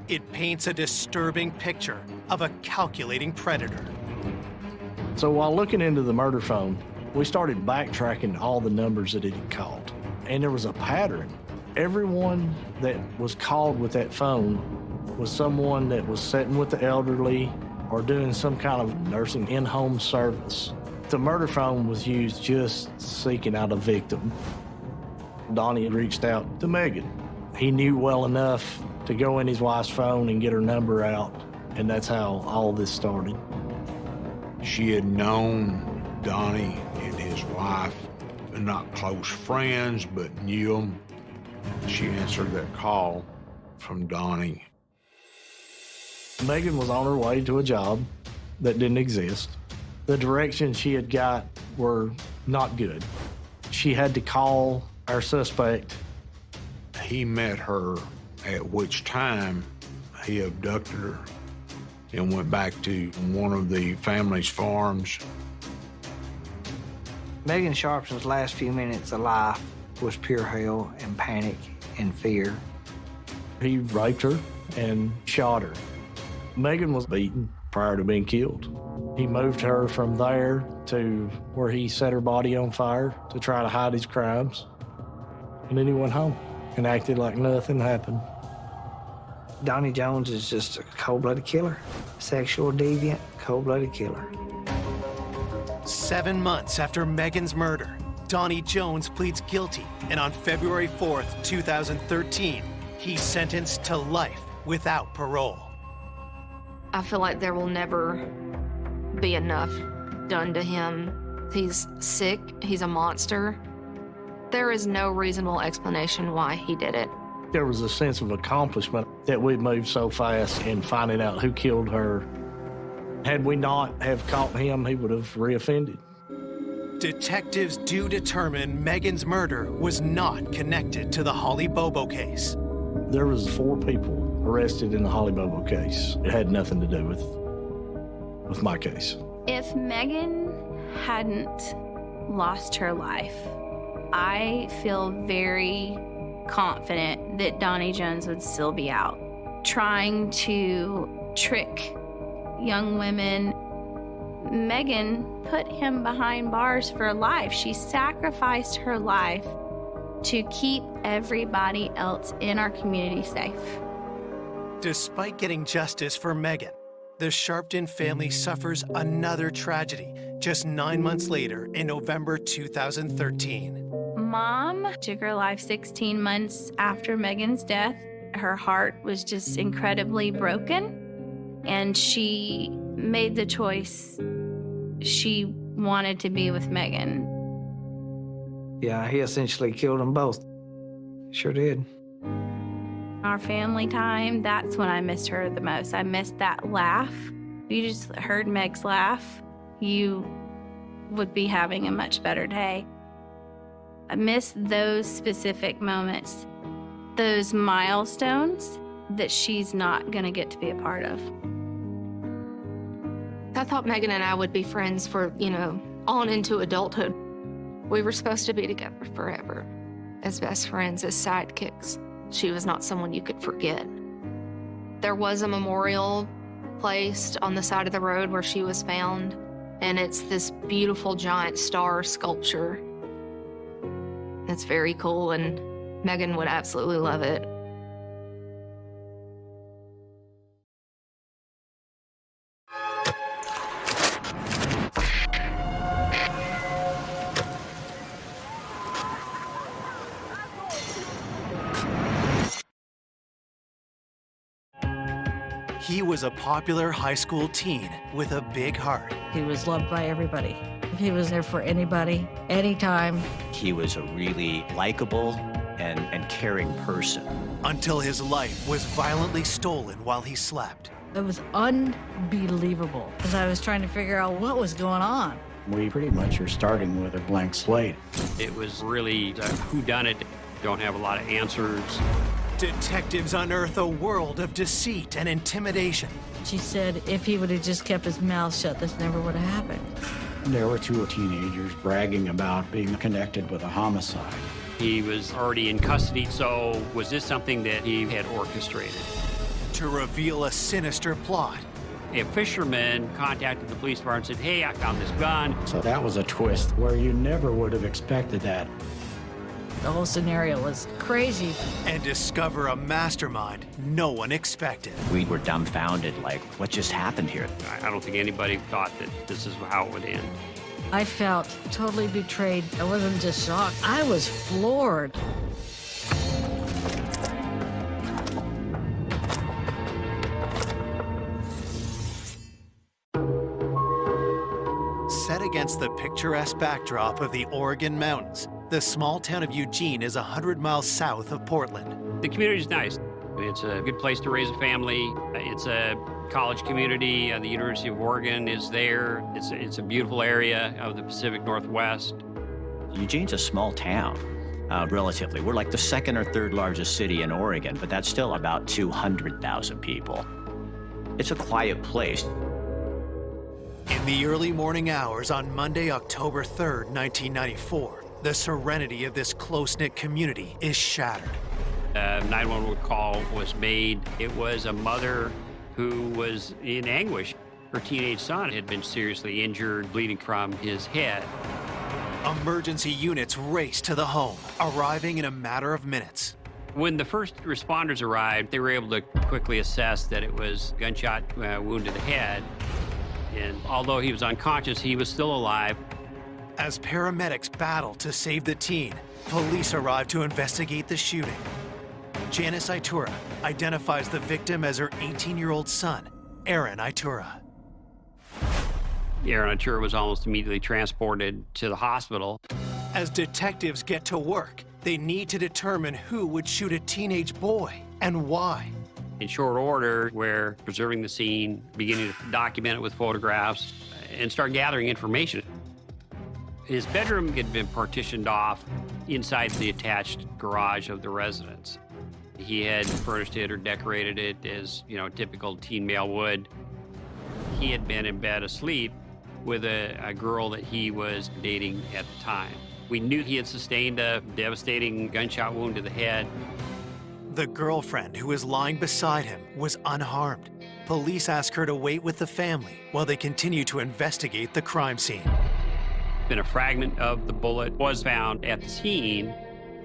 It paints a disturbing picture of a calculating predator. So while looking into the murder phone, we started backtracking all the numbers that it had called. And there was a pattern. Everyone that was called with that phone was someone that was sitting with the elderly or doing some kind of nursing in-home service. The murder phone was used just seeking out a victim. Donnie had reached out to Megan. He knew well enough to go in his wife's phone and get her number out, and that's how all this started. She had known Donnie and his wife, not close friends, but knew them. She answered that call from Donnie. Megan was on her way to a job that didn't exist. The directions she had got were not good. She had to call our suspect. He met her, at which time he abducted her and went back to one of the family's farms. Megan Sharpson's last few minutes of life was pure hell and panic and fear. He raped her and shot her. Megan was beaten prior to being killed. He moved her from there to where he set her body on fire to try to hide his crimes. And then he went home and acted like nothing happened. Donnie Jones is just a cold-blooded killer. Sexual deviant, cold-blooded killer. 7 months after Megan's murder, Donnie Jones pleads guilty, and on February 4th, 2013, he's sentenced to life without parole. I feel like there will never be enough done to him. He's sick, he's a monster. There is no reasonable explanation why he did it. There was a sense of accomplishment that we'd moved so fast in finding out who killed her. Had we not have caught him, he would have reoffended. Detectives do determine Megan's murder was not connected to the Holly Bobo case. There was 4 people arrested in the Holly Bobo case. It had nothing to do with my case. If Megan hadn't lost her life, I feel very confident that Donnie Jones would still be out, trying to trick young women. Megan put him behind bars for life. She sacrificed her life to keep everybody else in our community safe. Despite getting justice for Megan, the Sharpton family suffers another tragedy just 9 months later in November 2013. mom took her life 16 months after Megan's death. Her heart was just incredibly broken, and she made the choice. She wanted to be with Megan. Yeah, he essentially killed them both. Sure did. Our family time, that's when I missed her the most. I missed that laugh. If you just heard Meg's laugh, you would be having a much better day. I miss those specific moments, those milestones that she's not gonna get to be a part of. I thought Megan and I would be friends for, on into adulthood. We were supposed to be together forever, as best friends, as sidekicks. She was not someone you could forget. There was a memorial placed on the side of the road where she was found, and it's this beautiful giant star sculpture. It's very cool, and Megan would absolutely love it. He was a popular high school teen with a big heart. He was loved by everybody. He was there for anybody, anytime. He was a really likable and caring person. Until his life was violently stolen while he slept. It was unbelievable, as I was trying to figure out what was going on. We pretty much are starting with a blank slate. It was really a whodunit. Don't have a lot of answers. Detectives unearth a world of deceit and intimidation. She said if he would have just kept his mouth shut, this never would have happened. There were two teenagers bragging about being connected with a homicide. He was already in custody, so was this something that he had orchestrated? To reveal a sinister plot. A fisherman contacted the police department and said, hey, I found this gun. So that was a twist where you never would have expected that. The whole scenario was crazy. And discover a mastermind no one expected. We were dumbfounded, like, what just happened here? I don't think anybody thought that this is how it would end. I felt totally betrayed. I wasn't just shocked, I was floored. Set against the picturesque backdrop of the Oregon mountains, the small town of Eugene is 100 miles south of Portland. The community's nice. It's a good place to raise a family. It's a college community. The University of Oregon is there. It's a beautiful area of the Pacific Northwest. Eugene's a small town, relatively. We're like the second or third largest city in Oregon, but that's still about 200,000 people. It's a quiet place. In the early morning hours on Monday, October 3rd, 1994, the serenity of this close-knit community is shattered. A 911 call was made. It was a mother who was in anguish. Her teenage son had been seriously injured, bleeding from his head. Emergency units raced to the home, arriving in a matter of minutes. When the first responders arrived, they were able to quickly assess that it was a gunshot wound to the head. And although he was unconscious, he was still alive. As paramedics battle to save the teen, police arrive to investigate the shooting. Janice Itura identifies the victim as her 18-year-old son, Aaron Itura. Aaron Itura was almost immediately transported to the hospital. As detectives get to work, they need to determine who would shoot a teenage boy and why. In short order, we're preserving the scene, beginning to document it with photographs, and start gathering information. His bedroom had been partitioned off inside the attached garage of the residence. He had furnished it or decorated it as, typical teen male would. He had been in bed asleep with a girl that he was dating at the time. We knew he had sustained a devastating gunshot wound to the head. The girlfriend who was lying beside him was unharmed. Police ask her to wait with the family while they continue to investigate the crime scene. And a fragment of the bullet was found at the scene.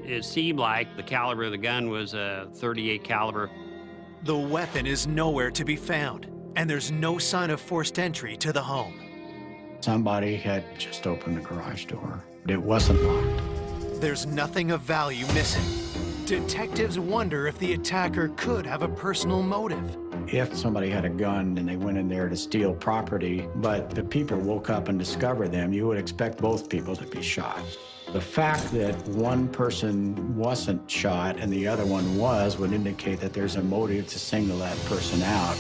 It seemed like the caliber of the gun was a .38 caliber. The weapon is nowhere to be found, and there's no sign of forced entry to the home. Somebody had just opened the garage door. It wasn't locked. There's nothing of value missing. Detectives wonder if the attacker could have a personal motive. If somebody had a gun and they went in there to steal property, but the people woke up and discovered them, you would expect both people to be shot. The fact that one person wasn't shot and the other one was would indicate that there's a motive to single that person out.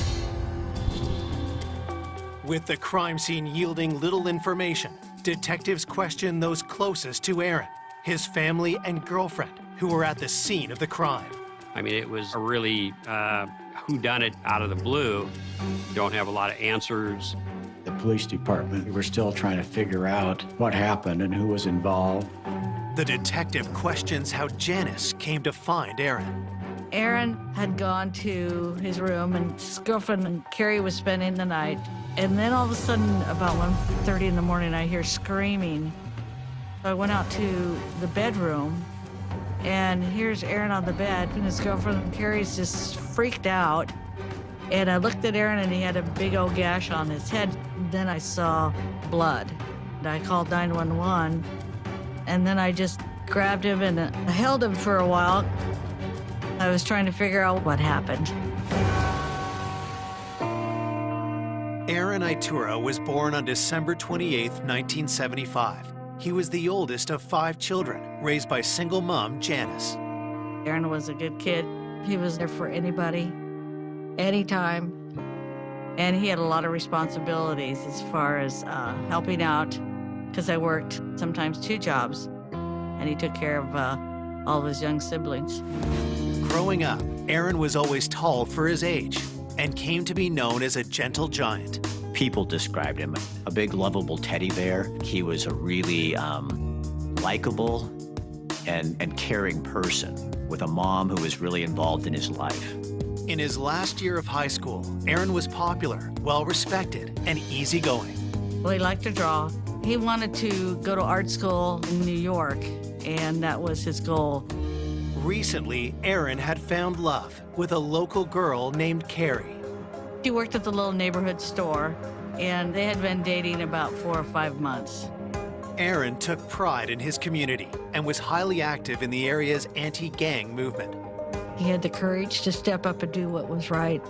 With the crime scene yielding little information, detectives question those closest to Aaron, his family and girlfriend, who were at the scene of the crime. I mean, it was a really whodunit out of the blue. Don't have a lot of answers. The police department were still trying to figure out what happened and who was involved. The detective questions how Janice came to find Aaron. Aaron had gone to his room, and his girlfriend and Carrie was spending the night. And then all of a sudden, about 1:30 in the morning, I hear screaming. So I went out to the bedroom, and here's Aaron on the bed, and his girlfriend Carrie's just freaked out. And I looked at Aaron, and he had a big old gash on his head. Then I saw blood. I called 911, and then I just grabbed him and I held him for a while. I was trying to figure out what happened. Aaron Itura was born on December 28, 1975. He was the oldest of 5 children, raised by single mom Janice. Aaron was a good kid. He was there for anybody, anytime. And he had a lot of responsibilities as far as helping out, because I worked sometimes 2 jobs, and he took care of all of his young siblings. Growing up, Aaron was always tall for his age and came to be known as a gentle giant. People described him a big, lovable teddy bear. He was a really likable and caring person with a mom who was really involved in his life. In his last year of high school, Aaron was popular, well-respected, and easygoing. Well, he liked to draw. He wanted to go to art school in New York, and that was his goal. Recently, Aaron had found love with a local girl named Carrie. She worked at the little neighborhood store, and they had been dating about 4 or 5 months. Aaron took pride in his community and was highly active in the area's anti-gang movement. He had the courage to step up and do what was right.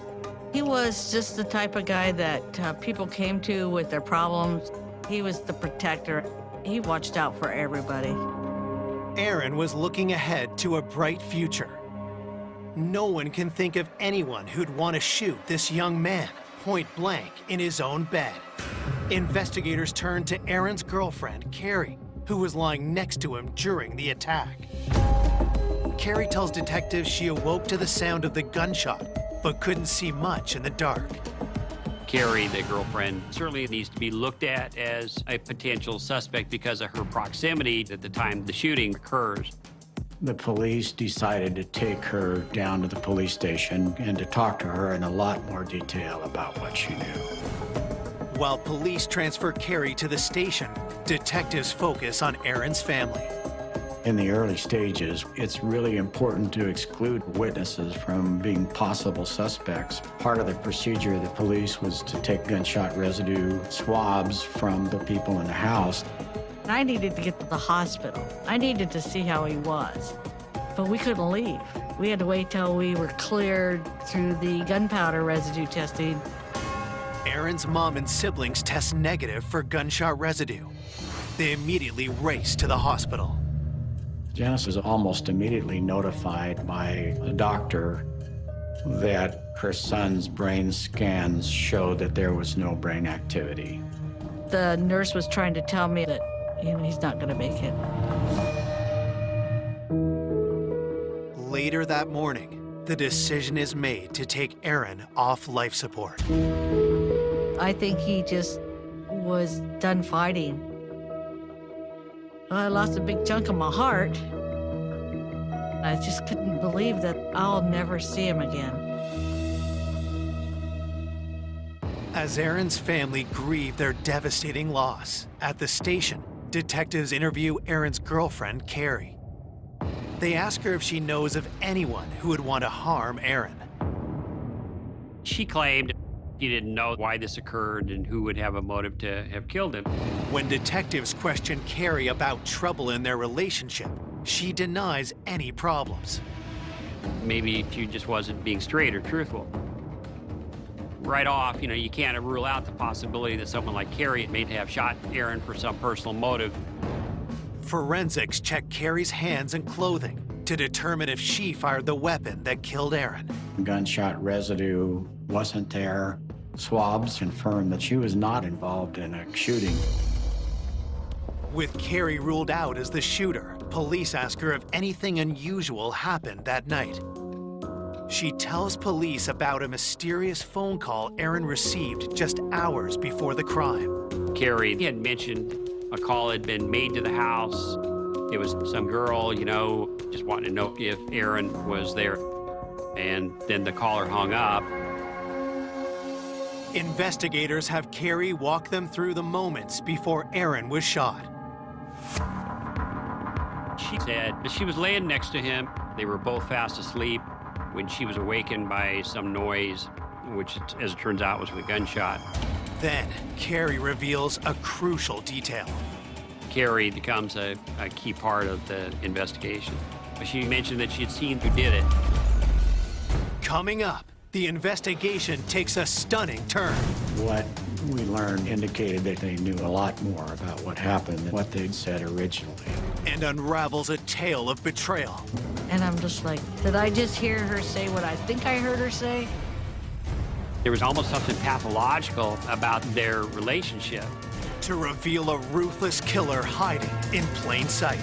He was just the type of guy that people came to with their problems. He was the protector. He watched out for everybody. Aaron was looking ahead to a bright future. No one can think of anyone who'd want to shoot this young man point blank in his own bed. Investigators turned to Aaron's girlfriend, Carrie, who was lying next to him during the attack. Carrie tells detectives she awoke to the sound of the gunshot, but couldn't see much in the dark. Carrie, the girlfriend, certainly needs to be looked at as a potential suspect because of her proximity at the time the shooting occurs. The police decided to take her down to the police station and to talk to her in a lot more detail about what she knew. While police transfer Carrie to the station, detectives focus on Aaron's family. In the early stages, it's really important to exclude witnesses from being possible suspects. Part of the procedure of the police was to take gunshot residue swabs from the people in the house. I needed to get to the hospital. I needed to see how he was, but we couldn't leave. We had to wait till we were cleared through the gunpowder residue testing. Aaron's mom and siblings test negative for gunshot residue. They immediately race to the hospital. Janice was almost immediately notified by a doctor that her son's brain scans showed that there was no brain activity. The nurse was trying to tell me that, he's not going to make it. Later that morning, the decision is made to take Aaron off life support. I think he just was done fighting. I lost a big chunk of my heart. I just couldn't believe that I'll never see him again. As Aaron's family grieve their devastating loss, at the station, detectives interview Aaron's girlfriend, Carrie. They ask her if she knows of anyone who would want to harm Aaron. She claimed she didn't know why this occurred and who would have a motive to have killed him. When detectives question Carrie about trouble in their relationship, She denies any problems. Maybe she just wasn't being straight or truthful. Right off, you can't rule out the possibility that someone like Carrie may have shot Aaron for some personal motive. Forensics check Carrie's hands and clothing to determine if she fired the weapon that killed Aaron. Gunshot residue wasn't there. Swabs confirmed that she was not involved in a shooting. With Carrie ruled out as the shooter, police ask her if anything unusual happened that night. She tells police about a mysterious phone call Aaron received just hours before the crime. Carrie had mentioned a call had been made to the house. It was some girl, just wanting to know if Aaron was there. And then the caller hung up. Investigators have Carrie walk them through the moments before Aaron was shot. She said that she was laying next to him. They were both fast asleep when she was awakened by some noise, which, as it turns out, was a gunshot. Then, Carrie reveals a crucial detail. Carrie becomes a key part of the investigation. She mentioned that she had seen who did it. Coming up, the investigation takes a stunning turn. What we learned indicated that they knew a lot more about what happened than what they'd said originally. And unravels a tale of betrayal. And I'm just like, did I just hear her say what I think I heard her say? There was almost something pathological about their relationship. To reveal a ruthless killer hiding in plain sight.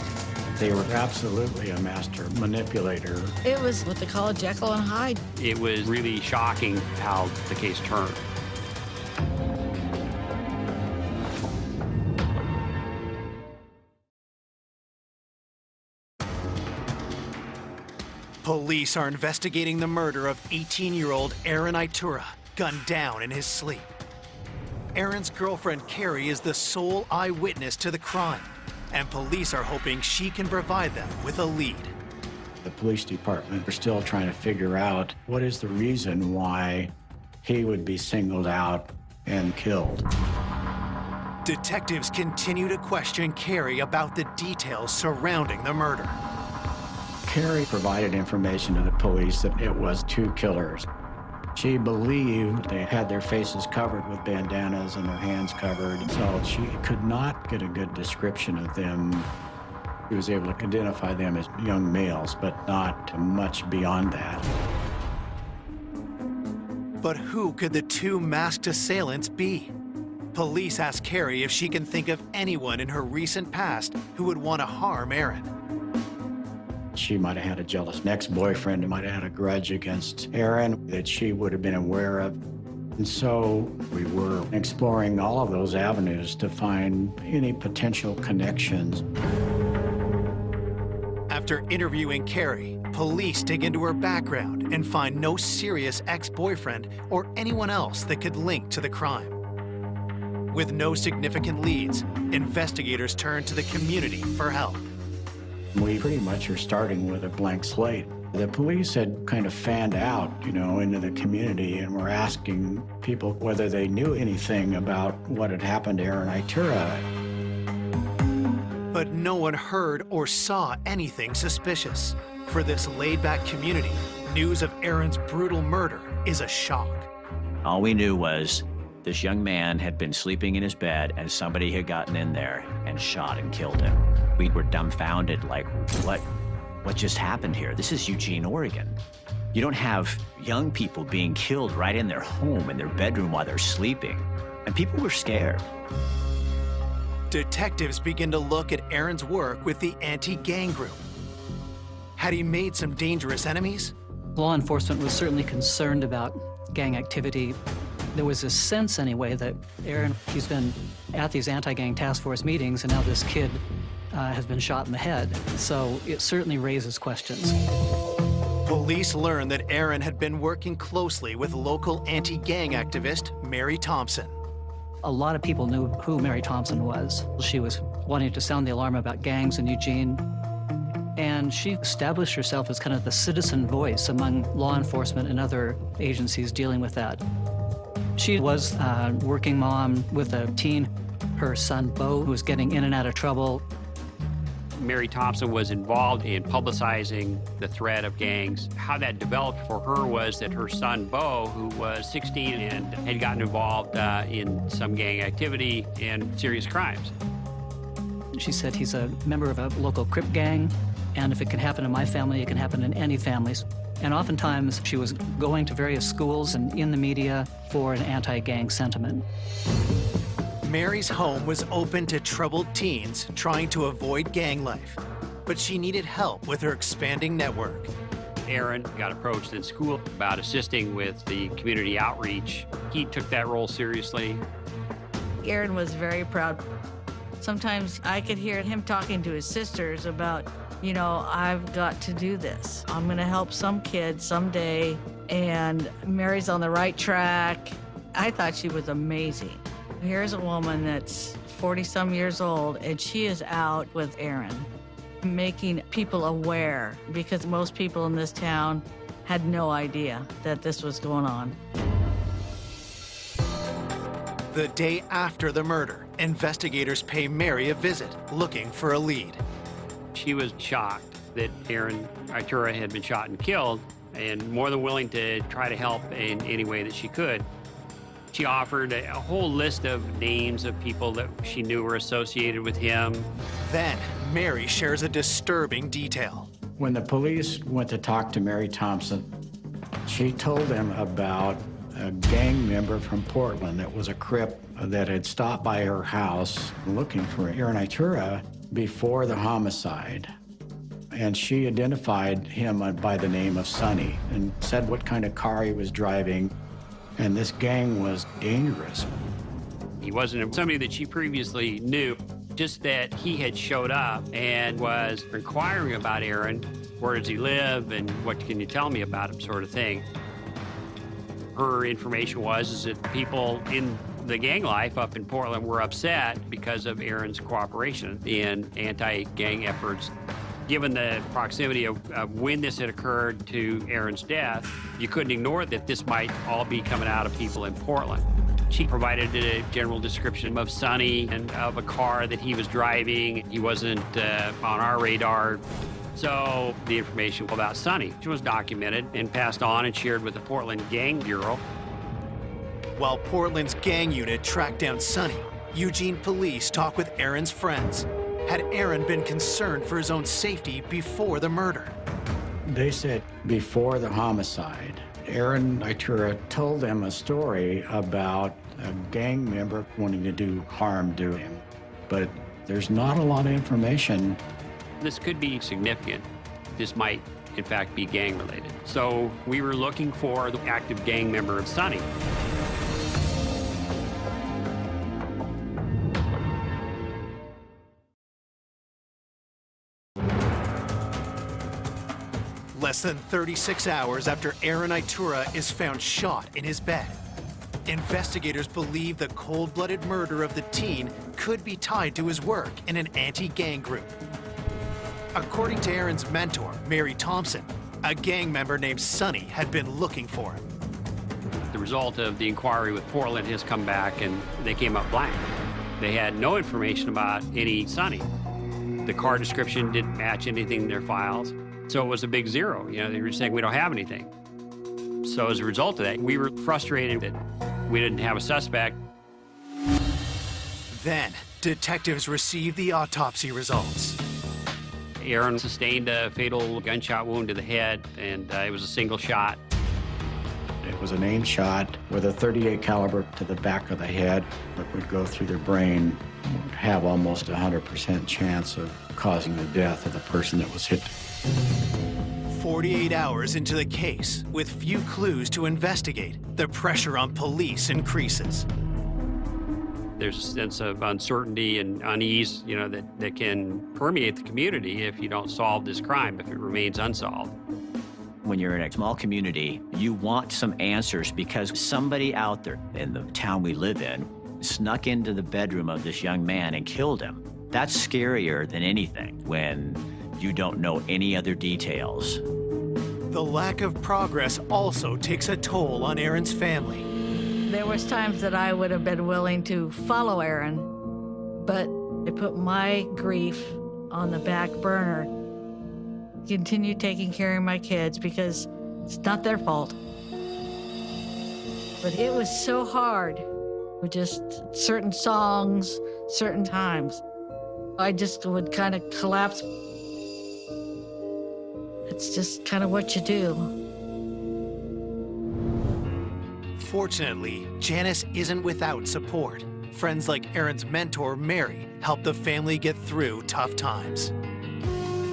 They were absolutely a master manipulator. It was what they call a Jekyll and Hyde. It was really shocking how the case turned. Police are investigating the murder of 18-year-old Aaron Itura, gunned down in his sleep. Aaron's girlfriend, Carrie, is the sole eyewitness to the crime, and police are hoping she can provide them with a lead. The police department are still trying to figure out what is the reason why he would be singled out and killed. Detectives continue to question Carrie about the details surrounding the murder. Carrie provided information to the police that it was two killers. She believed they had their faces covered with bandanas and their hands covered, so she could not get a good description of them. She was able to identify them as young males, but not much beyond that. But who could the two masked assailants be? Police ask Carrie if she can think of anyone in her recent past who would want to harm Aaron. She might have had a jealous ex-boyfriend who might have had a grudge against Aaron that she would have been aware of. And so we were exploring all of those avenues to find any potential connections. After interviewing Carrie, police dig into her background and find no serious ex-boyfriend or anyone else that could link to the crime. With no significant leads, investigators turn to the community for help. We pretty much are starting with a blank slate. The police had kind of fanned out, into the community and were asking people whether they knew anything about what had happened to Aaron Itura. But no one heard or saw anything suspicious. For this laid-back community, news of Aaron's brutal murder is a shock. All we knew was this young man had been sleeping in his bed and somebody had gotten in there and shot and killed him. We were dumbfounded, like, what just happened here? This is Eugene, Oregon. You don't have young people being killed right in their home, in their bedroom while they're sleeping. And people were scared. Detectives begin to look at Aaron's work with the anti-gang group. Had he made some dangerous enemies? Law enforcement was certainly concerned about gang activity. There was a sense, anyway, that Aaron, he's been at these anti-gang task force meetings, and now this kid has been shot in the head. So it certainly raises questions. Police learned that Aaron had been working closely with local anti-gang activist Mary Thompson. A lot of people knew who Mary Thompson was. She was wanting to sound the alarm about gangs in Eugene. And she established herself as kind of the citizen voice among law enforcement and other agencies dealing with that. She was a working mom with a teen, her son Bo, who was getting in and out of trouble. Mary Thompson was involved in publicizing the threat of gangs. How that developed for her was that her son, Bo, who was 16 and had gotten involved in some gang activity and serious crimes. She said he's a member of a local Crip gang, and if it can happen in my family, it can happen in any families. And oftentimes, she was going to various schools and in the media for an anti-gang sentiment. Mary's home was open to troubled teens trying to avoid gang life, but she needed help with her expanding network. Aaron got approached in school about assisting with the community outreach. He took that role seriously. Aaron was very proud. Sometimes I could hear him talking to his sisters about, you know, I've got to do this. I'm going to help some kids someday, and Mary's on the right track. I thought she was amazing. Here's a woman that's 40-some years old, and she is out with Aaron, making people aware, because most people in this town had no idea that this was going on. The day after the murder, investigators pay Mary a visit, looking for a lead. She was shocked that Aaron Itura had been shot and killed, and more than willing to try to help in any way that she could. She offered a whole list of names of people that she knew were associated with him. Then, Mary shares a disturbing detail. When the police went to talk to Mary Thompson, she told them about a gang member from Portland that was a Crip that had stopped by her house looking for Aaron Itura before the homicide. And she identified him by the name of Sonny and said what kind of car he was driving. And this gang was dangerous. He wasn't somebody that she previously knew, just that he had showed up and was inquiring about Aaron. Where does he live and what can you tell me about him, sort of thing. Her information is that people in the gang life up in Portland were upset because of Aaron's cooperation in anti-gang efforts. Given the proximity of when this had occurred to Aaron's death, you couldn't ignore that this might all be coming out of people in Portland. She provided a general description of Sonny and of a car that he was driving. He wasn't on our radar. So the information about Sonny was documented and passed on and shared with the Portland Gang Bureau. While Portland's gang unit tracked down Sonny, Eugene police talked with Aaron's friends. Had Aaron been concerned for his own safety before the murder? They said before the homicide, Aaron Itura told them a story about a gang member wanting to do harm to him. But there's not a lot of information. This could be significant. This might, in fact, be gang-related. So we were looking for the active gang member of Sonny. Less than 36 hours after Aaron Itura is found shot in his bed, investigators believe the cold-blooded murder of the teen could be tied to his work in an anti-gang group. According to Aaron's mentor, Mary Thompson, a gang member named Sonny had been looking for him. The result of the inquiry with Portland has come back and they came up blank. They had no information about any Sonny. The car description didn't match anything in their files. So it was a big zero. You know, they were saying we don't have anything. So as a result of that, we were frustrated that we didn't have a suspect. Then, detectives received the autopsy results. Aaron sustained a fatal gunshot wound to the head, and it was a single shot. It was an aim shot with a .38 caliber to the back of the head that would go through their brain, would have almost 100% chance of causing the death of the person that was hit. 48 hours into the case, with few clues to investigate, the pressure on police increases. There's a sense of uncertainty and unease, you know, that can permeate the community if you don't solve this crime, if it remains unsolved. When you're in a small community, you want some answers because somebody out there in the town we live in snuck into the bedroom of this young man and killed him. That's scarier than anything when you don't know any other details. The lack of progress also takes a toll on Aaron's family. There was times that I would have been willing to follow Aaron, but I put my grief on the back burner. Continue taking care of my kids because it's not their fault. But it was so hard with just certain songs, certain times. I just would kind of collapse. It's just kind of what you do. Fortunately, Janice isn't without support. Friends like Aaron's mentor, Mary, help the family get through tough times.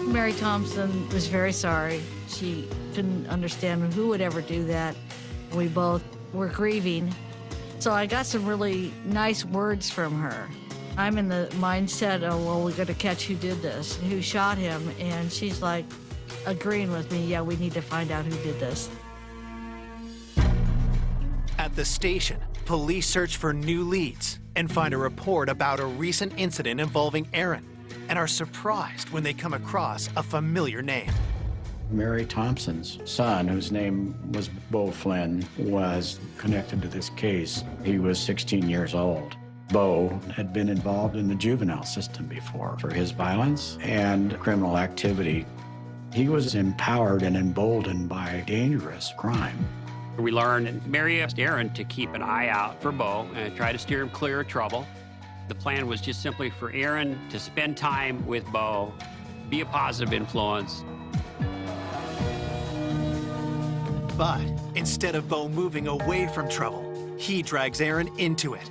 Mary Thompson was very sorry. She couldn't understand who would ever do that. We both were grieving. So I got some really nice words from her. I'm in the mindset of, well, we got to catch who did this, who shot him. And she's like agreeing with me, yeah, we need to find out who did this. At the station, police search for new leads and find a report about a recent incident involving Aaron, and are surprised when they come across a familiar name. Mary Thompson's son, whose name was Bo Flynn, was connected to this case. He was 16 years old. Bo had been involved in the juvenile system before for his violence and criminal activity. He was empowered and emboldened by dangerous crime. We learned Mary asked Aaron to keep an eye out for Bo and try to steer him clear of trouble. The plan was just simply for Aaron to spend time with Bo, be a positive influence. But instead of Bo moving away from trouble, he drags Aaron into it.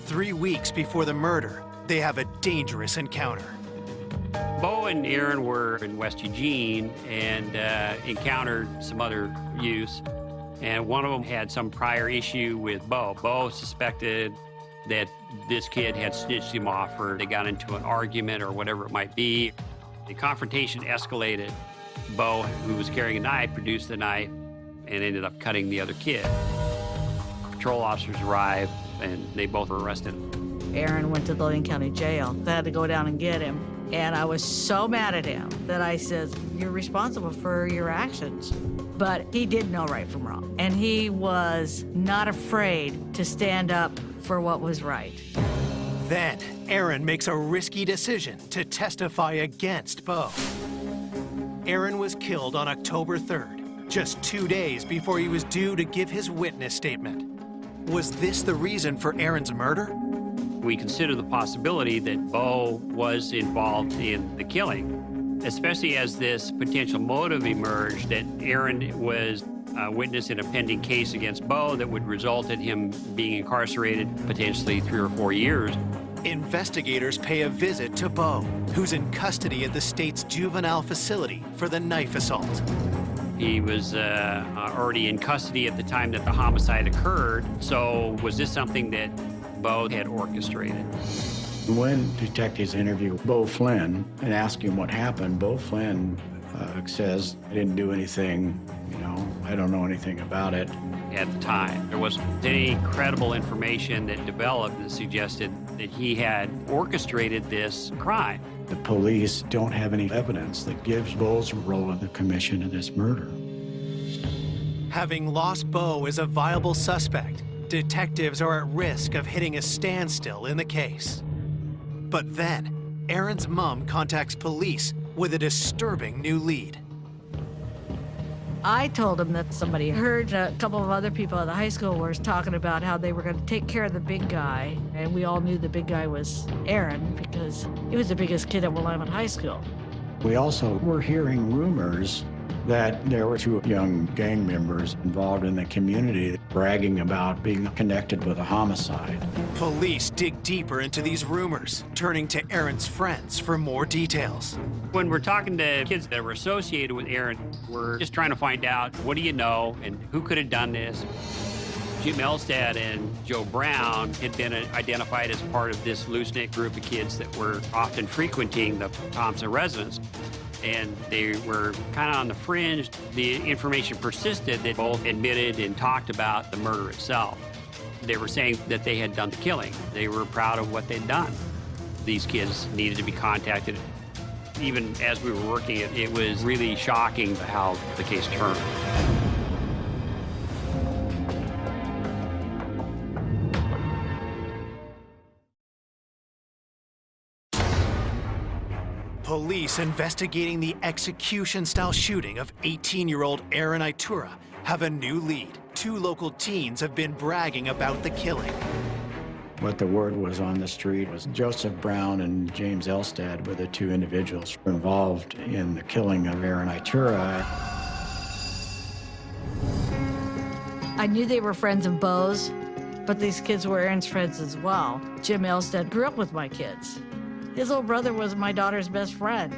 3 weeks before the murder, they have a dangerous encounter. Bo and Aaron were in West Eugene and encountered some other youths. And one of them had some prior issue with Bo. Bo suspected that this kid had snitched him off, or they got into an argument or whatever it might be. The confrontation escalated. Bo, who was carrying a knife, produced the knife and ended up cutting the other kid. Patrol officers arrived and they both were arrested. Aaron went to the Lane County Jail. They had to go down and get him. And I was so mad at him that I said, you're responsible for your actions. But he did know right from wrong. And he was not afraid to stand up for what was right. Then, Aaron makes a risky decision to testify against Bo. Aaron was killed on October 3rd, just 2 days before he was due to give his witness statement. Was this the reason for Aaron's murder? We consider the possibility that Bo was involved in the killing, especially as this potential motive emerged that Aaron was a witness in a pending case against Bo that would result in him being incarcerated potentially 3 or 4 years. Investigators pay a visit to Bo, who's in custody at the state's juvenile facility for the knife assault. He was already in custody at the time that the homicide occurred, so was this something that Bo had orchestrated? When detectives interview Bo Flynn and ask him what happened, Bo Flynn says, I didn't do anything, I don't know anything about it. At the time, there wasn't any credible information that developed that suggested that he had orchestrated this crime. The police don't have any evidence that gives Bo's role in the commission of this murder. Having lost Bo as a viable suspect, detectives are at risk of hitting a standstill in the case. But then, Aaron's mom contacts police with a disturbing new lead. I told him that somebody heard a couple of other people at the high school were talking about how they were going to take care of the big guy. And we all knew the big guy was Aaron because he was the biggest kid at Willamette High School. We also were hearing rumors that there were 2 young gang members involved in the community bragging about being connected with a homicide. Police dig deeper into these rumors, turning to Aaron's friends for more details. When we're talking to kids that were associated with Aaron, we're just trying to find out, what do you know and who could have done this? Jim Elstad and Joe Brown had been identified as part of this loose-knit group of kids that were often frequenting the Thompson residence. And they were kind of on the fringe. The information persisted that both admitted and talked about the murder itself. They were saying that they had done the killing. They were proud of what they'd done. These kids needed to be contacted. Even as we were working it was really shocking how the case turned. Police investigating the execution-style shooting of 18-year-old Aaron Itura have a new lead. 2 local teens have been bragging about the killing. What the word was on the street was Joseph Brown and James Elstad were the 2 individuals involved in the killing of Aaron Itura. I knew they were friends of Bo's, but these kids were Aaron's friends as well. Jim Elstad grew up with my kids. His little brother was my daughter's best friend.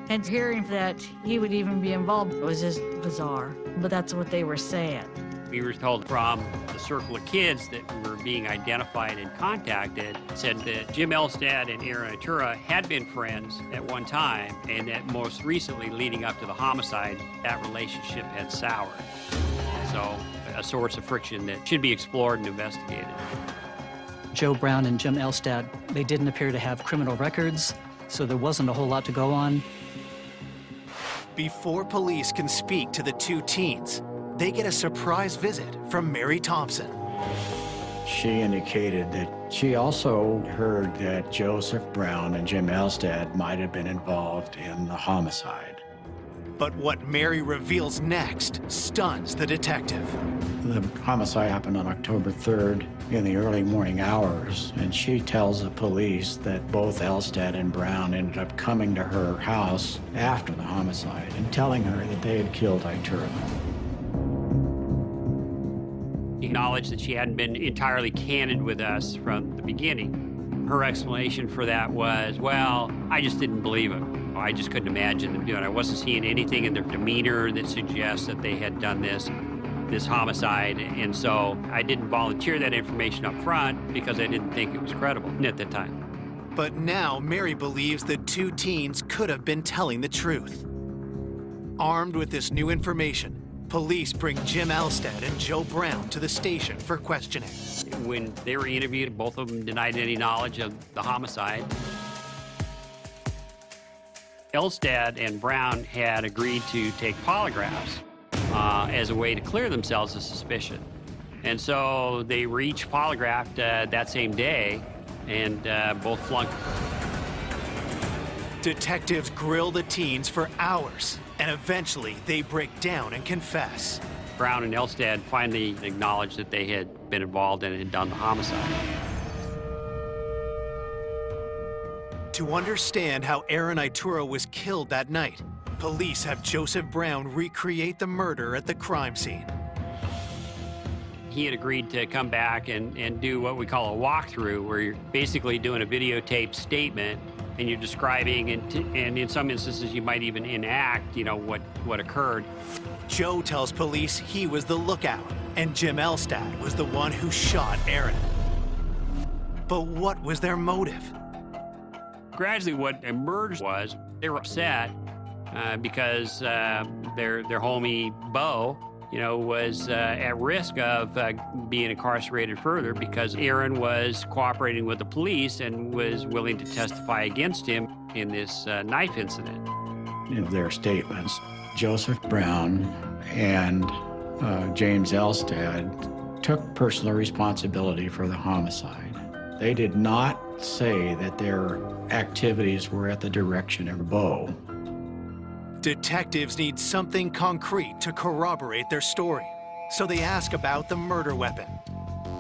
And hearing that he would even be involved was just bizarre, but that's what they were saying. We were told from the circle of kids that were being identified and contacted, said that Jim Elstad and Aaron Itura had been friends at one time, and that most recently, leading up to the homicide, that relationship had soured. So, a source of friction that should be explored and investigated. Joe Brown and Jim Elstad, they didn't appear to have criminal records, so there wasn't a whole lot to go on. Before police can speak to the 2 teens, they get a surprise visit from Mary Thompson. She indicated that she also heard that Joseph Brown and Jim Elstad might have been involved in the homicide. But what Mary reveals next stuns the detective. The homicide happened on October 3rd in the early morning hours, and she tells the police that both Elstad and Brown ended up coming to her house after the homicide and telling her that they had killed Itura. Acknowledged that she hadn't been entirely candid with us from the beginning. Her explanation for that was, well, I just didn't believe it. I just couldn't imagine them doing it. I wasn't seeing anything in their demeanor that suggests that they had done this homicide, and so I didn't volunteer that information up front because I didn't think it was credible at the time. But now Mary believes the 2 teens could have been telling the truth. Armed with this new information, police bring Jim Elstad and Joe Brown to the station for questioning. When they were interviewed, both of them denied any knowledge of the homicide. Elstad and Brown had agreed to take polygraphs as a way to clear themselves of suspicion. And so they were each polygraphed that same day, and both flunked. Detectives grill the teens for hours, and eventually they break down and confess. Brown and Elstad finally acknowledged that they had been involved and had done the homicide. To understand how Aaron Itura was killed that night, police have Joseph Brown recreate the murder at the crime scene. He had agreed to come back and do what we call a walkthrough, where you're basically doing a videotaped statement and you're describing, and in some instances you might even enact, what occurred. Joe tells police he was the lookout, and Jim Elstad was the one who shot Aaron. But what was their motive? Gradually, what emerged was they were upset because their homie Bo, was at risk of being incarcerated further because Aaron was cooperating with the police and was willing to testify against him in this knife incident. In their statements, Joseph Brown and James Elstad took personal responsibility for the homicide. They did not say that their activities were at the direction of Bo. Detectives need something concrete to corroborate their story, so they ask about the murder weapon.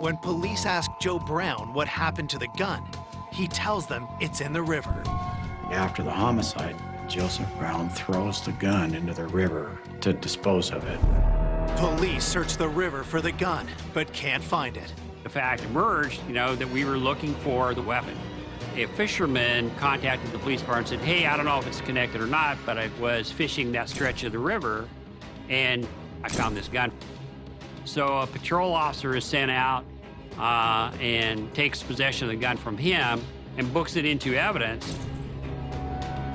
When police ask Joe Brown what happened to the gun, he tells them it's in the river. After the homicide, Joseph Brown throws the gun into the river to dispose of it. Police search the river for the gun, but can't find it. The fact emerged, that we were looking for the weapon. A fisherman contacted the police department and said, hey, I don't know if it's connected or not, but I was fishing that stretch of the river and I found this gun. So a patrol officer is sent out and takes possession of the gun from him and books it into evidence.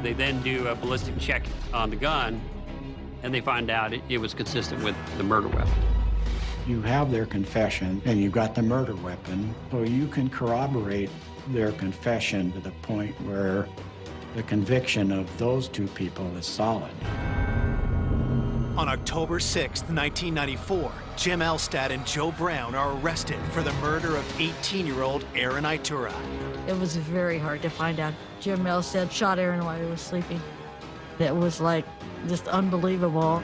They then do a ballistic check on the gun and they find out it was consistent with the murder weapon. You have their confession and you've got the murder weapon, so you can corroborate their confession to the point where the conviction of those 2 people is solid. On October 6, 1994, Jim Elstad and Joe Brown are arrested for the murder of 18-year-old Aaron Itura. It was very hard to find out. Jim Elstad shot Aaron while he was sleeping. It was like just unbelievable.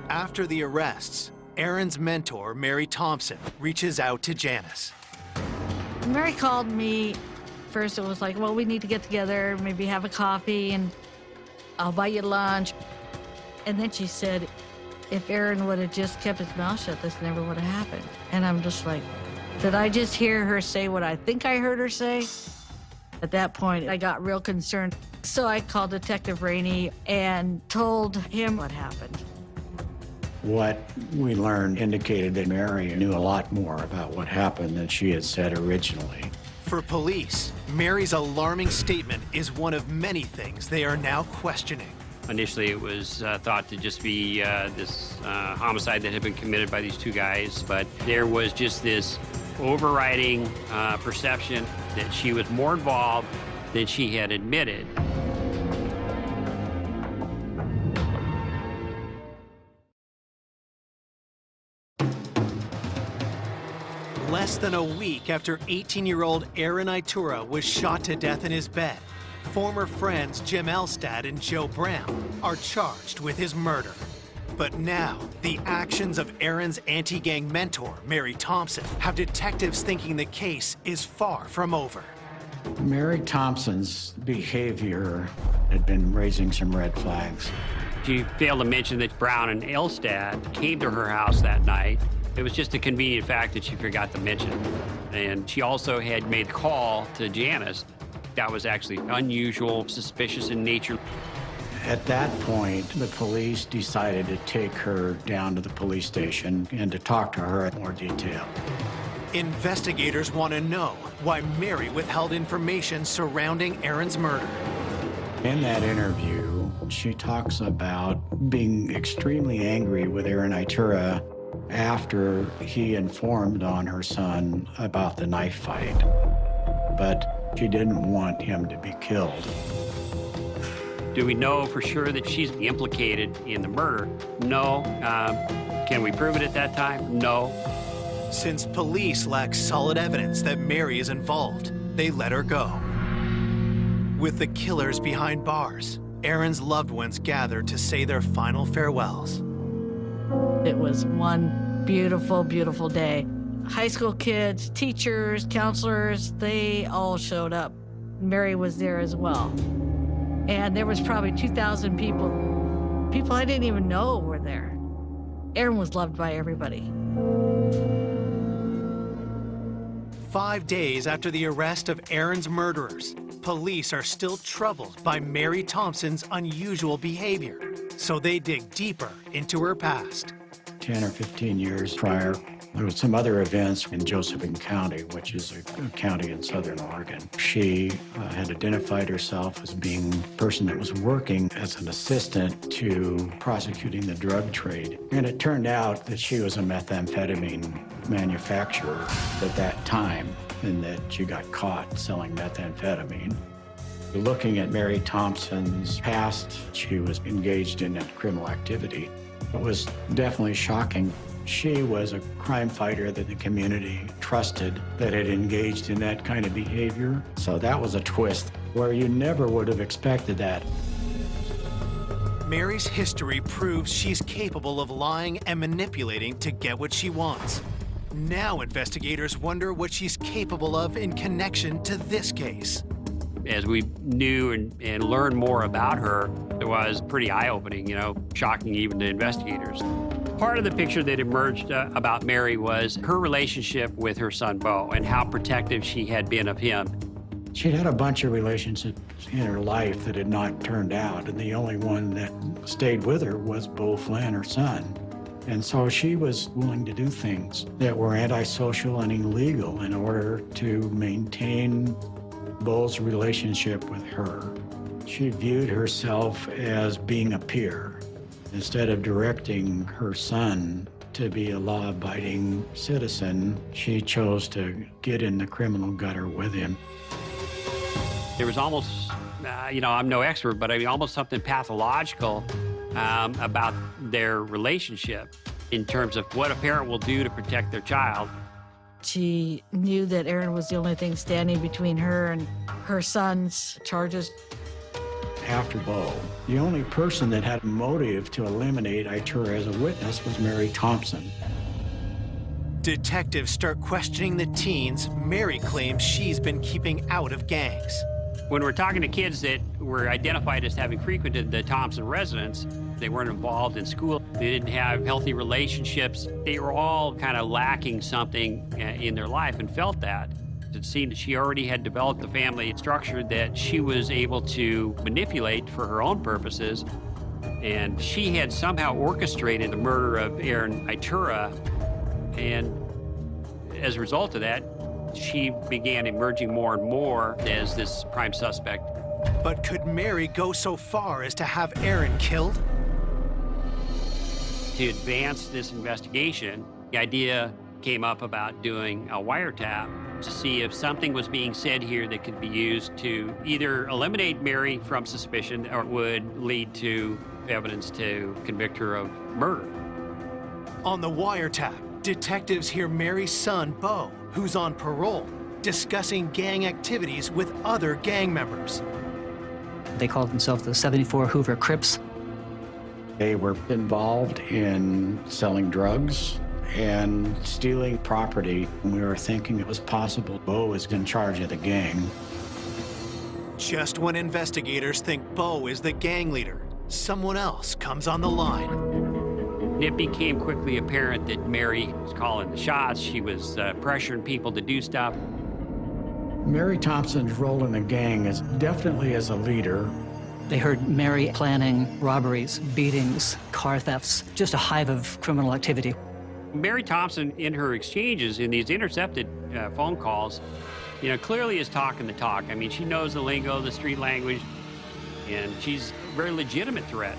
After the arrests, Aaron's mentor, Mary Thompson, reaches out to Janice. Mary called me. First it was like, well, we need to get together, maybe have a coffee, and I'll buy you lunch. And then she said, if Aaron would have just kept his mouth shut, this never would have happened. And I'm just like, did I just hear her say what I think I heard her say? At that point, I got real concerned. So I called Detective Rainey and told him what happened. What we learned indicated that Mary knew a lot more about what happened than she had said originally. For police, Mary's alarming statement is one of many things they are now questioning. Initially, it was thought to just be this homicide that had been committed by these two guys, but there was just this overriding perception that she was more involved than she had admitted. Less than a week after 18-year-old Aaron Itura was shot to death in his bed, former friends Jim Elstad and Joe Brown are charged with his murder. But now, the actions of Aaron's anti-gang mentor, Mary Thompson, have detectives thinking the case is far from over. Mary Thompson's behavior had been raising some red flags. She failed to mention that Brown and Elstad came to her house that night. It was just a convenient fact that she forgot to mention. And she also had made a call to Janice. That was actually unusual, suspicious in nature. At that point, the police decided to take her down to the police station and to talk to her in more detail. Investigators want to know why Mary withheld information surrounding Aaron's murder. In that interview, she talks about being extremely angry with Aaron Itura after he informed on her son about the knife fight. But she didn't want him to be killed. Do we know for sure that she's implicated in the murder? No. Can we prove it at that time? No. Since police lack solid evidence that Mary is involved, they let her go. With the killers behind bars, Aaron's loved ones gathered to say their final farewells. It was one beautiful, beautiful day. High school kids, teachers, counselors, they all showed up. Mary was there as well. And there was probably 2,000 people. People I didn't even know were there. Aaron was loved by everybody. 5 days after the arrest of Aaron's murderers, police are still troubled by Mary Thompson's unusual behavior, so they dig deeper into her past. 10 or 15 years prior, there was some other events in Josephine County, which is a county in southern Oregon. She had identified herself as being a person that was working as an assistant to prosecuting the drug trade. And it turned out that she was a methamphetamine manufacturer at that time, and that she got caught selling methamphetamine. Looking at Mary Thompson's past, she was engaged in criminal activity. It was definitely shocking. She was a crime fighter that the community trusted that had engaged in that kind of behavior. So that was a twist where you never would have expected that. Mary's history proves she's capable of lying and manipulating to get what she wants. Now investigators wonder what she's capable of in connection to this case. As we knew and learned more about her, it was pretty eye-opening, shocking even to investigators. Part of the picture that emerged about Mary was her relationship with her son, Beau, and how protective she had been of him. She'd had a bunch of relationships in her life that had not turned out, and the only one that stayed with her was Beau Flynn, her son. And so she was willing to do things that were antisocial and illegal in order to maintain Beau's relationship with her. She viewed herself as being a peer. Instead of directing her son to be a law-abiding citizen, she chose to get in the criminal gutter with him. There was almost, I'm no expert, but almost something pathological about their relationship in terms of what a parent will do to protect their child. She knew that Aaron was the only thing standing between her and her son's charges. After Bo, the only person that had motive to eliminate Itura as a witness was Mary Thompson. Detectives start questioning the teens Mary claims she's been keeping out of gangs. When we're talking to kids that were identified as having frequented the Thompson residence, they weren't involved in school, they didn't have healthy relationships, they were all kind of lacking something in their life and felt that. It seemed that she already had developed the family structure that she was able to manipulate for her own purposes, and she had somehow orchestrated the murder of Aaron Itura, and as a result of that, she began emerging more and more as this prime suspect. But could Mary go so far as to have Aaron killed? To advance this investigation, the idea came up about doing a wiretap to see if something was being said here that could be used to either eliminate Mary from suspicion or would lead to evidence to convict her of murder. On the wiretap, detectives hear Mary's son, Bo, who's on parole, discussing gang activities with other gang members. They called themselves the 74 Hoover Crips. They were involved in selling drugs and stealing property. We were thinking it was possible Bo was in charge of the gang. Just when investigators think Bo is the gang leader, someone else comes on the line. It became quickly apparent that Mary was calling the shots. She was pressuring people to do stuff. Mary Thompson's role in the gang is definitely as a leader. They heard Mary planning robberies, beatings, car thefts, just a hive of criminal activity. Mary Thompson, in her exchanges, in these intercepted phone calls, clearly is talking the talk. I mean, she knows the lingo, the street language, and she's a very legitimate threat.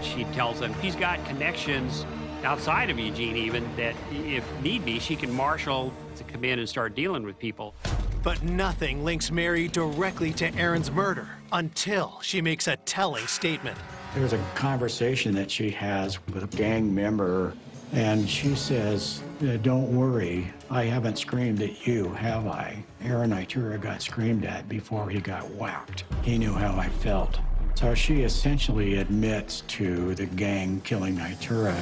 She tells them she's got connections outside of Eugene even that, if need be, she can marshal to come in and start dealing with people. But nothing links Mary directly to Aaron's murder until she makes a telling statement. There's a conversation that she has with a gang member, and she says, "Don't worry, I haven't screamed at you, have I? Aaron Itura got screamed at before he got whacked. He knew how I felt." So she essentially admits to the gang killing Itura.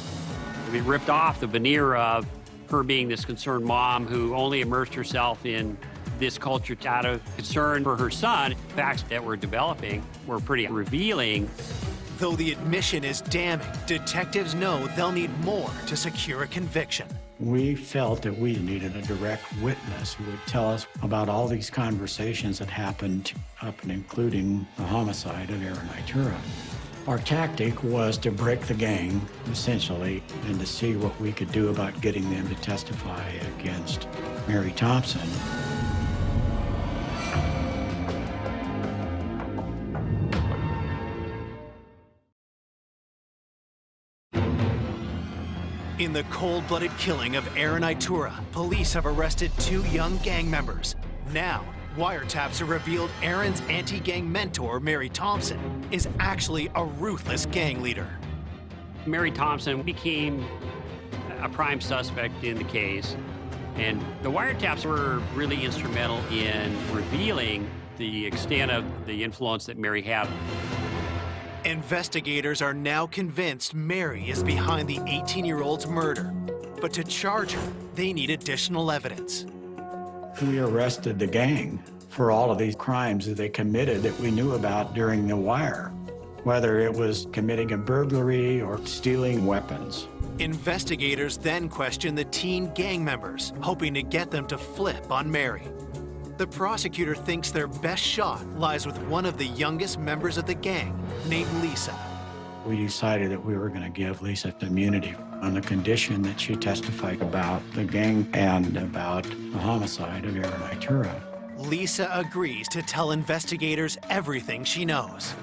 We ripped off the veneer of her being this concerned mom who only immersed herself in this culture out of concern for her son. Facts that were developing were pretty revealing. Though the admission is damning, detectives know they'll need more to secure a conviction. We felt that we needed a direct witness who would tell us about all these conversations that happened up and including the homicide of Aaron Itura. Our tactic was to break the gang, essentially, and to see what we could do about getting them to testify against Mary Thompson. In the cold-blooded killing of Aaron Itura, police have arrested 2 young gang members. Now, wiretaps have revealed Aaron's anti-gang mentor, Mary Thompson, is actually a ruthless gang leader. Mary Thompson became a prime suspect in the case, and the wiretaps were really instrumental in revealing the extent of the influence that Mary had. Investigators are now convinced Mary is behind the 18-year-old's murder. But to charge her, they need additional evidence. We arrested the gang for all of these crimes that they committed that we knew about during the wire, whether it was committing a burglary or stealing weapons. Investigators then question the teen gang members, hoping to get them to flip on Mary. The prosecutor thinks their best shot lies with one of the youngest members of the gang, named Lisa. We decided that we were going to give Lisa immunity on the condition that she testified about the gang and about the homicide of Aaron Itura. Lisa agrees to tell investigators everything she knows.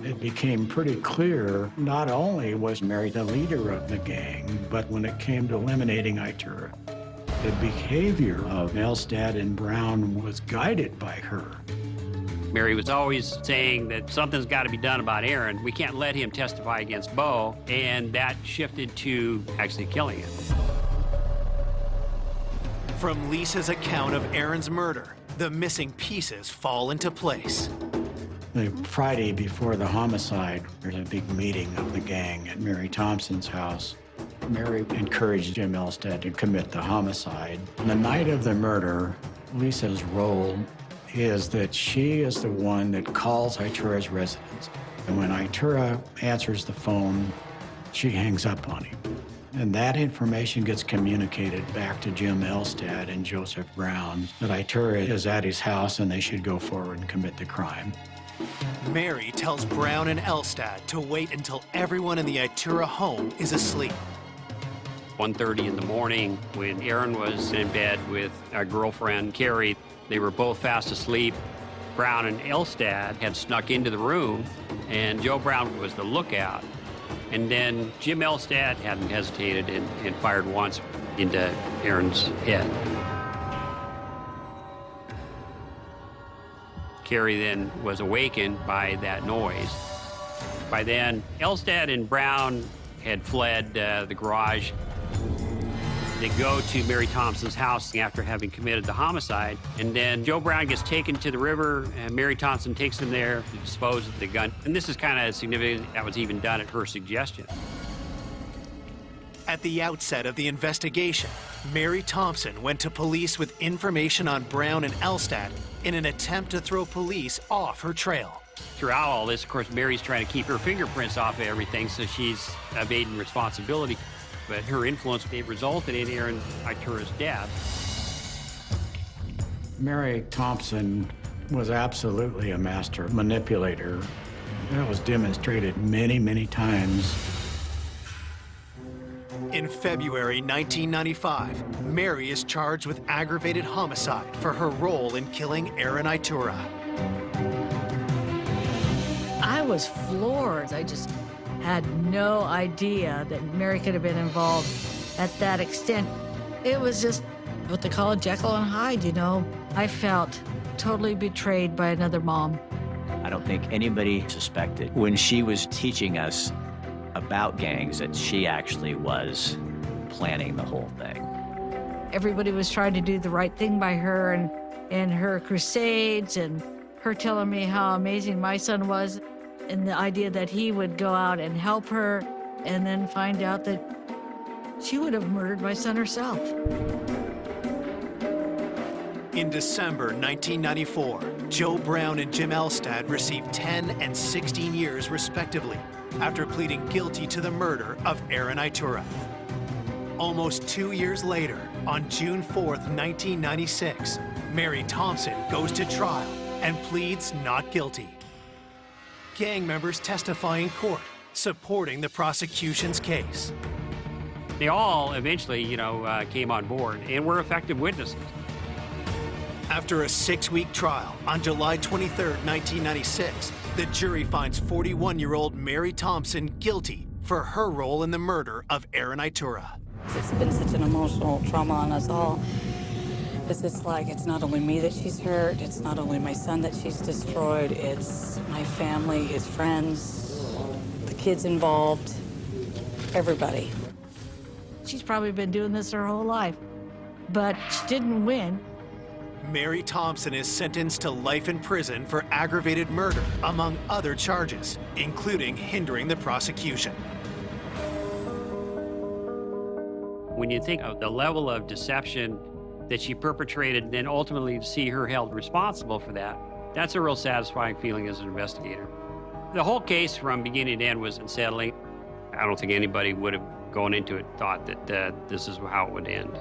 It became pretty clear not only was Mary the leader of the gang, but when it came to eliminating Itura, the behavior of Elstad and Brown was guided by her. Mary was always saying that something's got to be done about Aaron. We can't let him testify against Bo, and that shifted to actually killing him. From Lisa's account of Aaron's murder, the missing pieces fall into place. The Friday before the homicide, there's a big meeting of the gang at Mary Thompson's house. Mary encouraged Jim Elstad to commit the homicide. On the night of the murder, Lisa's role is that she is the one that calls Itura's residence. And when Itura answers the phone, she hangs up on him. And that information gets communicated back to Jim Elstad and Joseph Brown that Itura is at his house and they should go forward and commit the crime. Mary tells Brown and Elstad to wait until everyone in the Itura home is asleep. 1:30 in the morning, when Aaron was in bed with our girlfriend, Carrie, they were both fast asleep. Brown and Elstad had snuck into the room, and Joe Brown was the lookout. And then Jim Elstad hadn't hesitated and fired once into Aaron's head. Carrie then was awakened by that noise. By then, Elstad and Brown had fled the garage. They go to Mary Thompson's house after having committed the homicide, and then Joe Brown gets taken to the river, and Mary Thompson takes him there to dispose of the gun. And this is kind of significant. That was even done at her suggestion. At the outset of the investigation, Mary Thompson went to police with information on Brown and Elstad in an attempt to throw police off her trail. Throughout all this, of course, Mary's trying to keep her fingerprints off of everything, so she's evading responsibility. But her influence, it resulted in Aaron Itura's death. Mary Thompson was absolutely a master manipulator. That was demonstrated many, many times. In February 1995, Mary is charged with aggravated homicide for her role in killing Aaron Itura. I was floored. I just had no idea that Mary could have been involved at that extent. It was just what they call a Jekyll and Hyde, you know. I felt totally betrayed by another mom. I don't think anybody suspected when she was teaching us about gangs that she actually was planning the whole thing. Everybody was trying to do the right thing by her and her crusades and her telling me how amazing my son was. And the idea that he would go out and help her and then find out that she would have murdered my son herself. In December 1994, Joe Brown and Jim Elstad received 10 and 16 years respectively after pleading guilty to the murder of Aaron Itura. Almost 2 years later, on June 4th, 1996, Mary Thompson goes to trial and pleads not guilty. Gang members testify in court, supporting the prosecution's case. They all eventually, came on board and were effective witnesses. After a 6-week trial, on July 23rd, 1996, the jury finds 41-year-old Mary Thompson guilty for her role in the murder of Aaron Itura. It's been such an emotional trauma on us all. It's like, it's not only me that she's hurt, it's not only my son that she's destroyed, it's my family, his friends, the kids involved, everybody. She's probably been doing this her whole life, but she didn't win. Mary Thompson is sentenced to life in prison for aggravated murder, among other charges, including hindering the prosecution. When you think of the level of deception that she perpetrated, and then ultimately to see her held responsible for that, that's a real satisfying feeling as an investigator. The whole case from beginning to end was unsettling. I don't think anybody would have gone into it thought that this is how it would end.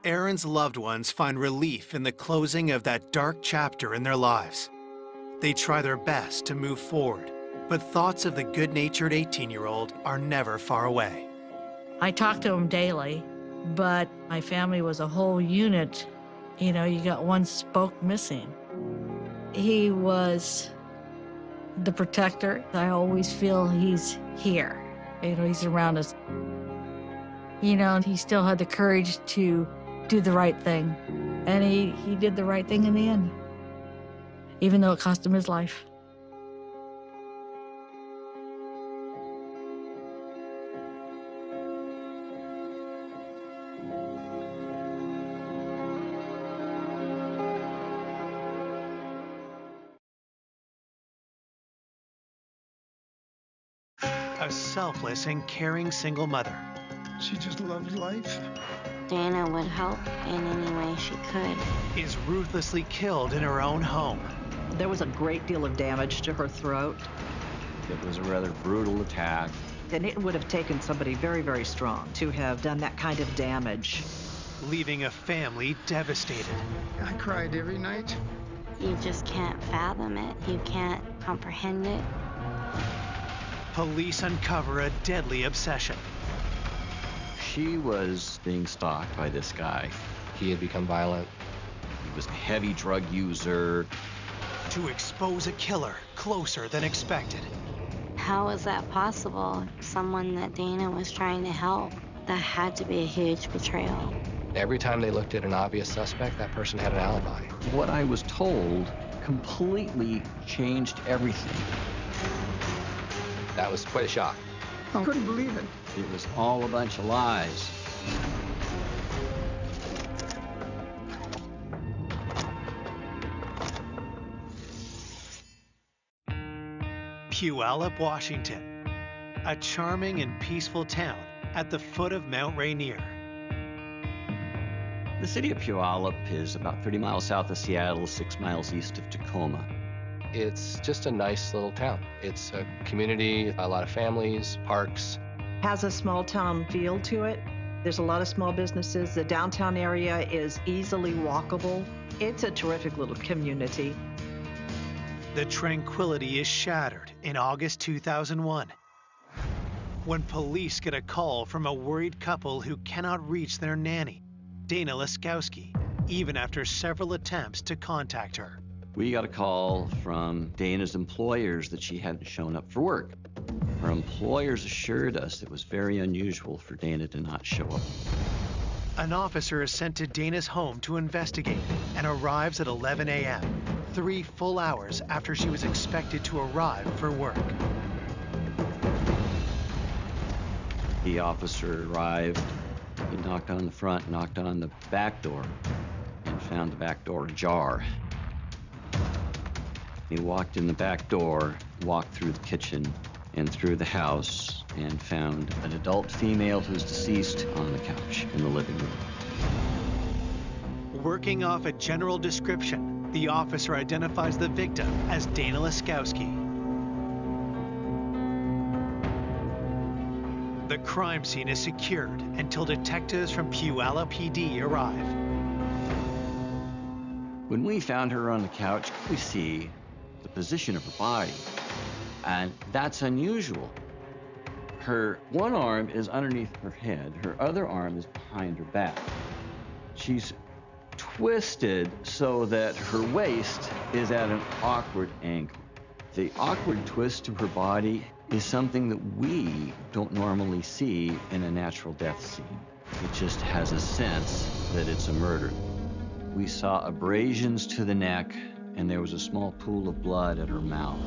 Aaron's loved ones find relief in the closing of that dark chapter in their lives. They try their best to move forward, but thoughts of the good-natured 18-year-old are never far away. I talked to him daily, but my family was a whole unit. You know, you got one spoke missing. He was the protector. I always feel he's here. You know, he's around us. You know, he still had the courage to do the right thing. And he did the right thing in the end, even though it cost him his life. a selfless and caring single mother. She just loves life. Dana would help in any way she could. Is ruthlessly killed in her own home. There was a great deal of damage to her throat. It was a rather brutal attack. And it would have taken somebody very, very strong to have done that kind of damage. Leaving a family devastated. I cried every night. You just can't fathom it. You can't comprehend it. Police uncover a deadly obsession. She was being stalked by this guy. He had become violent. He was a heavy drug user. To expose a killer closer than expected. How was that possible? Someone that Dana was trying to help. That had to be a huge betrayal. Every time they looked at an obvious suspect, that person had an alibi. What I was told completely changed everything. That was quite a shock. I couldn't believe it. It was all a bunch of lies. Puyallup, Washington, a charming and peaceful town at the foot of Mount Rainier. The city of Puyallup is about 30 miles south of Seattle, 6 miles east of Tacoma. It's just a nice little town. It's a community, a lot of families, parks. Has a small town feel to it. There's a lot of small businesses. The downtown area is easily walkable. It's a terrific little community. The tranquility is shattered in August 2001 when police get a call from a worried couple who cannot reach their nanny, Dana Laskowski, even after several attempts to contact her. We got a call from Dana's employers that she hadn't shown up for work. Her employers assured us it was very unusual for Dana to not show up. An officer is sent to Dana's home to investigate and arrives at 11 a.m., 3 full hours after she was expected to arrive for work. The officer arrived. He knocked on the front, knocked on the back door, and found the back door ajar. He walked in the back door, walked through the kitchen and through the house, and found an adult female who's deceased on the couch in the living room. Working off a general description, the officer identifies the victim as Dana Laskowski. The crime scene is secured until detectives from Puyallup PD arrive. When we found her on the couch, we see the position of her body, and that's unusual. Her one arm is underneath her head, her other arm is behind her back. She's twisted so that her waist is at an awkward angle. The awkward twist to her body is something that we don't normally see in a natural death scene. It just has a sense that it's a murder. We saw abrasions to the neck, and there was a small pool of blood at her mouth.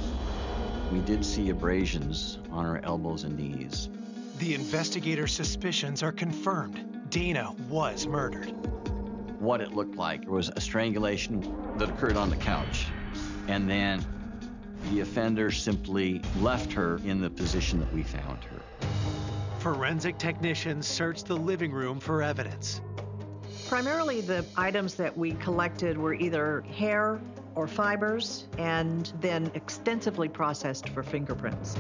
We did see abrasions on her elbows and knees. The investigator's suspicions are confirmed. Dana was murdered. What it looked like was a strangulation that occurred on the couch, and then the offender simply left her in the position that we found her. Forensic technicians searched the living room for evidence. Primarily, the items that we collected were either hair or fibers, and then extensively processed for fingerprints.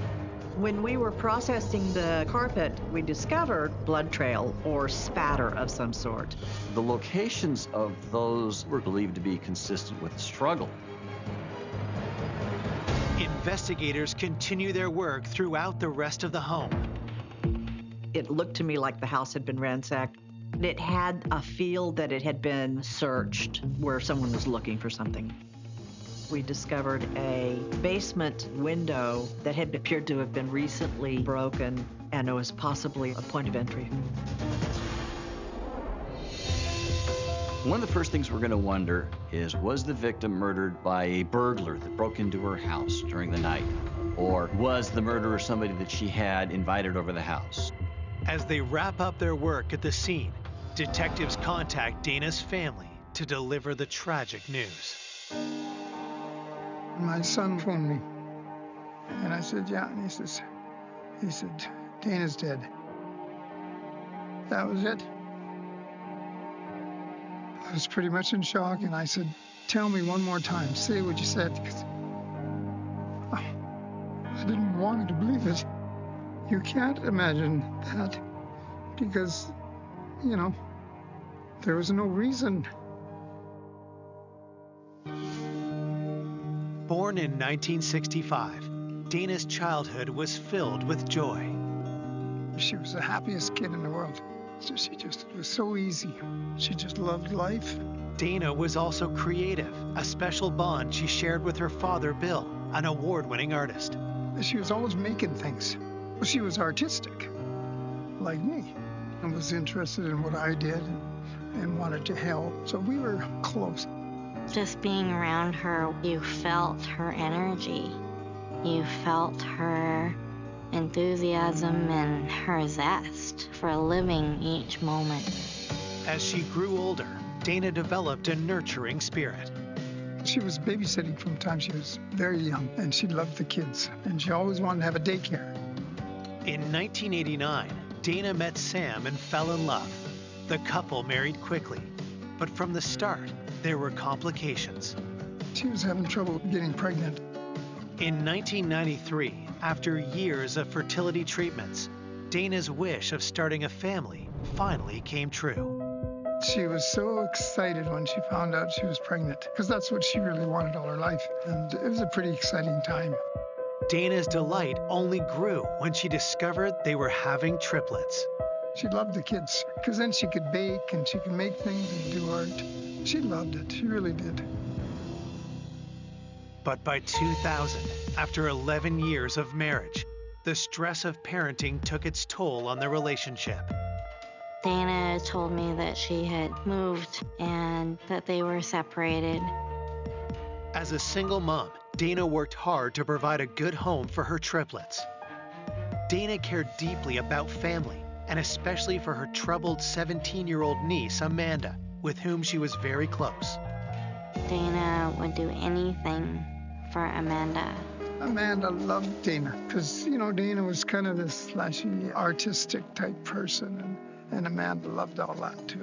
When we were processing the carpet, we discovered blood trail or spatter of some sort. The locations of those were believed to be consistent with the struggle. Investigators continue their work throughout the rest of the home. It looked to me like the house had been ransacked. It had a feel that it had been searched, where someone was looking for something. We discovered a basement window that had appeared to have been recently broken, and it was possibly a point of entry. One of the first things we're going to wonder is, was the victim murdered by a burglar that broke into her house during the night? Or was the murderer somebody that she had invited over the house? As they wrap up their work at the scene, detectives contact Dana's family to deliver the tragic news. My son phoned me, and I said, yeah, and he says, He said, Dana's dead. That was it. I was pretty much in shock, and I said, tell me one more time, say what you said, because I didn't want to believe it. You can't imagine that, because, you know, there was no reason. Born in 1965, Dana's childhood was filled with joy. She was the happiest kid in the world. So it was so easy. She just loved life. Dana was also creative, a special bond she shared with her father, Bill, an award-winning artist. She was always making things. She was artistic, like me, and was interested in what I did and wanted to help. So we were close. Just being around her, you felt her energy. You felt her enthusiasm and her zest for living each moment. As she grew older, Dana developed a nurturing spirit. She was babysitting from the time she was very young, and she loved the kids, and she always wanted to have a daycare. In 1989, Dana met Sam and fell in love. The couple married quickly, but from the start, there were complications. She was having trouble getting pregnant. In 1993, after years of fertility treatments, Dana's wish of starting a family finally came true. She was so excited when she found out she was pregnant, because that's what she really wanted all her life, and it was a pretty exciting time. Dana's delight only grew when she discovered they were having triplets. She loved the kids, because then she could bake and she could make things and do art. She loved it, she really did. But by 2000, after 11 years of marriage, the stress of parenting took its toll on their relationship. Dana told me that she had moved and that they were separated. As a single mom, Dana worked hard to provide a good home for her triplets. Dana cared deeply about family, and especially for her troubled 17-year-old niece, Amanda, with whom she was very close. Dana would do anything for Amanda. Amanda loved Dana, because, you know, Dana was kind of this flashy, artistic type person, and Amanda loved all that too.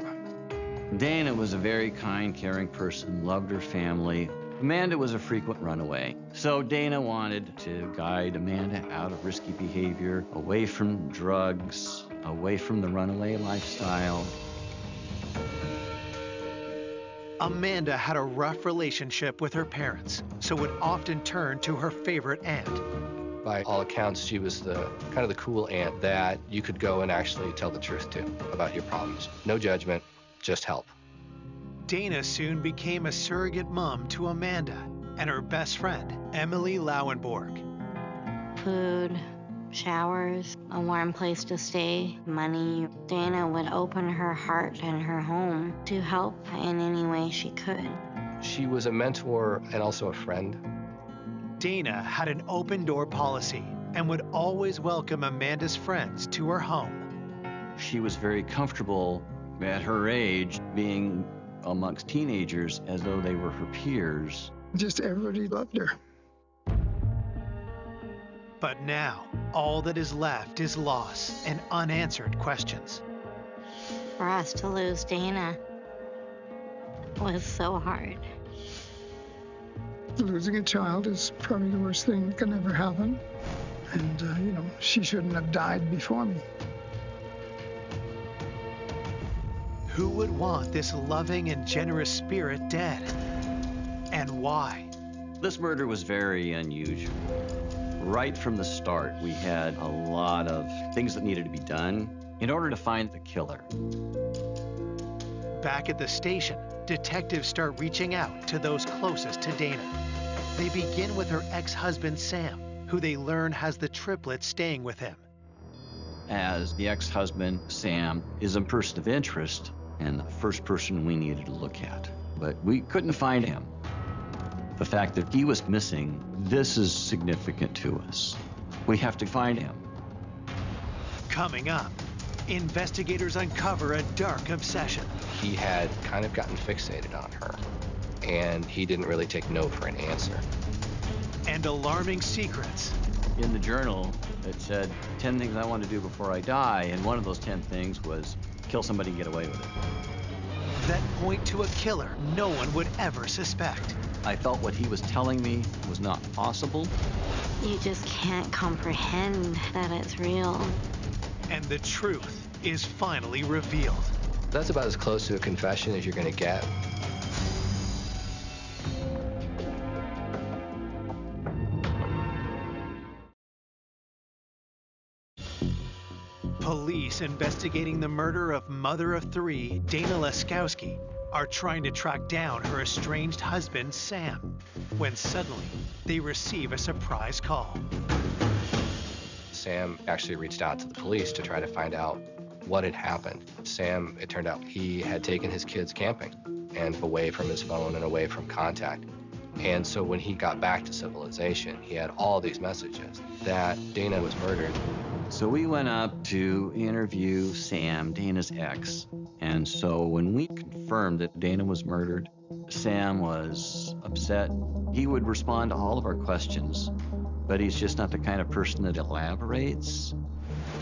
Dana was a very kind, caring person, loved her family. Amanda was a frequent runaway. So Dana wanted to guide Amanda out of risky behavior, away from drugs, away from the runaway lifestyle. Amanda had a rough relationship with her parents, so would often turn to her favorite aunt. By all accounts, she was the kind of the cool aunt that you could go and actually tell the truth to about your problems. No judgment, just help. Dana soon became a surrogate mom to Amanda and her best friend, Emily Lauenborg. Food, showers, a warm place to stay, money. Dana would open her heart and her home to help in any way she could. She was a mentor and also a friend. Dana had an open door policy and would always welcome Amanda's friends to her home. She was very comfortable at her age being amongst teenagers as though they were her peers. Just everybody loved her. But now, all that is left is loss and unanswered questions. For us to lose Dana was so hard. Losing a child is probably the worst thing that can ever happen. And, you know, she shouldn't have died before me. Who would want this loving and generous spirit dead? And why? This murder was very unusual. Right from the start, we had a lot of things that needed to be done in order to find the killer. Back at the station, detectives start reaching out to those closest to Dana. They begin with her ex-husband, Sam, who they learn has the triplets staying with him. As the ex-husband, Sam, is a person of interest and the first person we needed to look at. But we couldn't find him. The fact that he was missing, this is significant to us. We have to find him. Coming up, investigators uncover a dark obsession. He had kind of gotten fixated on her, and he didn't really take no for an answer. And alarming secrets in the journal that said 10 things I want to do before I die, and one of those 10 things was kill somebody and get away with it. Then point to a killer no one would ever suspect. I felt what he was telling me was not possible. You just can't comprehend that it's real. And the truth is finally revealed. That's about as close to a confession as you're going to get. Police investigating the murder of mother of three, Dana Laskowski, are trying to track down her estranged husband, Sam, when suddenly they receive a surprise call. Sam actually reached out to the police to try to find out what had happened. Sam, it turned out he had taken his kids camping and away from his phone and away from contact. And so when he got back to civilization, he had all these messages that Dana was murdered. So we went up to interview Sam, Dana's ex. And so when we confirmed that Dana was murdered, Sam was upset. He would respond to all of our questions, but he's just not the kind of person that elaborates.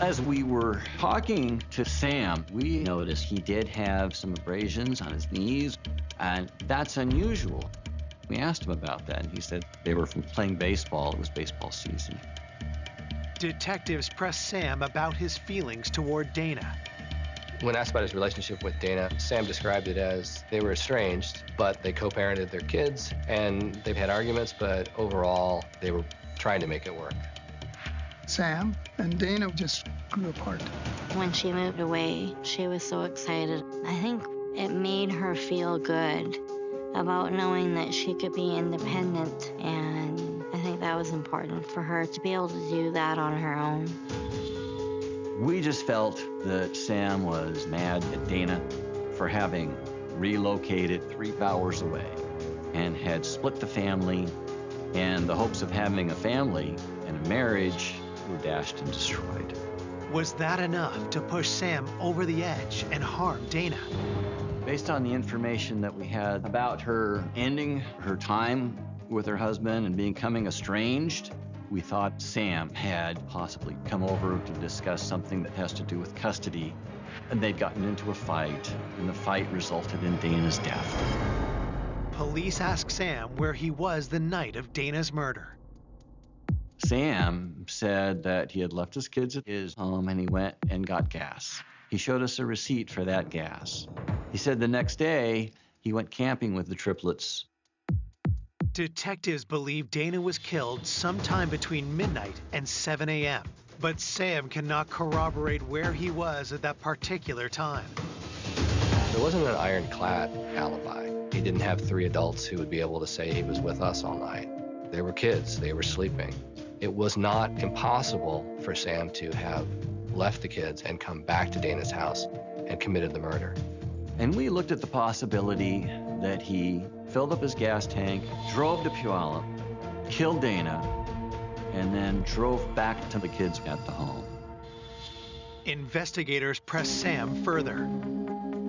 As we were talking to Sam, we noticed he did have some abrasions on his knees, and that's unusual. We asked him about that, and he said they were from playing baseball. It was baseball season. Detectives press Sam about his feelings toward Dana. When asked about his relationship with Dana, Sam described it as they were estranged, but they co-parented their kids, and they've had arguments, but overall, they were trying to make it work. Sam and Dana just grew apart. When she moved away, she was so excited. I think it made her feel good about knowing that she could be independent, and I think that was important for her to be able to do that on her own. We just felt that Sam was mad at Dana for having relocated 3 hours away and had split the family, and the hopes of having a family and a marriage were dashed and destroyed. Was that enough to push Sam over the edge and harm Dana? Based on the information that we had about her ending her time with her husband and becoming estranged, we thought Sam had possibly come over to discuss something that has to do with custody, and they'd gotten into a fight, and the fight resulted in Dana's death. Police ask Sam where he was the night of Dana's murder. Sam said that he had left his kids at his home and he went and got gas. He showed us a receipt for that gas. He said the next day he went camping with the triplets. Detectives believe Dana was killed sometime between midnight and 7 a.m., but Sam cannot corroborate where he was at that particular time. There wasn't an ironclad alibi. He didn't have 3 adults who would be able to say he was with us all night. They were kids, they were sleeping. It was not impossible for Sam to have left the kids and come back to Dana's house and committed the murder. And we looked at the possibility that he filled up his gas tank, drove to Puyallup, killed Dana, and then drove back to the kids at the home. Investigators press Sam further.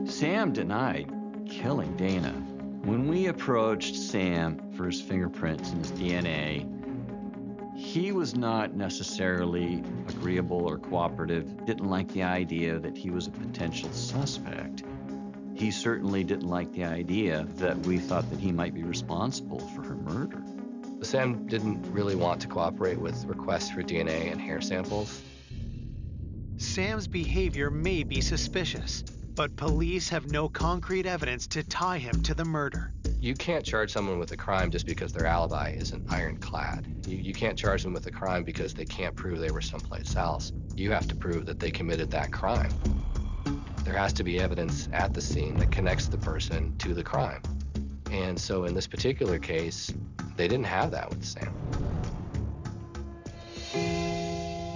Sam denied killing Dana. When we approached Sam for his fingerprints and his DNA, he was not necessarily agreeable or cooperative, didn't like the idea that he was a potential suspect. He certainly didn't like the idea that we thought that he might be responsible for her murder. Sam didn't really want to cooperate with requests for DNA and hair samples. Sam's behavior may be suspicious, but police have no concrete evidence to tie him to the murder. You can't charge someone with a crime just because their alibi isn't ironclad. You can't charge them with a crime because they can't prove they were someplace else. You have to prove that they committed that crime. There has to be evidence at the scene that connects the person to the crime. And so in this particular case, they didn't have that with Sam.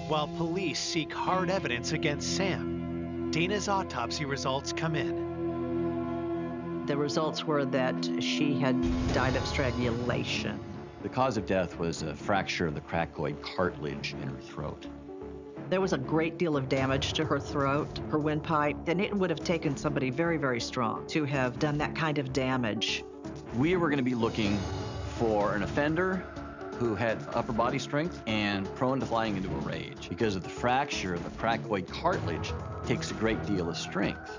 While police seek hard evidence against Sam, Dana's autopsy results come in. The results were that she had died of strangulation. The cause of death was a fracture of the cricoid cartilage in her throat. There was a great deal of damage to her throat, her windpipe, and it would have taken somebody very, very strong to have done that kind of damage. We were going to be looking for an offender who had upper body strength and prone to flying into a rage. Because of the fracture, the cricoid cartilage takes a great deal of strength.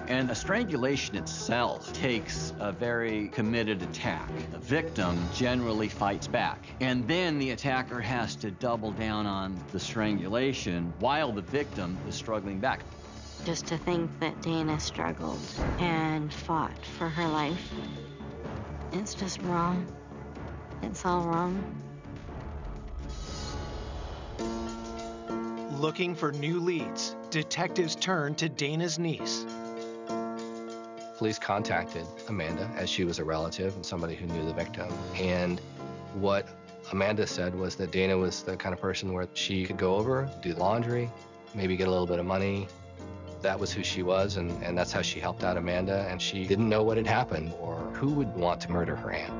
And a strangulation itself takes a very committed attack. The victim generally fights back. And then the attacker has to double down on the strangulation while the victim is struggling back. Just to think that Dana struggled and fought for her life, it's just wrong. It's all wrong. Looking for new leads, detectives turn to Dana's niece. Police contacted Amanda as she was a relative and somebody who knew the victim. And what Amanda said was that Dana was the kind of person where she could go over, do laundry, maybe get a little bit of money. That was who she was, and that's how she helped out Amanda. And she didn't know what had happened or who would want to murder her aunt.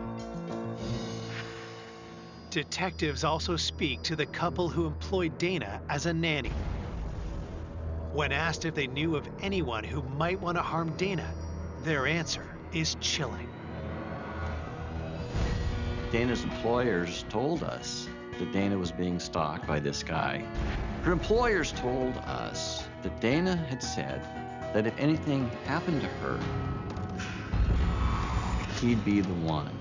Detectives also speak to the couple who employed Dana as a nanny. When asked if they knew of anyone who might want to harm Dana, their answer is chilling. Dana's employers told us that Dana was being stalked by this guy. Her employers told us that Dana had said that if anything happened to her, he'd be the one.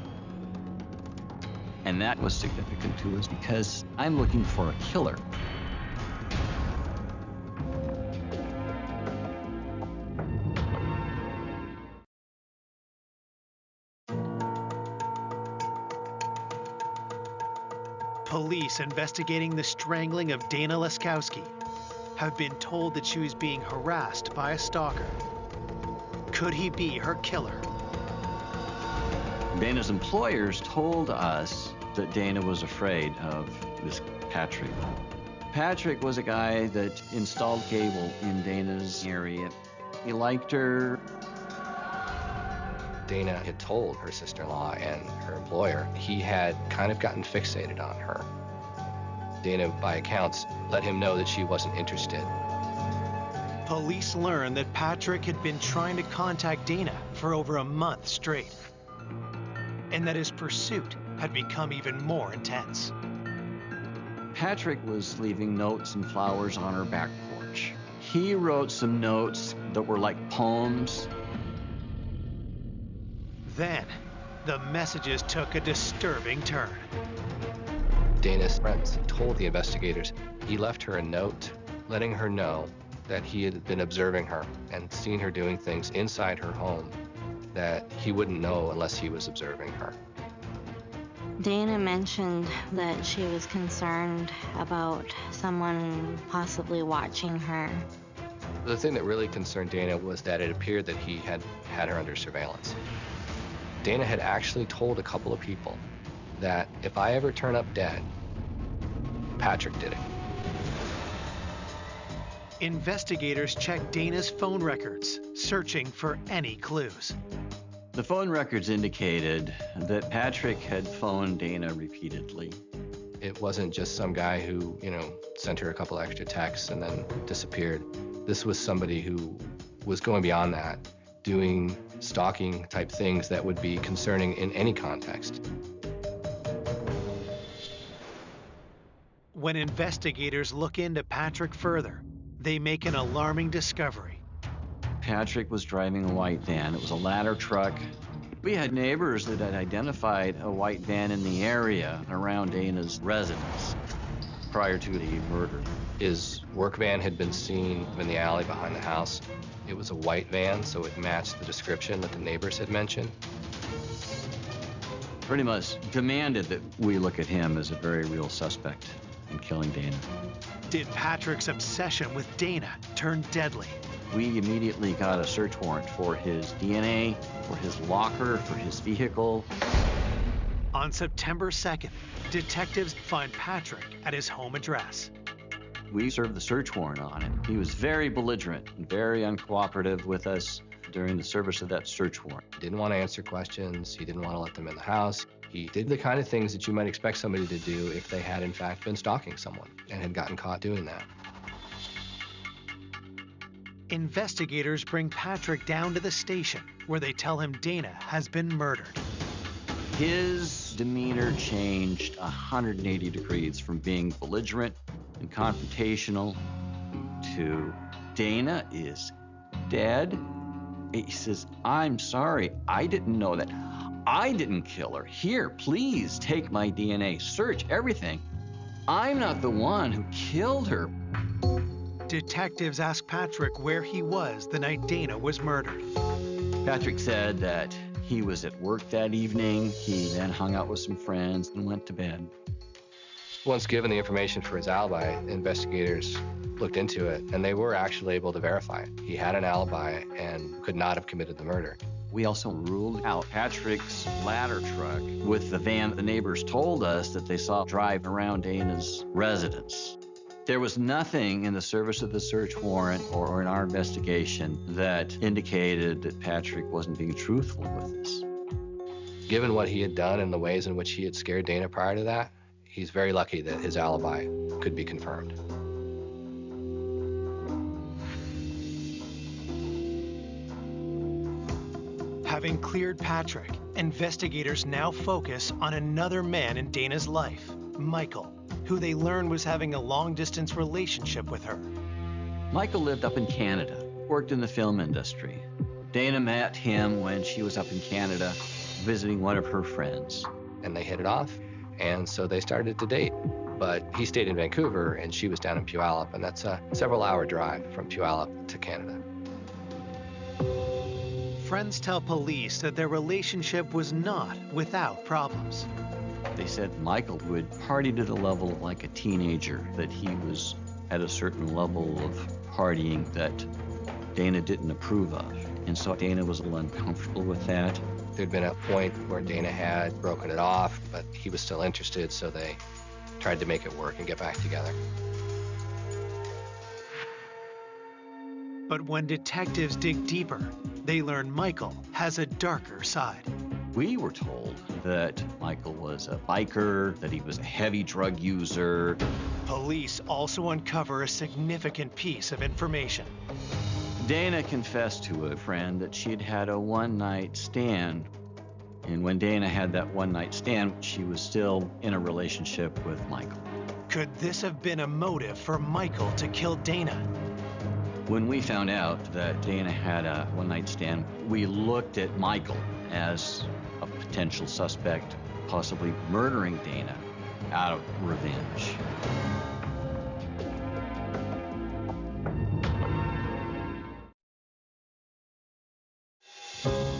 And that was significant to us because I'm looking for a killer. Police investigating the strangling of Dana Laskowski have been told that she was being harassed by a stalker. Could he be her killer? Dana's employers told us that Dana was afraid of this Patrick. Patrick was a guy that installed cable in Dana's area. He liked her. Dana had told her sister-in-law and her employer he had kind of gotten fixated on her. Dana, by accounts, let him know that she wasn't interested. Police learned that Patrick had been trying to contact Dana for over a month straight, and that his pursuit had become even more intense. Patrick was leaving notes and flowers on her back porch. He wrote some notes that were like poems. Then, the messages took a disturbing turn. Dana's friends told the investigators he left her a note letting her know that he had been observing her and seen her doing things inside her home that he wouldn't know unless he was observing her. Dana mentioned that she was concerned about someone possibly watching her. The thing that really concerned Dana was that it appeared that he had her under surveillance. Dana had actually told a couple of people that if I ever turn up dead, Patrick did it. Investigators checked Dana's phone records, searching for any clues. The phone records indicated that Patrick had phoned Dana repeatedly. It wasn't just some guy who, sent her a couple extra texts and then disappeared. This was somebody who was going beyond that, doing stalking type things that would be concerning in any context. When investigators look into Patrick further, they make an alarming discovery. Patrick was driving a white van. It was a ladder truck. We had neighbors that had identified a white van in the area around Dana's residence prior to the murder. His work van had been seen in the alley behind the house. It was a white van, so it matched the description that the neighbors had mentioned. Pretty much demanded that we look at him as a very real suspect in killing Dana. Did Patrick's obsession with Dana turn deadly? We immediately got a search warrant for his DNA, for his locker, for his vehicle. On September 2nd, detectives find Patrick at his home address. We served the search warrant on him. He was very belligerent and very uncooperative with us during the service of that search warrant. He didn't want to answer questions. He didn't want to let them in the house. He did the kind of things that you might expect somebody to do if they had, in fact, been stalking someone and had gotten caught doing that. Investigators bring Patrick down to the station where they tell him Dana has been murdered. His demeanor changed 180 degrees from being belligerent and confrontational to Dana is dead. He says, I'm sorry, I didn't know that. I didn't kill her. Here, please take my DNA, search everything. I'm not the one who killed her. Detectives asked Patrick where he was the night Dana was murdered. Patrick said that he was at work that evening. He then hung out with some friends and went to bed. Once given the information for his alibi, investigators looked into it, and they were actually able to verify it. He had an alibi and could not have committed the murder. We also ruled out Patrick's ladder truck with the van the neighbors told us that they saw drive around Dana's residence. There was nothing in the service of the search warrant or in our investigation that indicated that Patrick wasn't being truthful with us. Given what he had done and the ways in which he had scared Dana prior to that, he's very lucky that his alibi could be confirmed. Having cleared Patrick, investigators now focus on another man in Dana's life, Michael, who they learn was having a long-distance relationship with her. Michael lived up in Canada, worked in the film industry. Dana met him when she was up in Canada visiting one of her friends. And they hit it off, and so they started to date. But he stayed in Vancouver, and she was down in Puyallup, and that's a several-hour drive from Puyallup to Canada. Friends tell police that their relationship was not without problems. They said Michael would party to the level of like a teenager, that he was at a certain level of partying that Dana didn't approve of. And so Dana was a little uncomfortable with that. There'd been a point where Dana had broken it off, but he was still interested, so they tried to make it work and get back together. But when detectives dig deeper, they learn Michael has a darker side. We were told that Michael was a biker, that he was a heavy drug user. Police also uncover a significant piece of information. Dana confessed to a friend that she'd had a one-night stand. And when Dana had that one-night stand, she was still in a relationship with Michael. Could this have been a motive for Michael to kill Dana? When we found out that Dana had a one-night stand, we looked at Michael as a potential suspect, possibly murdering Dana out of revenge.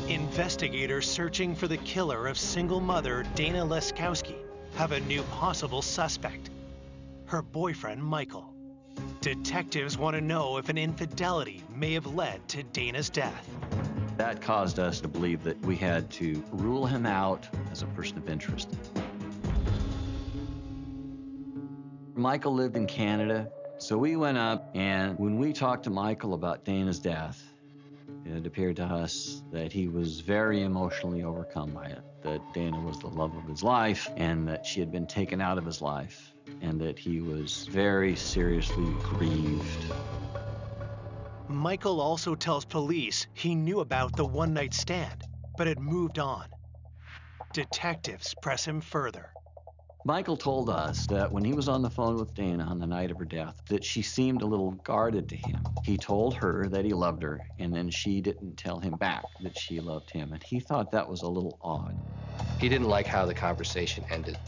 Investigators searching for the killer of single mother Dana Leskowski have a new possible suspect, her boyfriend Michael. Detectives want to know if an infidelity may have led to Dana's death. That caused us to believe that we had to rule him out as a person of interest. Michael lived in Canada, so we went up, and when we talked to Michael about Dana's death, it appeared to us that he was very emotionally overcome by it, that Dana was the love of his life, and that she had been taken out of his life, and that he was very seriously grieved. Michael also tells police he knew about the one-night stand, but had moved on. Detectives press him further. Michael told us that when he was on the phone with Dana on the night of her death, that she seemed a little guarded to him. He told her that he loved her, and then she didn't tell him back that she loved him, and he thought that was a little odd. He didn't like how the conversation ended.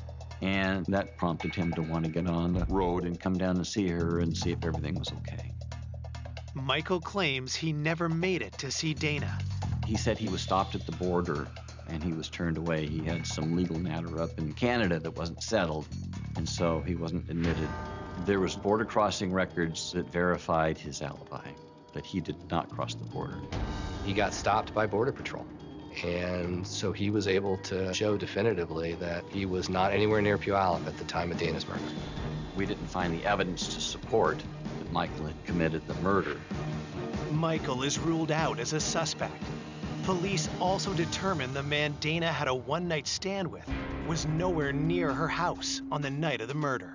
And that prompted him to want to get on the road and come down to see her and see if everything was okay. Michael claims he never made it to see Dana. He said he was stopped at the border and he was turned away. He had some legal matter up in Canada that wasn't settled, and so he wasn't admitted. There was border crossing records that verified his alibi, that he did not cross the border. He got stopped by Border Patrol, and so he was able to show definitively that he was not anywhere near Puyallup at the time of Dana's murder. We didn't find the evidence to support that Michael had committed the murder. Michael is ruled out as a suspect. Police also determined the man Dana had a one-night stand with was nowhere near her house on the night of the murder.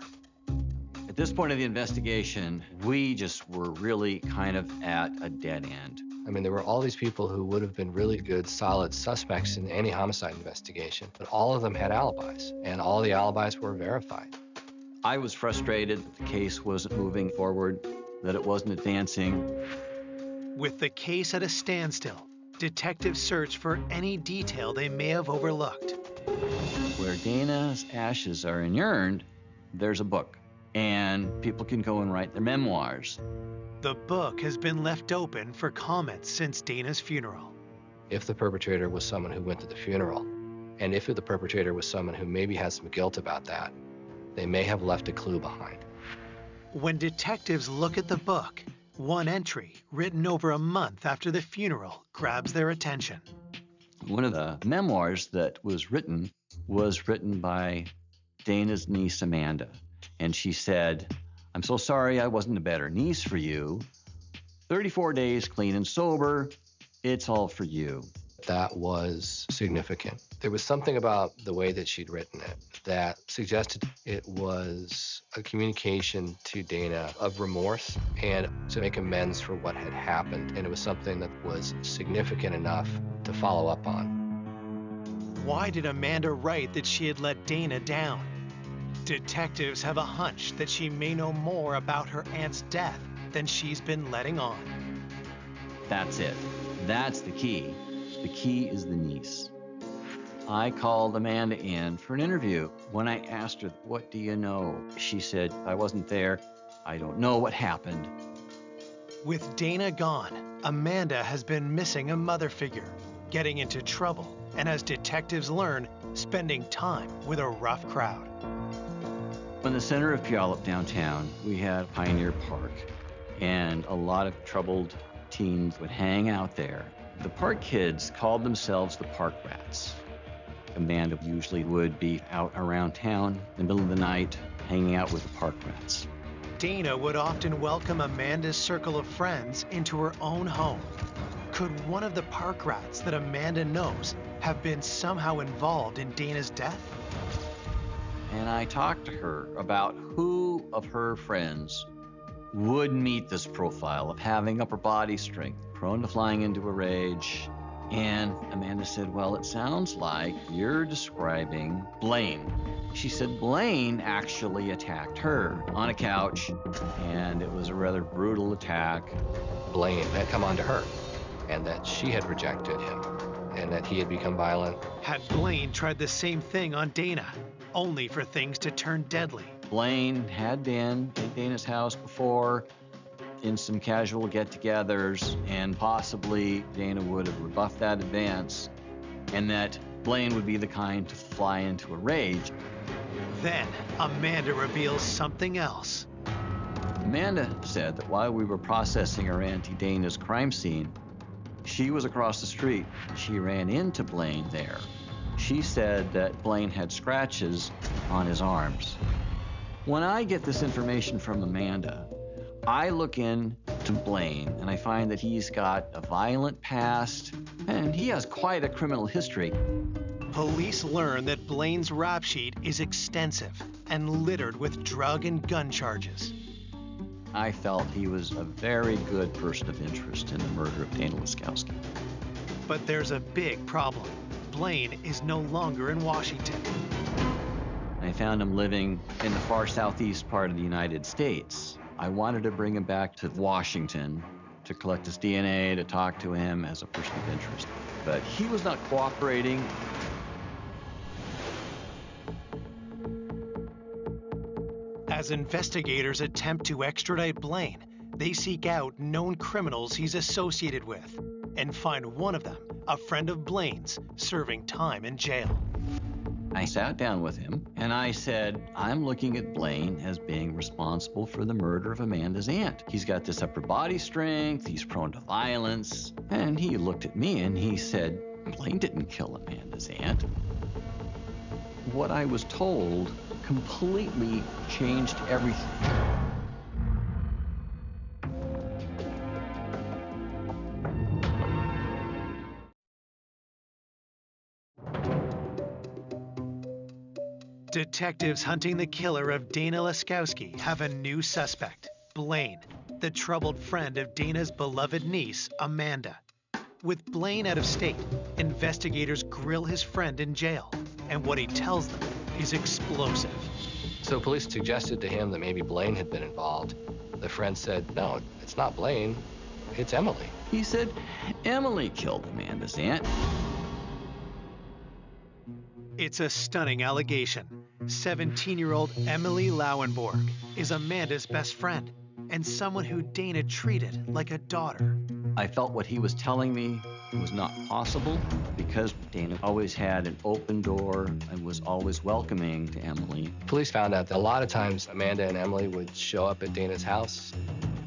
At this point of the investigation, we just were really kind of at a dead end. I mean, there were all these people who would have been really good, solid suspects in any homicide investigation, but all of them had alibis, and all the alibis were verified. I was frustrated that the case wasn't moving forward, that it wasn't advancing. With the case at a standstill, detectives search for any detail they may have overlooked. Where Dana's ashes are inurned, there's a book, and people can go and write their memoirs. The book has been left open for comments since Dana's funeral. If the perpetrator was someone who went to the funeral, and if the perpetrator was someone who maybe has some guilt about that, they may have left a clue behind. When detectives look at the book, one entry, written over a month after the funeral, grabs their attention. One of the memoirs that was written by Dana's niece, Amanda. And she said, "I'm so sorry I wasn't a better niece for you. 34 days clean and sober. It's all for you." That was significant. There was something about the way that she'd written it that suggested it was a communication to Dana of remorse and to make amends for what had happened. And it was something that was significant enough to follow up on. Why did Amanda write that she had let Dana down? Detectives have a hunch that she may know more about her aunt's death than she's been letting on. That's it. That's the key. The key is the niece. I called Amanda in for an interview. When I asked her, "What do you know?" she said, "I wasn't there. I don't know what happened." With Dana gone, Amanda has been missing a mother figure, getting into trouble, and as detectives learn, spending time with a rough crowd. In the center of Puyallup downtown, we had Pioneer Park, and a lot of troubled teens would hang out there. The park kids called themselves the Park Rats. Amanda usually would be out around town in the middle of the night, hanging out with the Park Rats. Dana would often welcome Amanda's circle of friends into her own home. Could one of the Park Rats that Amanda knows have been somehow involved in Dana's death? And I talked to her about who of her friends would meet this profile of having upper body strength, prone to flying into a rage. And Amanda said, "Well, it sounds like you're describing Blaine." She said Blaine actually attacked her on a couch, and it was a rather brutal attack. Blaine had come on to her, and that she had rejected him, and that he had become violent. Had Blaine tried the same thing on Dana, only for things to turn deadly? Blaine had been in Dana's house before in some casual get-togethers, and possibly Dana would have rebuffed that advance, and that Blaine would be the kind to fly into a rage. Then Amanda reveals something else. Amanda said that while we were processing her Auntie Dana's crime scene, she was across the street. She ran into Blaine there. She said that Blaine had scratches on his arms. When I get this information from Amanda, I look into Blaine and I find that he's got a violent past and he has quite a criminal history. Police learn that Blaine's rap sheet is extensive and littered with drug and gun charges. I felt he was a very good person of interest in the murder of Dana Laskowski. But there's a big problem. Blaine is no longer in Washington. I found him living in the far southeast part of the United States. I wanted to bring him back to Washington to collect his DNA, to talk to him as a person of interest. But he was not cooperating. As investigators attempt to extradite Blaine, they seek out known criminals he's associated with and find one of them, a friend of Blaine's, serving time in jail. I sat down with him and I said, "I'm looking at Blaine as being responsible for the murder of Amanda's aunt. He's got this upper body strength, he's prone to violence." And he looked at me and he said, "Blaine didn't kill Amanda's aunt." What I was told completely changed everything. Detectives hunting the killer of Dana Laskowski have a new suspect, Blaine. the troubled friend of Dana's beloved niece, Amanda. With Blaine out of state, investigators grill his friend in jail, and what he tells them is explosive. So police suggested to him that maybe Blaine had been involved. The friend said, no, it's not Blaine, it's Emily. He said Emily killed Amanda's aunt. It's a stunning allegation. 17-year-old Emily Lauenborg is Amanda's best friend and someone who Dana treated like a daughter. I felt what he was telling me was not possible because Dana always had an open door and was always welcoming to Emily. Police found out that a lot of times Amanda and Emily would show up at Dana's house.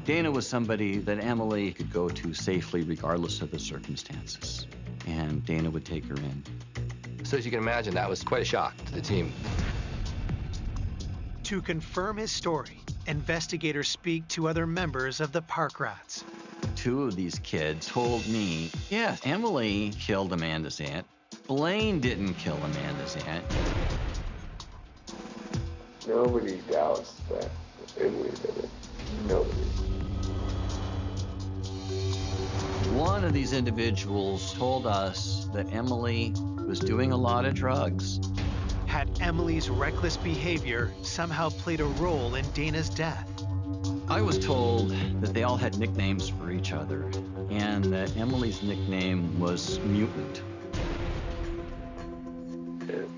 Dana was somebody that Emily could go to safely regardless of the circumstances, and Dana would take her in. So as you can imagine, that was quite a shock to the team. To confirm his story, investigators speak to other members of the Park Rats. Two of these kids told me, yes, Emily killed Amanda's aunt. Blaine didn't kill Amanda's aunt. Nobody doubts that Emily did it. Nobody. One of these individuals told us that Emily was doing a lot of drugs. Had Emily's reckless behavior somehow played a role in Dana's death? I was told that they all had nicknames for each other, and that Emily's nickname was Mutant.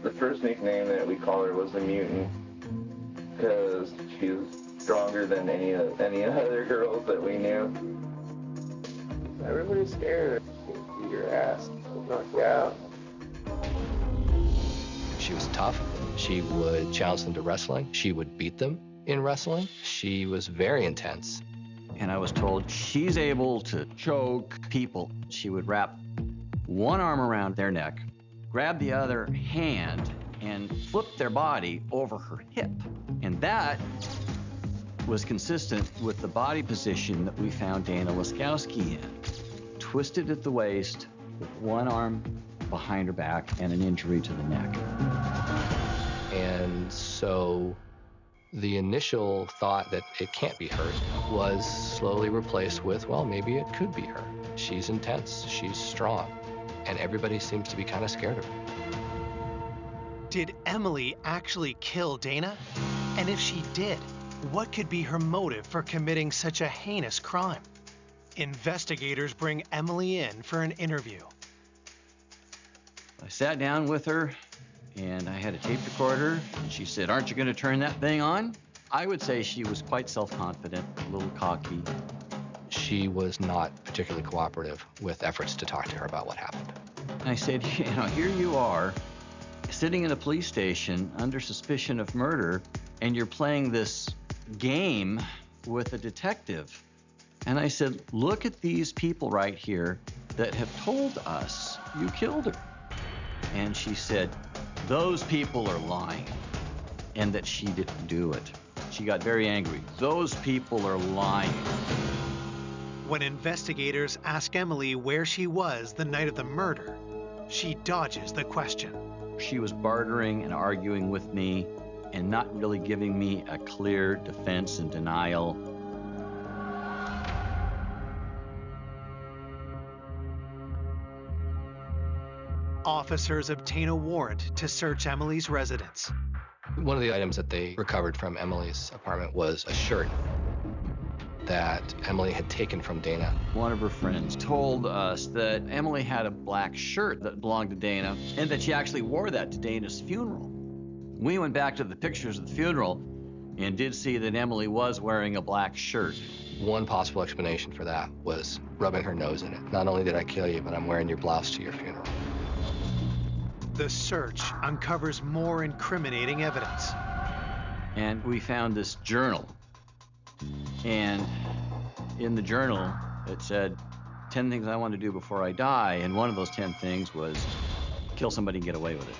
The first nickname that we called her was the Mutant, because she was stronger than any other girls that we knew. Everybody's scared. She'll beat your ass. She'll knock you out. She was tough. She would challenge them to wrestling. She would beat them in wrestling. She was very intense. And I was told she's able to choke people. She would wrap one arm around their neck, grab the other hand, and flip their body over her hip. And that was consistent with the body position that we found Dana Laskowski in. Twisted at the waist, with one arm behind her back and an injury to the neck. And so the initial thought that it can't be her was slowly replaced with, well, maybe it could be her. She's intense, she's strong, and everybody seems to be kind of scared of her. Did Emily actually kill Dana? And if she did, what could be her motive for committing such a heinous crime? Investigators bring Emily in for an interview. I sat down with her, and I had a tape recorder, and she said, "Aren't you going to turn that thing on?" I would say she was quite self-confident, a little cocky. She was not particularly cooperative with efforts to talk to her about what happened. And I said, you know, here you are, sitting in a police station under suspicion of murder, and you're playing this game with a detective. And I said, look at these people right here that have told us you killed her. And she said, those people are lying, and that she didn't do it. She got very angry. Those people are lying. When investigators ask Emily where she was the night of the murder, she dodges the question. She was bartering and arguing with me and not really giving me a clear defense and denial. Officers obtain a warrant to search Emily's residence. One of the items that they recovered from Emily's apartment was a shirt that Emily had taken from Dana. One of her friends told us that Emily had a black shirt that belonged to Dana and that she actually wore that to Dana's funeral. We went back to the pictures of the funeral and did see that Emily was wearing a black shirt. One possible explanation for that was rubbing her nose in it. Not only did I kill you, but I'm wearing your blouse to your funeral. The search uncovers more incriminating evidence. And we found this journal. And in the journal, it said, 10 things I want to do before I die. And one of those 10 things was kill somebody and get away with it.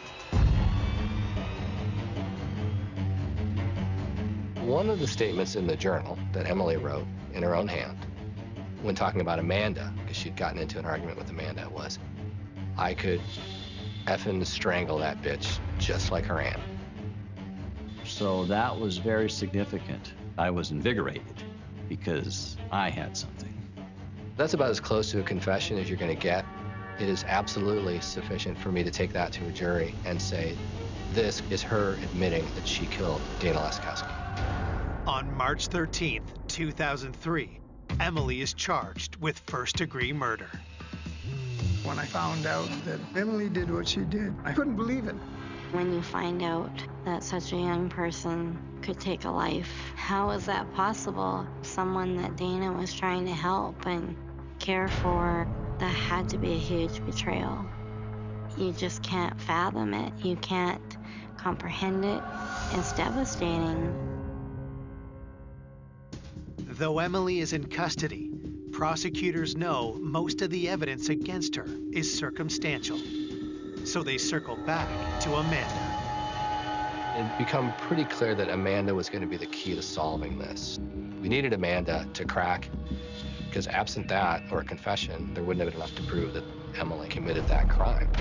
One of the statements in the journal that Emily wrote in her own hand when talking about Amanda, because she'd gotten into an argument with Amanda, was, I could effing strangle that bitch just like her aunt. So that was very significant. I was invigorated. because I had something. That's about as close to a confession as you're going to get. It is absolutely sufficient for me to take that to a jury and say, this is her admitting that she killed Dana Laskowski. On March 13th, 2003, Emily is charged with first-degree murder. When I found out that Emily did what she did, I couldn't believe it. When you find out that such a young person could take a life, how is that possible? Someone that Dana was trying to help and care for, that had to be a huge betrayal. You just can't fathom it. You can't comprehend it. It's devastating. Though Emily is in custody, prosecutors know most of the evidence against her is circumstantial. So they circle back to Amanda. It had become pretty clear that Amanda was going to be the key to solving this. We needed Amanda to crack, because absent that, or a confession, there wouldn't have been enough to prove that Emily committed that crime.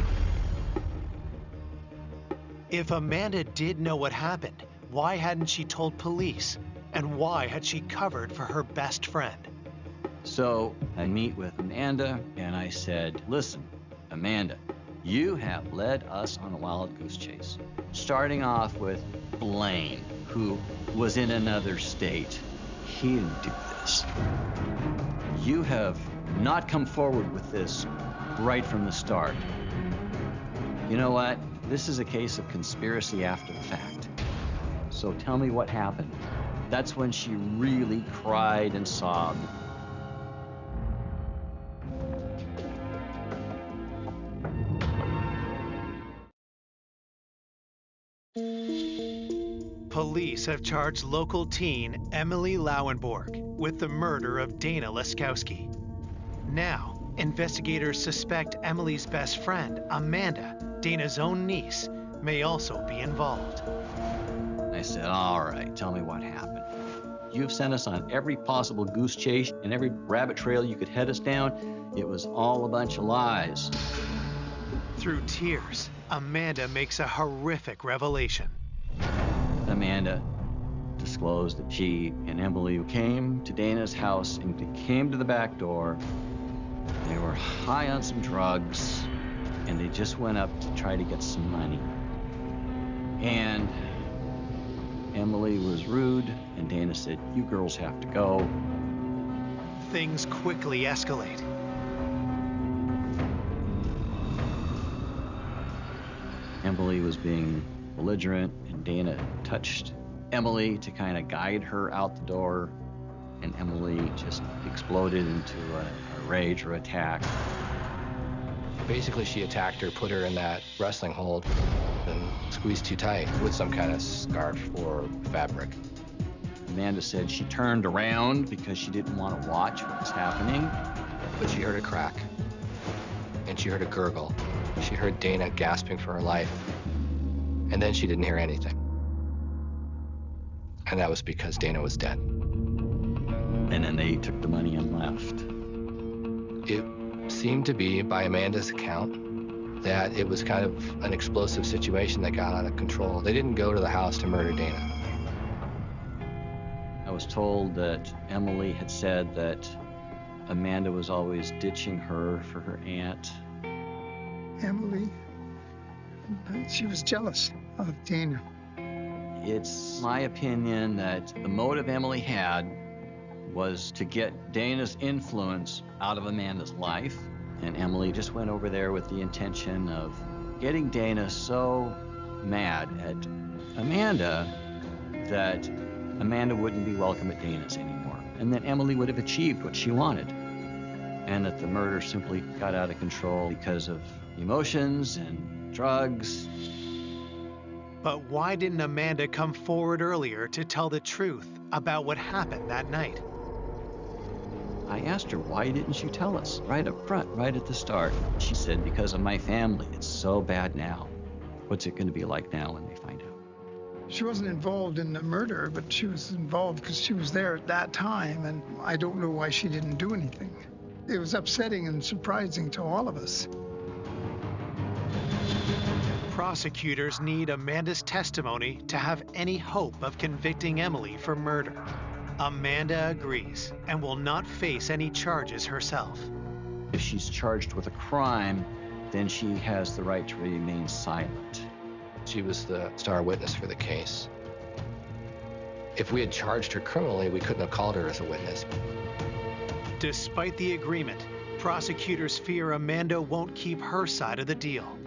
If Amanda did know what happened, why hadn't she told police? And why had she covered for her best friend? So I meet with Amanda and I said, listen, Amanda, you have led us on a wild goose chase. Starting off with Blaine, who was in another state. He didn't do this. You have not come forward with this right from the start. You know what? This is a case of conspiracy after the fact. So tell me what happened. That's when she really cried and sobbed. Police have charged local teen Emily Lauenborg with the murder of Dana Laskowski. Now, investigators suspect Emily's best friend, Amanda, Dana's own niece, may also be involved. I said, all right, tell me what happened. You've sent us on every possible goose chase and every rabbit trail you could head us down. It was all a bunch of lies. Through tears, Amanda makes a horrific revelation. Amanda disclosed that she and Emily came to Dana's house and they came to the back door. They were high on some drugs and they just went up to try to get some money. And Emily was rude and Dana said, you girls have to go. Things quickly escalate. Emily was being belligerent and Dana touched Emily to kind of guide her out the door, and Emily just exploded into a rage or attack. Basically, she attacked her, put her in that wrestling hold, and squeezed too tight with some kind of scarf or fabric. Amanda said she turned around because she didn't want to watch what was happening. But she heard a crack, and she heard a gurgle. She heard Dana gasping for her life, and then she didn't hear anything. And that was because Dana was dead. And then they took the money and left. It seemed to be, by Amanda's account, that it was kind of an explosive situation that got out of control. They didn't go to the house to murder Dana. I was told that Emily had said that Amanda was always ditching her for her aunt. Emily, she was jealous of Dana. It's my opinion that the motive Emily had was to get Dana's influence out of Amanda's life, and Emily just went over there with the intention of getting Dana so mad at Amanda that Amanda wouldn't be welcome at Dana's anymore, and that Emily would have achieved what she wanted, and that the murder simply got out of control because of emotions and drugs. But why didn't Amanda come forward earlier to tell the truth about what happened that night? I asked her, why didn't you tell us right up front, right at the start? She said, because of my family. It's so bad now. What's it going to be like now when they find out? She wasn't involved in the murder, but she was involved because she was there at that time, and I don't know why she didn't do anything. It was upsetting and surprising to all of us. Prosecutors need Amanda's testimony to have any hope of convicting Emily for murder. Amanda agrees and will not face any charges herself. If she's charged with a crime, then she has the right to remain silent. She was the star witness for the case. If we had charged her criminally, we couldn't have called her as a witness. Despite the agreement, prosecutors fear Amanda won't keep her side of the deal.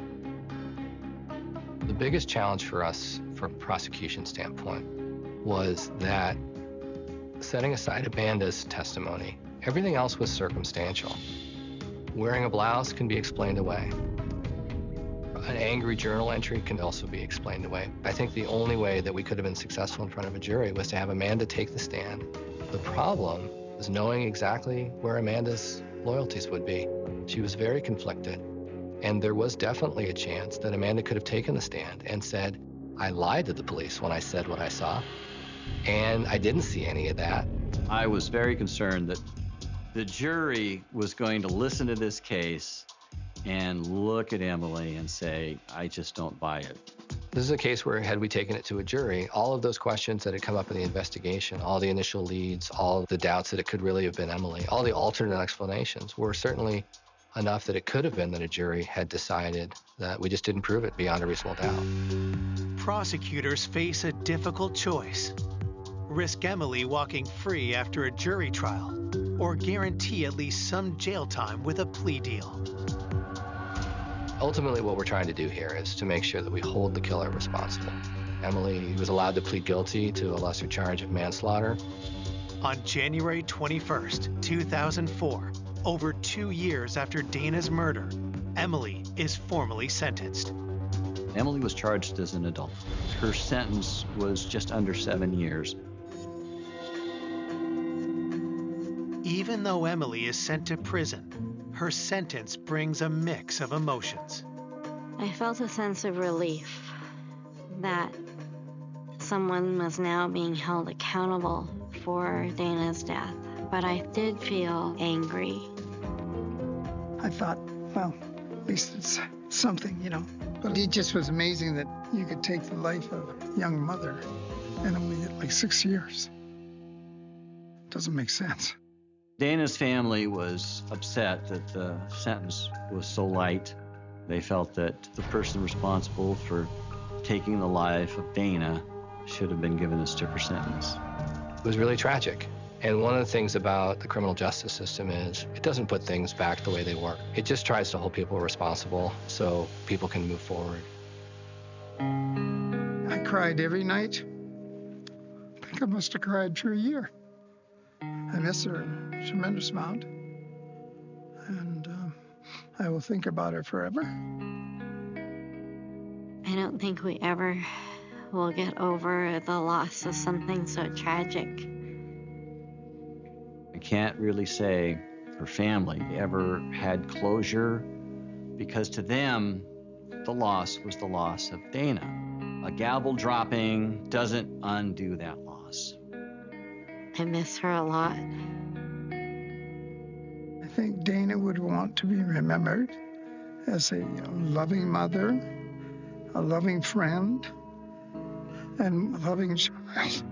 The biggest challenge for us from a prosecution standpoint was that, setting aside Amanda's testimony, everything else was circumstantial. Wearing a blouse can be explained away. An angry journal entry can also be explained away. I think the only way that we could have been successful in front of a jury was to have Amanda take the stand. The problem was knowing exactly where Amanda's loyalties would be. She was very conflicted, and there was definitely a chance that Amanda could have taken the stand and said, I lied to the police when I said what I saw, and I didn't see any of that. I was very concerned that the jury was going to listen to this case and look at Emily and say, I just don't buy it. This is a case where, had we taken it to a jury, all of those questions that had come up in the investigation, all the initial leads, all the doubts that it could really have been Emily, all the alternate explanations were certainly enough that it could have been that a jury had decided that we just didn't prove it beyond a reasonable doubt. Prosecutors face a difficult choice. Risk Emily walking free after a jury trial, or guarantee at least some jail time with a plea deal. Ultimately, what we're trying to do here is to make sure that we hold the killer responsible. Emily was allowed to plead guilty to a lesser charge of manslaughter. On January 21st, 2004, over 2 years after Dana's murder, Emily is formally sentenced. Emily was charged as an adult. Her sentence was just under 7 years. Even though Emily is sent to prison, her sentence brings a mix of emotions. I felt a sense of relief that someone was now being held accountable for Dana's death, but I did feel angry. I thought, well, at least it's something, you know. But it just was amazing that you could take the life of a young mother and only get like 6 years. Doesn't make sense. Dana's family was upset that the sentence was so light. They felt that the person responsible for taking the life of Dana should have been given a stiffer sentence. It was really tragic. And one of the things about the criminal justice system is it doesn't put things back the way they were. It just tries to hold people responsible so people can move forward. I cried every night. I think I must have cried for a year. I miss her a tremendous amount, and I will think about her forever. I don't think we ever will get over the loss of something so tragic. I can't really say her family ever had closure, because to them, the loss was the loss of Dana. A gavel dropping doesn't undo that loss. I miss her a lot. I think Dana would want to be remembered as a loving mother, a loving friend, and a loving child.